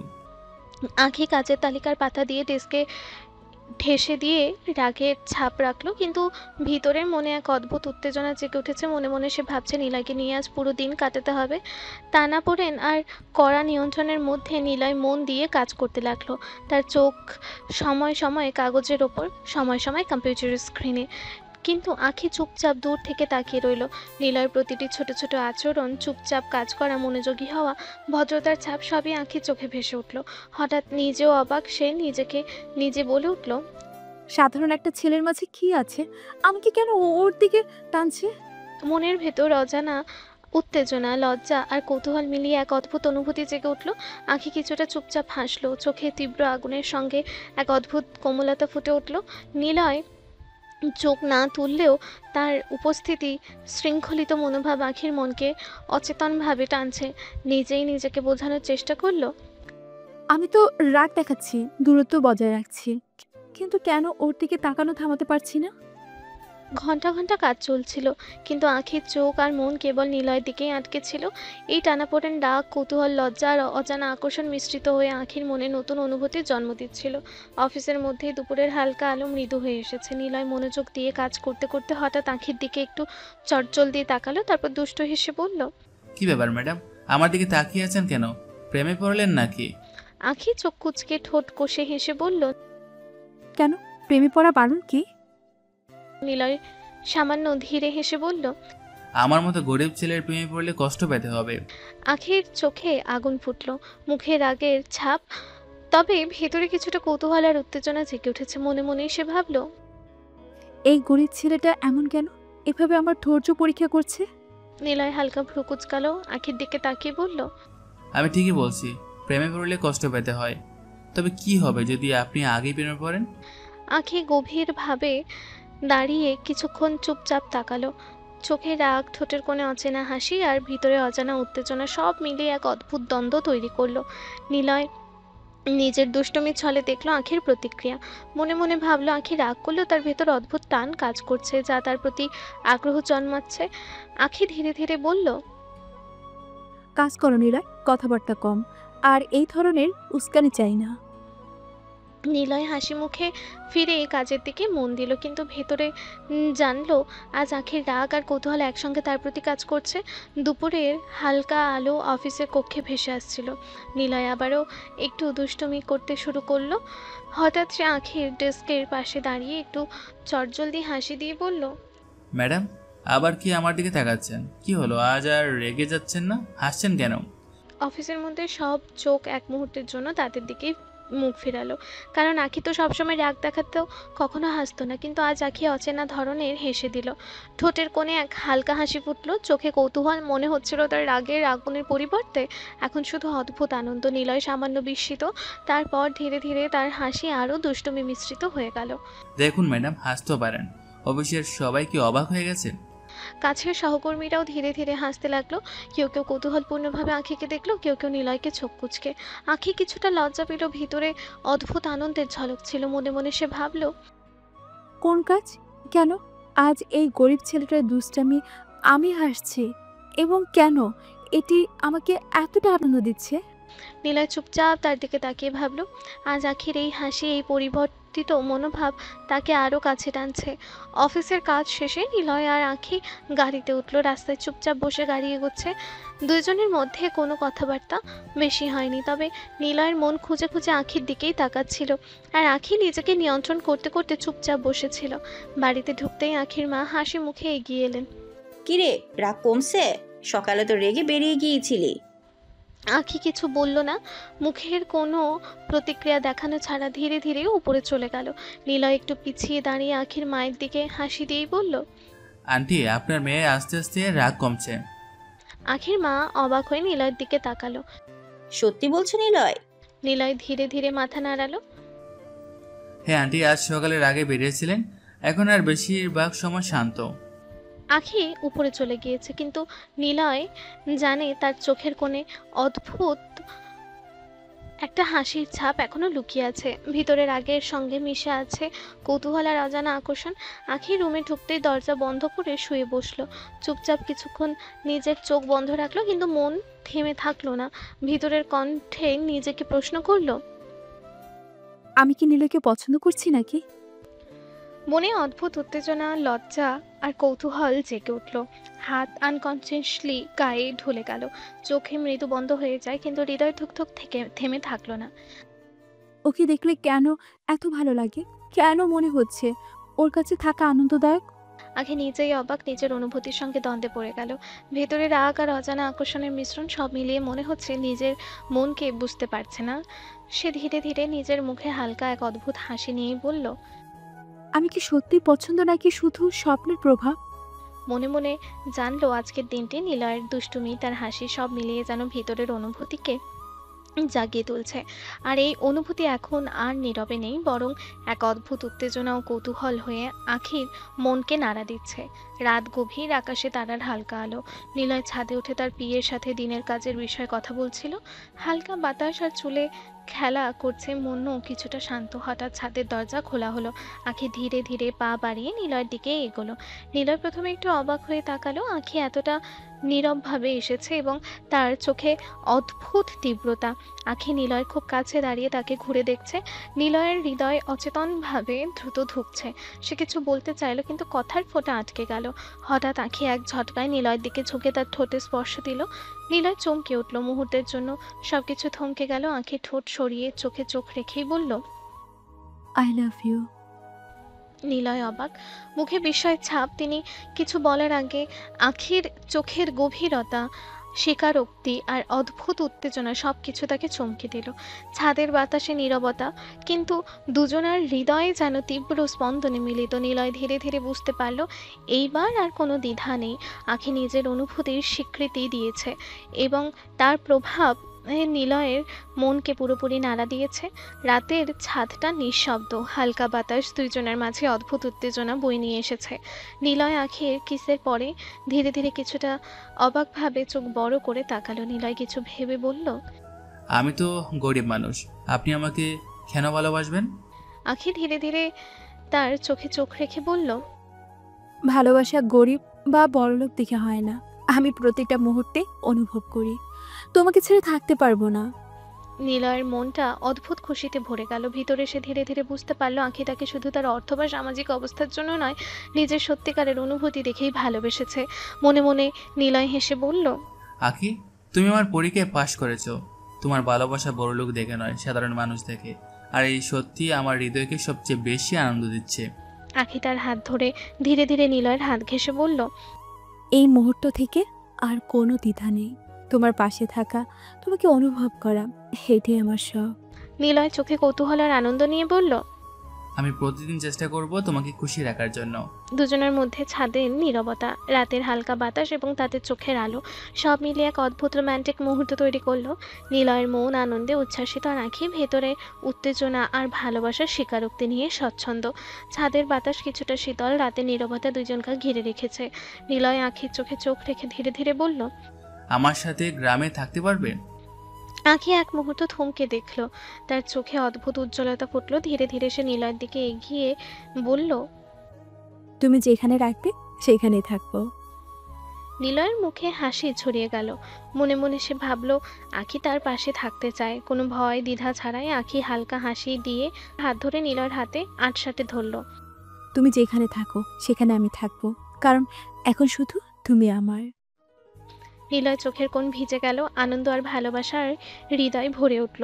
আখি কাজের তালিকার পাতা দিয়ে ডেস্কে ঠেসে দিয়ে রাগের ছাপ রাখলো, কিন্তু ভিতরের মনে এক অদ্ভুত উত্তেজনা জেগে উঠেছে। মনে মনে সে ভাবছে নিলয়কে নিয়ে আজ পুরো দিন কাটাতে হবে। টানাপোড়েন আর কড়া নিয়ন্ত্রণের মধ্যে নিলয় মন দিয়ে কাজ করতে লাগলো। তার চোখ সময় সময় কাগজের ওপর, সময় সময় কম্পিউটারের স্ক্রিনে, কিন্তু আখি চুপচাপ দূর থেকে তাকিয়ে রইল। নিলয়ের প্রতিটি ছোট ছোট আচরণ, চুপচাপ কাজ করা, মনোযোগী হওয়া, ভদ্রতার ছাপ সবই আখির চোখে ভেসে উঠল। হঠাৎ নিজেও অবাক, সে নিজেকে নিজে বলে উঠল, সাধারণ একটা ছেলের মাঝে কি আছে, আমাকে কেন ওর দিকে টানছে? মনের ভেতর অজানা উত্তেজনা, লজ্জা আর কৌতূহল মিলিয়ে এক অদ্ভুত অনুভূতি জেগে উঠল। আখি কিছুটা চুপচাপ হাসলো, চোখে তীব্র আগুনের সঙ্গে এক অদ্ভুত কোমলতা ফুটে উঠল। নিলয় চোখ না তুললেও তার উপস্থিতি, শৃঙ্খলিত মনোভাব আখির মনকে অচেতনভাবে টানছে। নিজেই নিজেকে বোঝানোর চেষ্টা করলো, আমি তো রাগ দেখাচ্ছি, দূরত্ব বজায় রাখছি, কিন্তু কেন ওর দিকে তাকানো থামাতে পারছি না? ঘন্টা ঘন্টা কাজ চলছিল, কিন্তু আখির চোখ আর মন কেবল নিলয়ের দিকেই আটকে ছিল। এই টানাপোড়েন রাগ, কৌতূহল, লজ্জা আর অজানা আকর্ষণ মিশ্রিত হয়ে আখির মনে নতুন অনুভূতির জন্ম দিচ্ছিল। অফিসের মধ্যেই দুপুরের হালকা আলো মৃদু হয়ে এসেছে। নিলয় মনোযোগ দিয়ে কাজ করতে করতে হঠাৎ আখির দিকে একটু চটজল দিয়ে তাকালো, তারপর দুষ্ট হেসে বলল, কি ব্যাপার ম্যাডাম, আমার দিকে তাকিয়ে আছেন কেন? প্রেমে পড়লেন নাকি? আখি চোখ কুঁচকে ঠোঁট কষে হেসে বলল, কেন, প্রেমে পড়া বারণ কি? নিলয় সামান্য ধীরে হেসে বলল, আমার মতো গরিব ছেলের প্রেমে পড়লে কষ্ট পেতে হবে। আখির চোখে আগুন ফুটল, মুখে রাগের ছাপ, তবে ভেতরে কিছুটা কৌতূহল আর উত্তেজনা জেগে উঠেছে। মনে মনেই সে ভাবল, এই গরিব ছেলেটা এমন কেন, এভাবে আমার ধৈর্য পরীক্ষা করছে? নিলয় হালকা ভ্রু কুচকালো, আখির দিকে তাকিয়ে বলল, আমি ঠিকই বলছি, প্রেমে পড়লে কষ্ট পেতে হয়। তবে কি হবে যদি আপনি আগেই প্রেমে পড়েন? আখি গভীরভাবে দাঁড়িয়ে কিছুক্ষণ চুপচাপ তাকালো। চোখে রাগ, ঠোঁটের কোণে অচেনা হাসি আর ভিতরে অজানা উত্তেজনা সব মিলিয়ে এক অদ্ভুত দ্বন্দ্ব তৈরি করলো। নিলয় নিজের দুষ্টমির ছলে দেখলো আখির প্রতিক্রিয়া। মনে মনে ভাবলো, আখি রাগ করলেও তার ভেতর অদ্ভুত টান কাজ করছে, যা তার প্রতি আগ্রহ জন্মাচ্ছে। আখি ধীরে ধীরে বলল, কাজ করো নিলয়, কথাবার্তা কম, আর এই ধরনের উস্কানি চাই না। নিলয় হাসি মুখে ফিরে কাজের দিকে মন দিল, কিন্তু ভেতরে জানলো আজ আখির রাগ আর কৌতূহল একসঙ্গে তার প্রতি কাজ করছে। দুপুরের হালকা আলো অফিসের কক্ষে ভেসে আসছিল। নিলয় আবারও একটু দুষ্টুমি করতে শুরু করলো। হঠাৎ সে আখির ডেস্কের পাশে দাঁড়িয়ে একটু চটজলদি হাসি দিয়ে বলল, ম্যাডাম, আবার কি আমার দিকে তাকাচ্ছেন? কি হলো, আজ আর রেগে যাচ্ছেন না? হাসছেন কেন? অফিসের মধ্যে সব চোখ এক মুহূর্তের জন্য তাদের দিকেই মুখ ফিরালো, কারণ আখি তো সবসময় রাগ দেখাতেও কখনো হাসতো না, কিন্তু আজ আখি অচেনা ধরনের হেসে দিল। ঠোঁটের কোণে এক হালকা হাসি ফুটলো, চোখে কৌতূহল, মনে হচ্ছিল তার রাগের আগুনের পরিবর্তে এখন শুধু অদ্ভুত আনন্দ। নিলয় সামান্য বিস্মিত, তারপর ধীরে ধীরে তার হাসি আরও দুষ্টুমি মিশ্রিত হয়ে গেল। দেখুন ম্যাডাম, হাসতেও পারেন। অফিসের সবাই কি অবাক হয়ে গেছে? কাছের সহকর্মীরাও ধীরে ধীরে হাসতে লাগলো। কেউ কেউ কৌতূহলপূর্ণভাবে আখিকে দেখলো, কেউ কেউ নিলয়কে চোখ কুঁচকে। আখি কিছুটা লজ্জা পেল, ভিতরে অদ্ভুত আনন্দের ঝলক ছিল। মনে মনে সে ভাবলো, কোন কাজ, কেন আজ এই গরিব ছেলেটার দুষ্টামি আমি হাসছি, এবং কেন এটি আমাকে এতটা আনন্দ দিচ্ছে? নিলয় চুপচাপ তার দিকে তাকিয়ে ভাবলো, আজ আখির এই হাসি, এই পরিবর্তিত মনোভাব তাকে আরও কাছে টানছে। অফিসের কাজ শেষে নিলয় আর আখি গাড়িতে উঠলো। রাস্তায় চুপচাপ বসে গাড়ি এগোচ্ছে। দুজনের মধ্যে কোনো কথাবার্তা বেশি হয়নি, তবে নিলয়ের মন খুঁজে খুঁজে আখির দিকেই তাকাচ্ছিল, আর আখি নিজেকে নিয়ন্ত্রণ করতে করতে চুপচাপ বসেছিল। বাড়িতে ঢুকতেই আখির মা হাসি মুখে এগিয়ে এলেন। কিরে, রাগ কমছে? সকালে তো রেগে বেরিয়ে গিয়েছিলি। আখি কিছু বলল না, মুখের কোনো প্রতিক্রিয়া দেখানো ছাড়া ধীরে ধীরে উপরে চলে গেল। নিলয় একটু পিছিয়ে দাঁড়িয়ে আখির মায়ের দিকে হাসি দিয়েই বলল, আন্টি, আপনার মেয়ে আস্তে আস্তে রাগ কমছে। আখির মা অবাক হয়ে নিলয়ের দিকে তাকালো। সত্যি বলছো নিলয়? নিলয় ধীরে ধীরে মাথা নাড়ালো। হ্যাঁ আন্টি, আজ সকালে রাগে বেরিয়েছিলেন, এখন আর বেশিরভাগ সময় শান্ত। আখি উপরে চলে গিয়েছে, কিন্তু নিলয় জানে তার চোখের কোণে অদ্ভুত একটা হাসির ছাপ এখনো লুকিয়ে আছে। ভিতরের রাগের সঙ্গে মিশে আছে কৌতূহল আর অজানা আকর্ষণ। আখি রুমে ঢুকতেই দরজা বন্ধ করে শুয়ে বসলো। চুপচাপ কিছুক্ষণ নিজের চোখ বন্ধ রাখলো, কিন্তু মন থেমে থাকলো না। ভিতরের কণ্ঠে নিজেকে প্রশ্ন করলো, আমি কি নীলয়কে পছন্দ করছি নাকি? মনে অদ্ভুত উত্তেজনা, লজ্জা আর কৌতূহল জেগে উঠল। হাত আনকনসিয়াসলি গায়ে ঢলে গেল, চোখে মৃদু বন্ধ হয়ে যায়, কিন্তু হৃদয় ধুকধুক থেকে থেমে থাকলো না। ওকে দেখলে কেন এত ভালো লাগে? কেন মনে হচ্ছে ওর কাছে থাকা আনন্দদায়ক? আগে নিজেই অবাক, নিজের অনুভূতির সঙ্গে দ্বন্দ্বে পড়ে গেল। ভেতরে রাগ আর অজানা আকর্ষণের মিশ্রণ, সব মিলিয়ে মনে হচ্ছে নিজের মনকে বুঝতে পারছে না। সে ধীরে ধীরে নিজের মুখে হালকা এক অদ্ভুত হাসি নিয়েই বলল, আমি কি সত্যি পছন্দ নাকি শুধু স্বপ্নের প্রভাব? মনে মনে জানলো আজকের দিনটি, নিলয়ের দুষ্টুমি, তার হাসি, সব মিলিয়ে যেন ভিতরের অনুভূতিকে জাগিয়ে তুলছে। আর এই অনুভূতি এখন আর নীরবে নেই, বরং এক অদ্ভুত উত্তেজনা ও কৌতূহল হয়ে আখির মনকে নাড়া দিচ্ছে। রাত গভীর, আকাশে তারার হালকা আলো। নিলয় ছাদে উঠে তার পিয়ের সাথে দিনের কাজের বিষয়ে কথা বলছিল। হালকা বাতাস আর চুলে খেলা করছে, মনও কিছুটা শান্ত। হঠাৎ ছাদের দরজা খোলা হলো। আখি ধীরে ধীরে পা বাড়িয়ে নিলয়ের দিকে এগোলো। নিলয় প্রথমে একটু অবাক হয়ে তাকালো। আখি এতটা নীরবভাবে এসেছে এবং তার চোখে অদ্ভুত তীব্রতা। আখি নিলয়ের খুব কাছে দাঁড়িয়ে তাকে ঘুরে দেখছে। নিলয়ের হৃদয় অচেতনভাবে দ্রুত ধুকছে। সে কিছু বলতে চাইল, কিন্তু কথার ফোঁটা আটকে গেল। হঠাৎ আখি এক ঝটকায় নিলয়ের দিকে ঝুঁকে তার ঠোঁটে স্পর্শ দিল। নিলয় চমকে উঠল। মুহূর্তের জন্য সবকিছু থমকে গেল। আখি ঠোঁট সরিয়ে চোখে চোখ রেখেই বলল, আই লাভ ইউ। নিলয় অবাক, মুখে বিস্ময়ের ছাপ। তিনি কিছু বলার আগে আখির চোখের গভীরতা, স্বীকারোক্তি আর অদ্ভুত উত্তেজনা সবকিছু তাকে চমকে দিল। ছাদের বাতাসে নীরবতা, কিন্তু দুজনার হৃদয়ে যেন তীব্র স্পন্দনে মিলিত। নিলয় ধীরে ধীরে বুঝতে পারল এইবার আর কোনো দ্বিধা নেই। আখি নিজের অনুভূতির স্বীকৃতি দিয়েছে এবং তার প্রভাব নিলয়ের মনকে পুরোপুরি নাড়া দিয়েছে। রাতের ছাদটা নিঃশব্দ, হালকা বাতাস দুইজনের মাঝে অদ্ভুত উত্তেজনা বয়ে নিয়ে এসেছে। নিলয় আখির কিসের পরে ধীরে ধীরে কিছুটা অবাকভাবে চোখ বড় করে তাকালো। নিলয় কিছু ভেবে বলল, আমি তো গরিব মানুষ, আপনি আমাকে কেন ভালোবাসবেন? আখি ধীরে ধীরে তার চোখে চোখ রেখে বলল, ভালোবাসা গরিব বা বড়লোক দেখে হয় না। আমি প্রতিটা মুহূর্তে অনুভব করি তোমাকে ছেড়ে থাকতে পারবো না। নিলয়ের মনটা অদ্ভুত খুশিতে ভরে গেল। ভিতরে সে ধীরে ধীরে বুঝতে পারলো আখি তাকে শুধু তার অর্থ বা সামাজিক অবস্থার জন্য নয়, নিজের সত্যিকারের অনুভূতি দেখেই ভালোবেসেছে। মনে মনে নিলয় হেসে বলল, আখি, তুমি আমার পরীক্ষায় পাশ করেছো। তোমার ভালোবাসা বড়লোক দেখে নয়, সাধারণ মানুষ দেখে। আর এই সত্যি আমার হৃদয়কে সবচেয়ে বেশি আনন্দ দিচ্ছে। আখি তার হাত ধরে ধীরে ধীরে নিলয়ের হাত ঘেঁষে বলল, এই মুহূর্ত থেকে আর কোনো দ্বিধা নেই। তোমার পাশে থাকা, তোমাকে অনুভব করা, এটাই আমার সব। নিলয় চোখে কৌতূহল আর আনন্দ নিয়ে বলল, আমি প্রতিদিন চেষ্টা করব তোমাকে খুশি রাখার জন্য। দুজনের মধ্যে ছাদের নীরবতা, রাতের হালকা বাতাস এবং তাদের চোখের আলো সব মিলিয়ে এক অদ্ভুত রোম্যান্টিক মুহূর্ত তৈরি করলো। নিলয়ের মন আনন্দে উচ্ছ্বাসিত, আর আঁখি ভেতরে উত্তেজনা আর ভালোবাসার স্বীকারোক্তি নিয়ে স্বচ্ছন্দ। ছাদের বাতাস কিছুটা শীতল, রাতের নীরবতা দুইজনকে ঘিরে রেখেছে। নিলয় আঁখির চোখে চোখ রেখে ধীরে ধীরে বলল, আমার সাথে গ্রামে থাকতে পারবে? আঁখি এক মুহূর্ত থমকে দেখল। তার চোখে অদ্ভুত উজ্জ্বলতা ফুটল। ধীরে ধীরে সে নিলয়ের দিকে এগিয়ে বলল, তুমি যেখানে রাখবে সেখানেই থাকবো। নিলয়ের মুখে হাসি ছড়িয়ে গেল। মনে মনে সে ভাবল আঁখি তার পাশে থাকতে চায়। কোনো ভয় দ্বিধা ছাড়াই আঁখি হালকা হাসি দিয়ে হাত ধরে নিলয়ের হাতে আটসাটে ধরল। তুমি যেখানে থাকো সেখানে আমি থাকবো, কারণ এখন শুধু তুমি আমার। নিলয় চোখের কোণ ভিজে গেল। আনন্দ আর ভালোবাসার হৃদয় ভরে উঠল।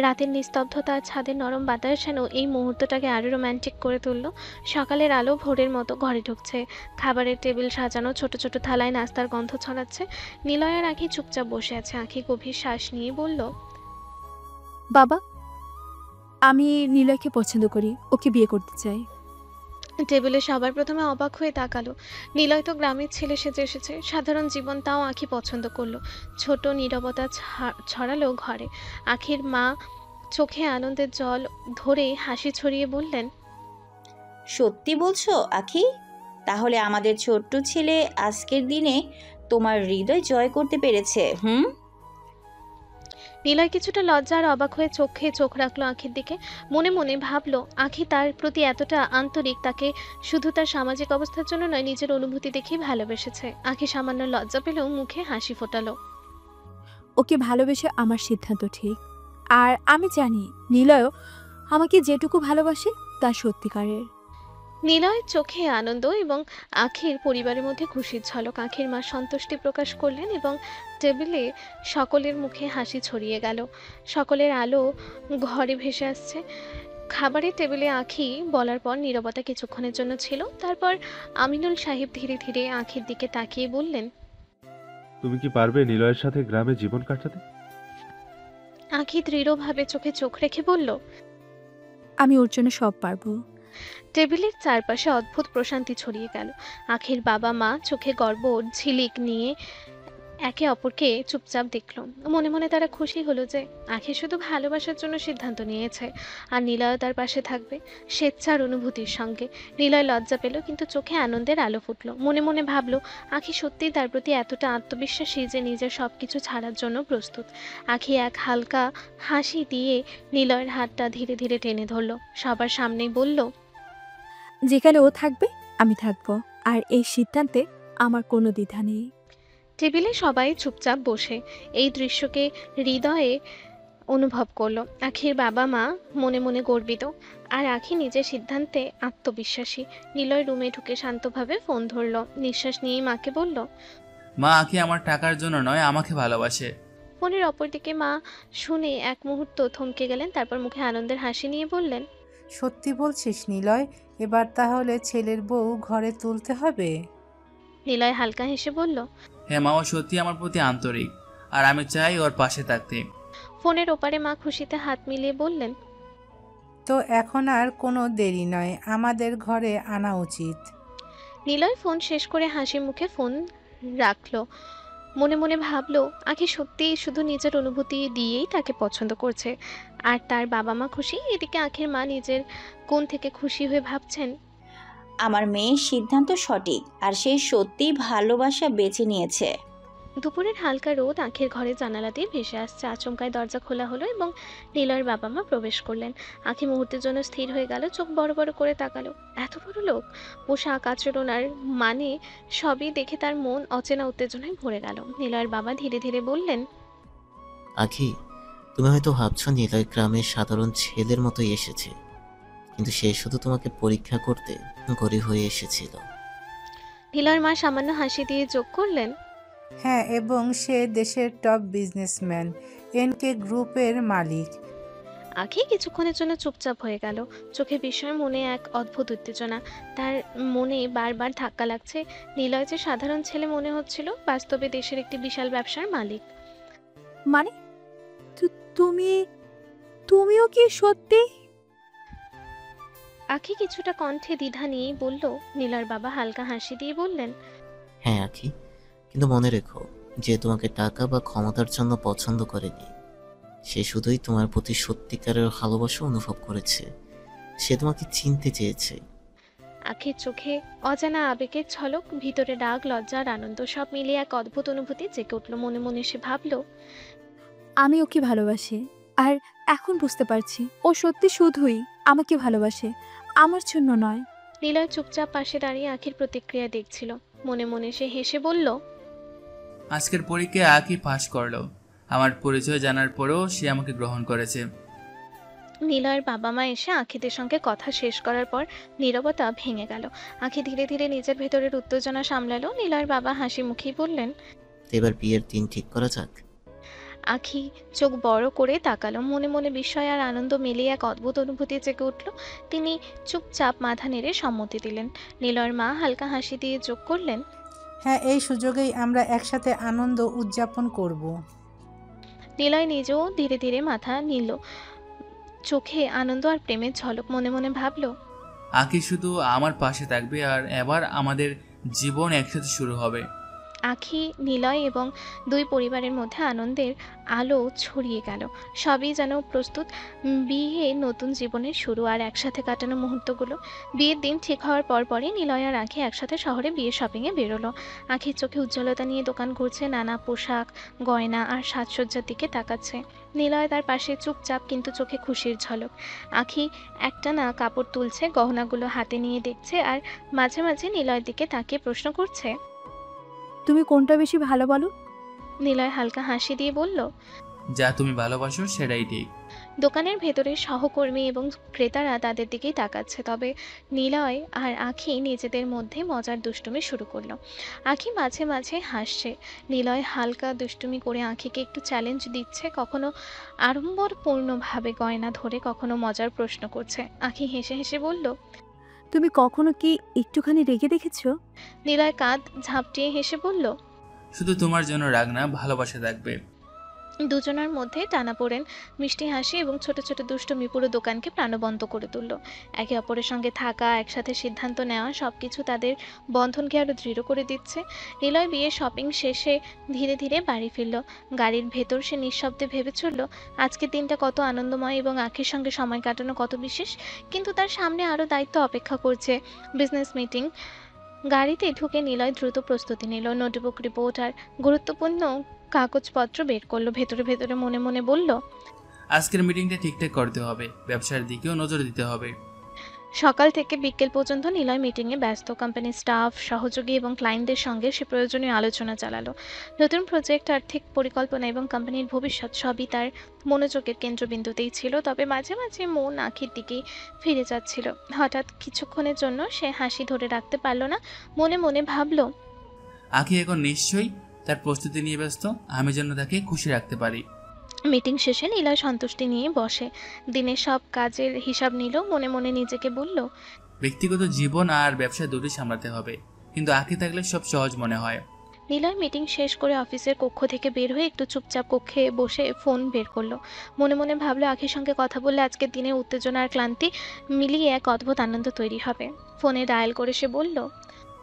রাতের নিস্তব্ধতা আর ছাদের নরম বাতাস যেন এই মুহূর্তটাকে আরো রোম্যান্টিক করে তুলল। সকালের আলো ভোরের মতো ঘরে ঢুকছে। খাবারের টেবিল সাজানো, ছোট ছোট থালায় নাস্তার গন্ধ ছড়াচ্ছে। নিলয় আর আঁখি চুপচাপ বসে আছে। আঁখি গভীর শ্বাস নিয়ে বলল, বাবা, আমি নিলয়কে পছন্দ করি, ওকে বিয়ে করতে চাই। টেবিলে সবার প্রথমে অবাক হয়ে তাকালো। নিলয় তো গ্রামের ছেলে সেজে এসেছে, সাধারণ জীবন, তাও আঁখি পছন্দ করলো। ছোট নীরবতা ছড়ালো ঘরে। আঁখির মা চোখে আনন্দের জল ধরে হাসি ছড়িয়ে বললেন, সত্যি বলছো আখি? তাহলে আমাদের ছোট্ট ছেলে আজকের দিনে তোমার হৃদয় জয় করতে পেরেছে। নিলয় কিছুটা লজ্জা আর অবাক হয়ে চোখে চোখ রাখলো আখির দিকে। মনে মনে ভাবলো আখি তার প্রতি এতটা আন্তরিক, তাকে শুধু তার সামাজিক অবস্থার জন্য নয়, নিজের অনুভূতি দেখেই ভালোবেসেছে। আখি সামান্য লজ্জা পেলেও মুখে হাসি ফোটালো। ওকে ভালোবেসে আমার সিদ্ধান্ত ঠিক। আর আমি জানি নিলয়ও আমাকে যেটুকু ভালোবাসে তা সত্যিকারের। নিলয়ের চোখে আনন্দ এবং আখির পরিবারের মধ্যে খুশির ঝলক। আখির মা সন্তুষ্টি প্রকাশ করলেন এবং টেবিলে সকলের মুখে হাসি ছড়িয়ে গেল। সকলের আলো ঘরে ভেসে আসছে। খাবারের টেবিলে আখি বলার পর নীরবতা কিছুক্ষণের জন্য ছিল। তারপর আমিনুল সাহেব ধীরে ধীরে আখির দিকে তাকিয়ে বললেন, তুমি কি পারবে নিলয়ের সাথে গ্রামে জীবন কাটাতে? আখি দৃঢ়ভাবে চোখে চোখ রেখে বলল, আমি ওর জন্য সব পারবো। টেবিলের চারপাশে অদ্ভুত প্রশান্তি ছড়িয়ে গেল। আখির বাবা মা চোখে গর্ব ঝিলিক নিয়ে একে অপরকে চুপচাপ দেখল। মনে মনে তারা খুশি হলো যে আখি শুধু ভালোবাসার জন্য সিদ্ধান্ত নিয়েছে, আর নিলয় তার পাশে থাকবে স্বেচ্ছার অনুভূতির সঙ্গে। নিলয় লজ্জা পেল, কিন্তু চোখে আনন্দের আলো ফুটলো। মনে মনে ভাবলো আখি সত্যিই তার প্রতি এতটা আত্মবিশ্বাসী যে নিজের সবকিছু ছাড়ার জন্য প্রস্তুত। আখি এক হালকা হাসি দিয়ে নিলয়ের হাতটা ধীরে ধীরে টেনে ধরলো। সবার সামনেই বলল, যেখানে ও থাকবে আমি থাকবো, আর এই সিদ্ধান্তে আমার কোনো দ্বিধা নেই। টেবিলে সবাই চুপচাপ বসে এই দৃশ্যকে হৃদয়ে অনুভব করলো। আখির বাবা মা মনে মনে গর্বিত, আর আখি নিজের সিদ্ধান্তে আত্মবিশ্বাসী। নিলয় রুমে ঢুকে শান্তভাবে ফোন ধরলো। নিঃশ্বাস নিয়েই মাকে বলল, মা, আখি আমার টাকার জন্য নয়, আমাকে ভালোবাসে। ফোনের অপরদিকে মা শুনে এক মুহূর্ত থমকে গেলেন, তারপর মুখে আনন্দের হাসি নিয়ে বললেন, সত্যি বলছিস নিলয়? এবার তাহলে ছেলের বউ ঘরে তুলতে হবে? নিলয় হালকা হেসে বলল, হ্যাঁ মা, ও সত্যি আমার প্রতি আন্তরিক, আর আমি চাই ওর পাশে থাকতে। ফোনের ওপারে মা খুশিতে হাত মিলিয়ে বললেন, তো এখন আর কোনো দেরি নয়, আমাদের ঘরে আনা উচিত। নিলয় ফোন শেষ করে হাসি মুখে ফোন রাখলো। মনে মনে ভাবলো আখি সত্যিই শুধু নিজের অনুভূতি দিয়েই তাকে পছন্দ করছে, আর তার বাবা মা খুশি। এদিকে আখির মা নিজের কোণ থেকে খুশি হয়ে ভাবছেন, আমার মেয়ের সিদ্ধান্ত সঠিক, আর সে সত্যিই ভালোবাসা বেছে নিয়েছে। দুপুরের হালকা রোদ আখির ঘরে জানালা দিয়ে ভেসে আসছে। আচমকায় দরজা খোলা হলো এবং নিলয়ের বাবা মা প্রবেশ করলেন। আখি মুহূর্তের জন্য স্থির হয়ে গেল, চোখ বড় বড় করে তাকালো। এত বড় লোক, পোশাক আচরণ আর মানে সবই দেখে তার মন অচেনা উত্তেজনায় ভরে গেল। নিলয়ের বাবা ধীরে ধীরে বললেন, আখি, তুমি হয়তো ভাবছো নিলয় গ্রামের সাধারণ ছেলের মতোই এসেছে, কিন্তু সে শুধু তোমাকে পরীক্ষা করতে গরিব হয়ে এসেছিল। নিলয়ের মা সামান্য হাসি দিয়ে যোগ করলেন, হ্যাঁ, এবং সে দেশের টপ বিজনেসম্যান, এনকে গ্রুপের মালিক। আখি কিছুক্ষণের জন্য চুপচাপ হয়ে গেল। চোখে বিস্ময়, মনে এক অদ্ভুত উত্তেজনা। তার মনে বারবার ধাক্কা লাগছে। নিলয় যে সাধারণ ছেলে মনে হচ্ছিল, বাস্তবে দেশের একটি বিশাল ব্যবসার মালিক। মানে তুমিও কি সত্যি? আখি কিছুটা কণ্ঠে দ্বিধা নিয়েই বলল। নিলয়ের বাবা হালকা হাসি দিয়ে বললেন, হ্যাঁ আখি, কিন্তু মনে রেখো, যে তোমাকে টাকা বা ক্ষমতার জন্য পছন্দ করেনি, সে শুধুই তোমার প্রতি সত্যিকারের ভালোবাসা অনুভব করেছে। সে তোমাকে চিনতে চেয়েছে। আখির চোখে অজানা আবেগের ঝলক, ভিতরে রাগ, লজ্জা আর আনন্দ সব মিলিয়ে এক অদ্ভুত অনুভূতি জেগে উঠল। মনে মনে সে ভাবল, আমি ওকে ভালোবাসি, আর এখন বুঝতে পারছি ও সত্যি শুধুই আমাকে ভালোবাসে, আমার জন্য নয়। নিলয় চুপচাপ পাশে দাঁড়িয়ে আখির প্রতিক্রিয়া দেখছিল। মনে মনে সে হেসে বলল, আজকের পরীক্ষায় আখি পাশ করলো। আমার পরিচয় জানার পরেও সে আমাকে গ্রহণ করেছে। নিলয়ের বাবা মা এসে আখিদের সঙ্গে কথা শেষ করার পর নীরবতা ভেঙে গেল। আখি ধীরে ধীরে নিজের ভেতরের উত্তেজনা সামলালো। নিলয়ের বাবা হাসি মুখেই বললেন, এবার বিয়ের দিন ঠিক করা যাক। আখি চোখ বড় করে তাকালো। মনে মনে বিস্ময় আর আনন্দ মিলিয়ে এক অদ্ভুত অনুভূতি জেগে উঠল। তিনি চুপচাপ মাথা নেড়ে সম্মতি দিলেন। নিলয়ের মা হালকা হাসি দিয়ে যোগ করলেন, হ্যাঁ, এই সুযোগেই আমরা একসাথে আনন্দ উদযাপন করব। নিলয় নিজেও ধীরে ধীরে মাথা নিল, চোখে আনন্দ আর প্রেমের ঝলক। মনে মনে ভাবল, আখি শুধু আমার পাশে থাকবে, আর এবার আমাদের জীবন একসাথে শুরু হবে। আখি, নিলয় এবং দুই পরিবারের মধ্যে আনন্দের আলো ছড়িয়ে গেল। সবই যেন প্রস্তুত বিয়ে, নতুন জীবনের শুরু আর একসাথে কাটানো মুহূর্তগুলো। বিয়ের দিন ঠিক হওয়ার পরপরই নিলয় আর আখি একসাথে শহরে বিয়ে শপিংয়ে বেরোলো। আখির চোখে উজ্জ্বলতা নিয়ে দোকান ঘুরছে, নানা পোশাক, গয়না আর সাজসজ্জার দিকে তাকাচ্ছে। নিলয় তার পাশে চুপচাপ, কিন্তু চোখে খুশির ঝলক। আখি একটানা কাপড় তুলছে, গহনাগুলো হাতে নিয়ে দেখছে আর মাঝে মাঝে নিলয়ের দিকে তাকিয়ে প্রশ্ন করছে। তুমি কোনটা বেশি ভালো বলো? নিলয় হালকা হাসি দিয়ে বলল, যা তুমি ভালোবাসো সেটাই ঠিক। দোকানের ভেতরে সহকর্মী এবং ক্রেতারা তাদের দিকেই তাকাচ্ছে, তবে নিলয় আর আখি নিজেদের মধ্যে মজার দুষ্টুমি শুরু করলো। আখি মাঝে মাঝে হাসছে, নিলয় হালকা দুষ্টুমি করে আখিকে একটু চ্যালেঞ্জ দিচ্ছে, কখনো আড়ম্বরপূর্ণভাবে গয়না ধরে, কখনো মজার প্রশ্ন করছে। আখি হেসে হেসে বলল, তুমি কখনো কি একটুখানি রেগে দেখেছো? নিলয় কাঁধ ঝাপটিয়ে হেসে বলল, শুধু তোমার জন্য রাগ না, ভালোবাসা থাকবে। দুজনের মধ্যে টানাপোড়েন, মিষ্টি হাসি এবং ছোট ছোট দুষ্টুমি পুরো দোকানকে প্রাণবন্ত করে তুলল। একে অপরের সঙ্গে থাকা, একসাথে সিদ্ধান্ত নেওয়া, সবকিছু তাদের বন্ধনকে আরো দৃঢ় করে দিচ্ছে। নিলয় বিয়ে শপিং শেষে ধীরে ধীরে বাড়ি ফিরল। গাড়ির ভেতর সে নিঃশব্দে ভেবে চলল আজকের দিনটা কত আনন্দময় এবং আখির সঙ্গে সময় কাটানো কত বিশেষ। কিন্তু তার সামনে আরো দায়িত্ব অপেক্ষা করছে, বিজনেস মিটিং। গাড়িতে ঢুকে নিলয় দ্রুত প্রস্তুতি নিল, নোটবুক, রিপোর্ট আর গুরুত্বপূর্ণ কাগজপত্র বের করলো। ভেতরে ভেতরে মনে মনে বলল, আজকের মিটিংটা ঠিকঠাক করতে হবে, ব্যবসার দিকেও নজর দিতে হবে। সকাল থেকে বিকেল পর্যন্ত নিলয় মিটিংয়ে ব্যস্ত। কোম্পানির স্টাফ, সহযোগী এবং ক্লায়েন্টদের সঙ্গে সে প্রয়োজনীয় আলোচনা চালালো। নতুন প্রজেক্ট, আর্থিক পরিকল্পনা এবং কোম্পানির ভবিষ্যৎ সবই তার মনোযোগের কেন্দ্রবিন্দুতেই ছিল। তবে মাঝে মাঝে মন আখির দিকেই ফিরে যাচ্ছিল। হঠাৎ কিছুক্ষণের জন্য সে হাসি ধরে রাখতে পারল না। মনে মনে ভাবল, আখি এখন নিশ্চয়ই তার প্রস্তুতি নিয়ে ব্যস্ত, আমি যেন তাকে খুশি রাখতে পারি। মিটিং শেষে নিলয় সন্তুষ্টি নিয়ে বসে দিনের সব কাজের হিসাব নিল। মনে মনে নিজেকে বলল, ব্যক্তিগত জীবন আর ব্যবসা দুটোই সামলাতে হবে, কিন্তু আখি থাকলে সব সহজ মনে হয়। নিলয় মিটিং শেষ করে অফিসের কক্ষ থেকে বের হয়ে একটু চুপচাপ কক্ষে বসে ফোন বের করলো। মনে মনে ভাবলো আখির সঙ্গে কথা বললে আজকের দিনের উত্তেজনা আর ক্লান্তি মিলিয়ে এক অদ্ভুত আনন্দ তৈরি হবে। ফোনে ডায়াল করে সে বলল,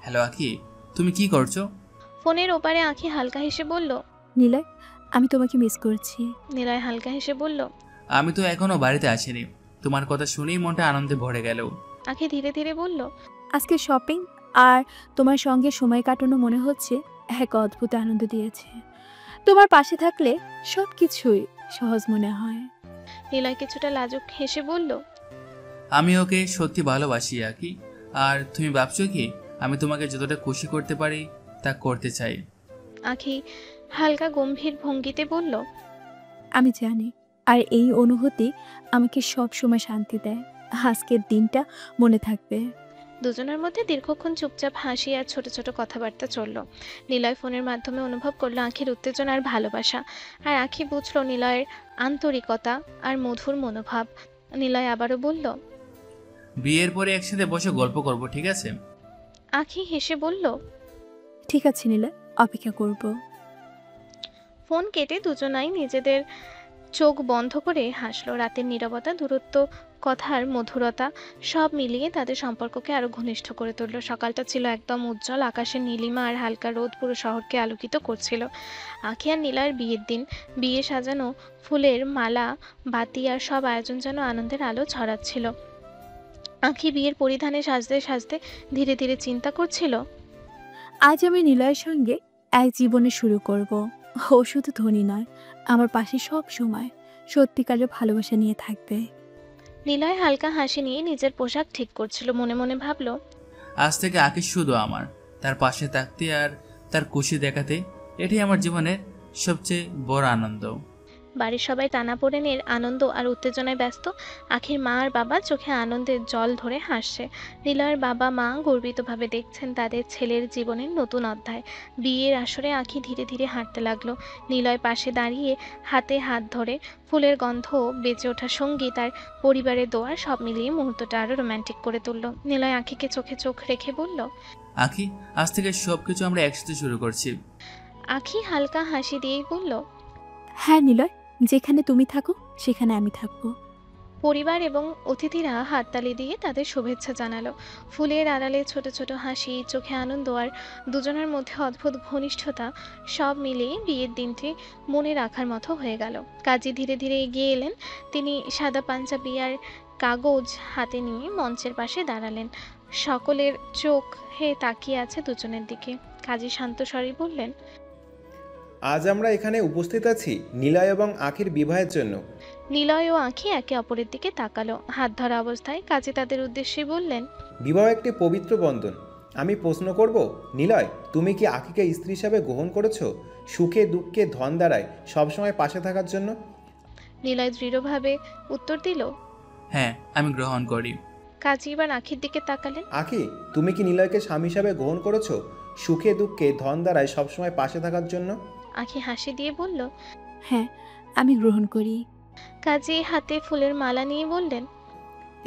হ্যালো আখি, তুমি কি করছো? ফোনের ওপারে আখি হালকা হেসে বলল, নিলয়, আমি তোমাকে মিস করছি। নিলয় হালকা হেসে বলল, আমি তো এখনো বাড়িতে আসিনি, তোমার কথা শুনেই মনটা আনন্দে ভরে গেল। আখি ধীরে ধীরে বলল, আজকে শপিং আর তোমার সঙ্গে সময় কাটানো মনে হচ্ছে এক অদ্ভুত আনন্দ দিয়েছে। তোমার পাশে থাকলে সব কিছুই সহজ মনে হয়। নিলয় কিছুটা লাজুক হেসে বলল, আমি ওকে সত্যি ভালোবাসি আখি, আর তুমি ভাবছো কি আমি তোমাকে যতটা খুশি করতে পারি তা করতে চাই। আখি হালকা গম্ভীর ভঙ্গিতে বলল, আমি জানি, আর এই অনুভূতি আমাকে সব সময় শান্তি দেয়। আজকের দিনটা মনে থাকবে। দুজনের মধ্যে দীর্ঘক্ষণ চুপচাপ হাসি আর ছোট ছোট কথাবার্তা চলল। নিলয় ফোনের মাধ্যমে অনুভব করলো আখির উত্তেজনা আর ভালোবাসা, আর আখি বুঝলো নিলয়ের আন্তরিকতা আর মধুর মনোভাব। নিলয় আবারও বলল, বিয়ের পরে একসাথে বসে গল্প করব, ঠিক আছে? আখি হেসে বলল, ঠিক আছে নিলয়, অপেক্ষা করব। ফোন কেটে দুজনাই নিজেদের চোখ বন্ধ করে হাসলো। রাতের নীরবতা, দূরত্ব, কথার মধুরতা সব মিলিয়ে তাদের সম্পর্ককে আরো ঘনিষ্ঠ করে তুলল। সকালটা ছিল একদম উজ্জ্বল, আকাশের নীলিমা আর হালকা রোদ পুরো শহরকে আলোকিত করছিল। আখি আর নীলার বিয়ের দিন, বিয়ে সাজানো, ফুলের মালা, বাতি আর সব আয়োজন যেন আনন্দের আলো ছড়াচ্ছিল। আখি বিয়ের পরিধানে সাজতে সাজতে ধীরে ধীরে চিন্তা করছিল, আজ আমি নিলয়ের সঙ্গে এক জীবনে শুরু করব। ও শুধু ধনী নয়, আমার পাশে সব সময় সত্যিকারের ভালোবাসা নিয়ে থাকবে। নিলয় হালকা হাসি নিয়ে নিজের পোশাক ঠিক করছিল। মনে মনে ভাবল, আজ থেকে আখি শুধু আমার, তার পাশে থাকতে আর তার খুশি দেখাতে, এটাই আমার জীবনের সবচেয়ে বড় আনন্দ। বাড়ির সবাই টানাপোড়েনের আনন্দ আর উত্তেজনায় ব্যস্ত। আখির মা আর বাবা চোখে আনন্দের জল ধরে হাসছে। নিলয়ের বাবা মা গর্বিতভাবে দেখছেন তাদের ছেলের জীবনের নতুন অধ্যায়। বিয়ের আসরে আখি ধীরে ধীরে হাঁটতে লাগলো। নিলয় পাশে দাঁড়িয়ে হাতে হাত ধরে, ফুলের গন্ধ, বেজে ওঠা সঙ্গীত আর পরিবারের দোয়া সব মিলিয়ে মুহূর্তটা আরো রোমান্টিক করে তুলল। নিলয় আখিকে চোখে চোখ রেখে বলল, আখি, আজ থেকে সবকিছু আমরা একসাথে শুরু করছি। আখি হালকা হাসি দিয়েই বলল, হ্যাঁ নিলয়, যেখানে তুমি থাকো সেখানে আমি থাকবো। পরিবার এবং অতিথিরা হাততালি দিয়ে তাদের শুভেচ্ছা জানালো। ফুলের আড়ালে ছোট ছোট হাসি, চোখে আনন্দ আর দুজনের মধ্যে অদ্ভুত ঘনিষ্ঠতা, সব মিলিয়ে বিয়ের দিনটি মনে রাখার মতো হয়ে গেল। কাজী ধীরে ধীরে এগিয়ে এলেন। তিনি সাদা পাঞ্জাবি আর কাগজ হাতে নিয়ে মঞ্চের পাশে দাঁড়ালেন। সকলের চোখে তাকিয়ে আছে দুজনের দিকে। কাজী শান্ত স্বরে বললেন, আজ আমরা এখানে উপস্থিত আছি নিলয় এবং আখির বিবাহের জন্য। নিলয় ও আঁখি একে অপরের দিকে তাকালো। হাত ধরা অবস্থায় কাজী তাদের উদ্দেশ্যে বললেন, বিবাহ একটি পবিত্র বন্ধন। আমি প্রশ্ন করব, নিলয়, তুমি কি আখিকে স্ত্রী হিসাবে গ্রহণ করেছো, সুখে দুঃখে ধন দ্বারায় সবসময় পাশে থাকার জন্য? নিলয় দৃঢ়ভাবে উত্তর দিল, হ্যাঁ, আমি গ্রহণ করি। কাজী এবার আঁখির দিকে তাকালেন। আখি, তুমি কি নিলয়কে স্বামী হিসাবে গ্রহণ করেছো, সুখে দুঃখে ধন দ্বারায় সবসময় পাশে থাকার জন্য? আঁখি হাসি দিয়ে বলল, হ্যাঁ, আমি গ্রহণ করি। কাজী হাতে ফুলের মালা নিয়ে বললেন,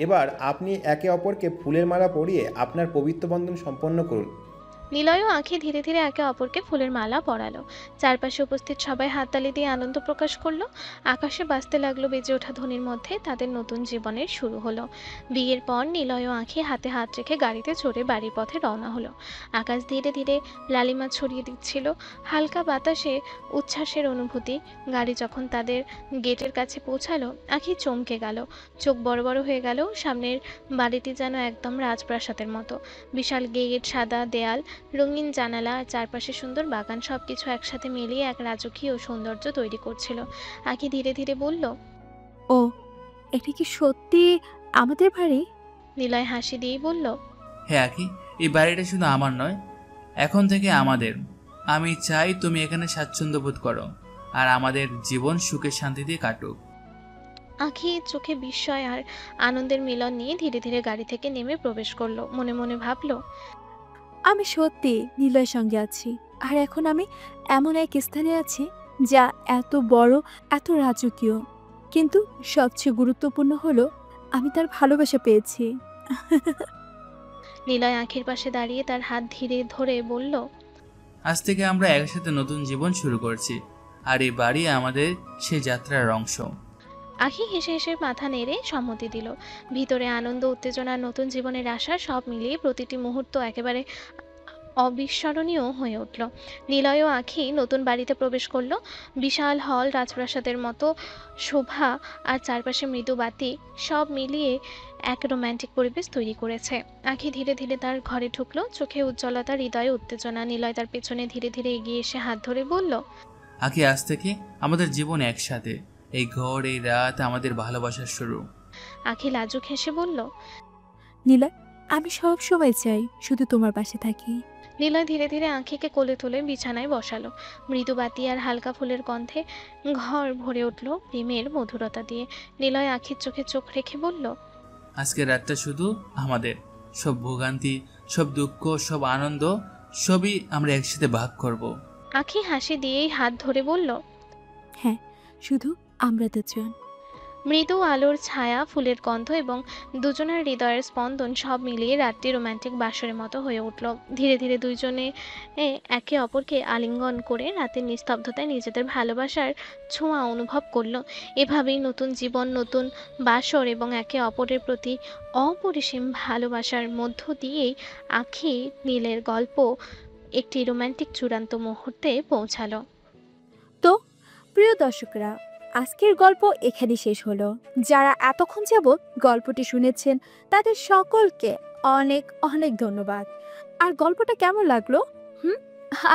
এবার আপনি একে অপরকে ফুলের মালা পরিয়ে আপনার পবিত্র বন্ধন সম্পন্ন করুন। নিলয় ও আঁখি ধীরে ধীরে একে অপরকে ফুলের মালা পরালো। চারপাশে উপস্থিত সবাই হাততালি দিয়ে আনন্দ প্রকাশ করলো। আকাশে বাজতে লাগলো বেজে ওঠা ধ্বনির মধ্যে তাদের নতুন জীবনের শুরু হলো। বিয়ের পর নিলয় ও আঁখি হাতে হাত রেখে গাড়িতে চড়ে বাড়ির পথে রওনা হলো। আকাশ ধীরে ধীরে লালিমা ছড়িয়ে দিচ্ছিল, হালকা বাতাসে উচ্ছ্বাসের অনুভূতি। গাড়ি যখন তাদের গেটের কাছে পৌঁছালো, আঁখি চমকে গেল, চোখ বড় বড় হয়ে গেল। সামনের বাড়িটি যেন একদম রাজপ্রাসাদের মতো। বিশাল গেট, সাদা দেয়াল, রঙিন জানালা আর চারপাশে সুন্দর বাগান, সবকিছু একসাথে মিলিয়ে এক রাজকীয় সৌন্দর্য তৈরি করছিল। আঁখি ধীরে ধীরে বলল, ও, এটা কি সত্যি আমাদের বাড়ি? নিলয় হাসি দিয়েই বলল, হ্যাঁ আঁখি, এই বাড়িটা শুধু আমার নয়, এখন থেকে আমাদের। আমি চাই তুমি এখানে স্বাচ্ছন্দ্য বোধ করো আর আমাদের জীবন সুখে শান্তিতে কাটুক। আঁখি চোখে বিস্ময় আর আনন্দের মিলন নিয়ে ধীরে ধীরে গাড়ি থেকে নেমে প্রবেশ করলো। মনে মনে ভাবলো, আমি সত্যি নিলয়ের সঙ্গে আছি, আর এখন আমি এমন এক স্থানে আছি যা এত বড়, এত রাজকীয়, কিন্তু সবচেয়ে গুরুত্বপূর্ণ হলো আমি তার ভালোবাসা পেয়েছি। নিলয় আঁখির পাশে দাঁড়িয়ে তার হাত ধীরে ধরে বলল, আজ থেকে আমরা একসাথে নতুন জীবন শুরু করছি, আর এই বাড়ি আমাদের সেই যাত্রার অংশ। আঁখি হেসে হেসে মাথা নেড়ে সম্মতি দিল। ভিতরে আনন্দ, উত্তেজনা, নতুন জীবনের আশা, সব মিলিয়ে প্রতিটি মুহূর্ত একেবারে অবিস্মরণীয় হয়ে উঠল। নিলয় ও আঁখি নতুন বাড়িতে প্রবেশ করলো। বিশাল হল, রাজপ্রাসাদের মতো শোভা আর চারপাশে মৃদু বাতি, সব মিলিয়ে এক রোম্যান্টিক পরিবেশ তৈরি করেছে। আঁখি ধীরে ধীরে তার ঘরে ঢুকলো, চোখে উজ্জ্বলতা, হৃদয়ে উত্তেজনা। নিলয় তার পেছনে ধীরে ধীরে এগিয়ে এসে হাত ধরে বলল, আঁখি, আজ থেকে আমাদের জীবন একসাথে। এই ঘর, এই রাত আমাদের ভালোবাসার শুরু। আঁখি লাজুক হেসে বলল, নিলয়, আমি সব সময় চাই শুধু তোমার পাশে থাকি। নিলয় ধীরে ধীরে আঁখিকে কোলে তুলে বিছানায় বসালো। মৃদু বাতি আর হালকা ফুলের গন্ধে ঘর ভরে উঠল প্রেমের মধুরতা দিয়ে। নিলয় আঁখির চোখে চোখ রেখে বলল, আজকের রাতটা শুধু আমাদের। সব ভোগান্তি, সব দুঃখ, সব আনন্দ, সবই আমরা একসাথে ভাগ করব। আঁখি হাসি দিয়েই হাত ধরে বলল, হ্যাঁ, শুধু আমরা দুজন। মৃদু আলোর ছায়া, ফুলের গন্ধ এবং দুজনের হৃদয়ের স্পন্দন, সব মিলিয়ে রাতটি রোম্যান্টিক বাসরের মতো হয়ে উঠল। ধীরে ধীরে দুইজনে একে অপরকে আলিঙ্গন করে রাতের নিস্তব্ধতায় নিজেদের ভালোবাসার ছোঁয়া অনুভব করলো। এভাবেই নতুন জীবন, নতুন বাসর এবং একে অপরের প্রতি অপরিসীম ভালোবাসার মধ্য দিয়েই আঁখি নীলের গল্প একটি রোম্যান্টিক চূড়ান্ত মুহূর্তে পৌঁছালো। তো প্রিয় দর্শকরা, আজকের গল্প এখানে শেষ হলো। যারা এতক্ষণ যাবত গল্পটি শুনেছেন তাদের সকলকে অনেক অনেক ধন্যবাদ। আর গল্পটা কেমন লাগলো?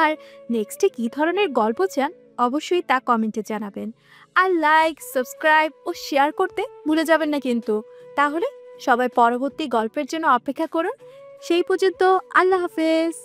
আর নেক্সটে কী ধরনের গল্প চান অবশ্যই তা কমেন্টে জানাবেন। আর লাইক, সাবস্ক্রাইব ও শেয়ার করতে ভুলে যাবেন না কিন্তু। তাহলে সবাই পরবর্তী গল্পের জন্য অপেক্ষা করুন। সেই পর্যন্ত আল্লাহ হাফেজ।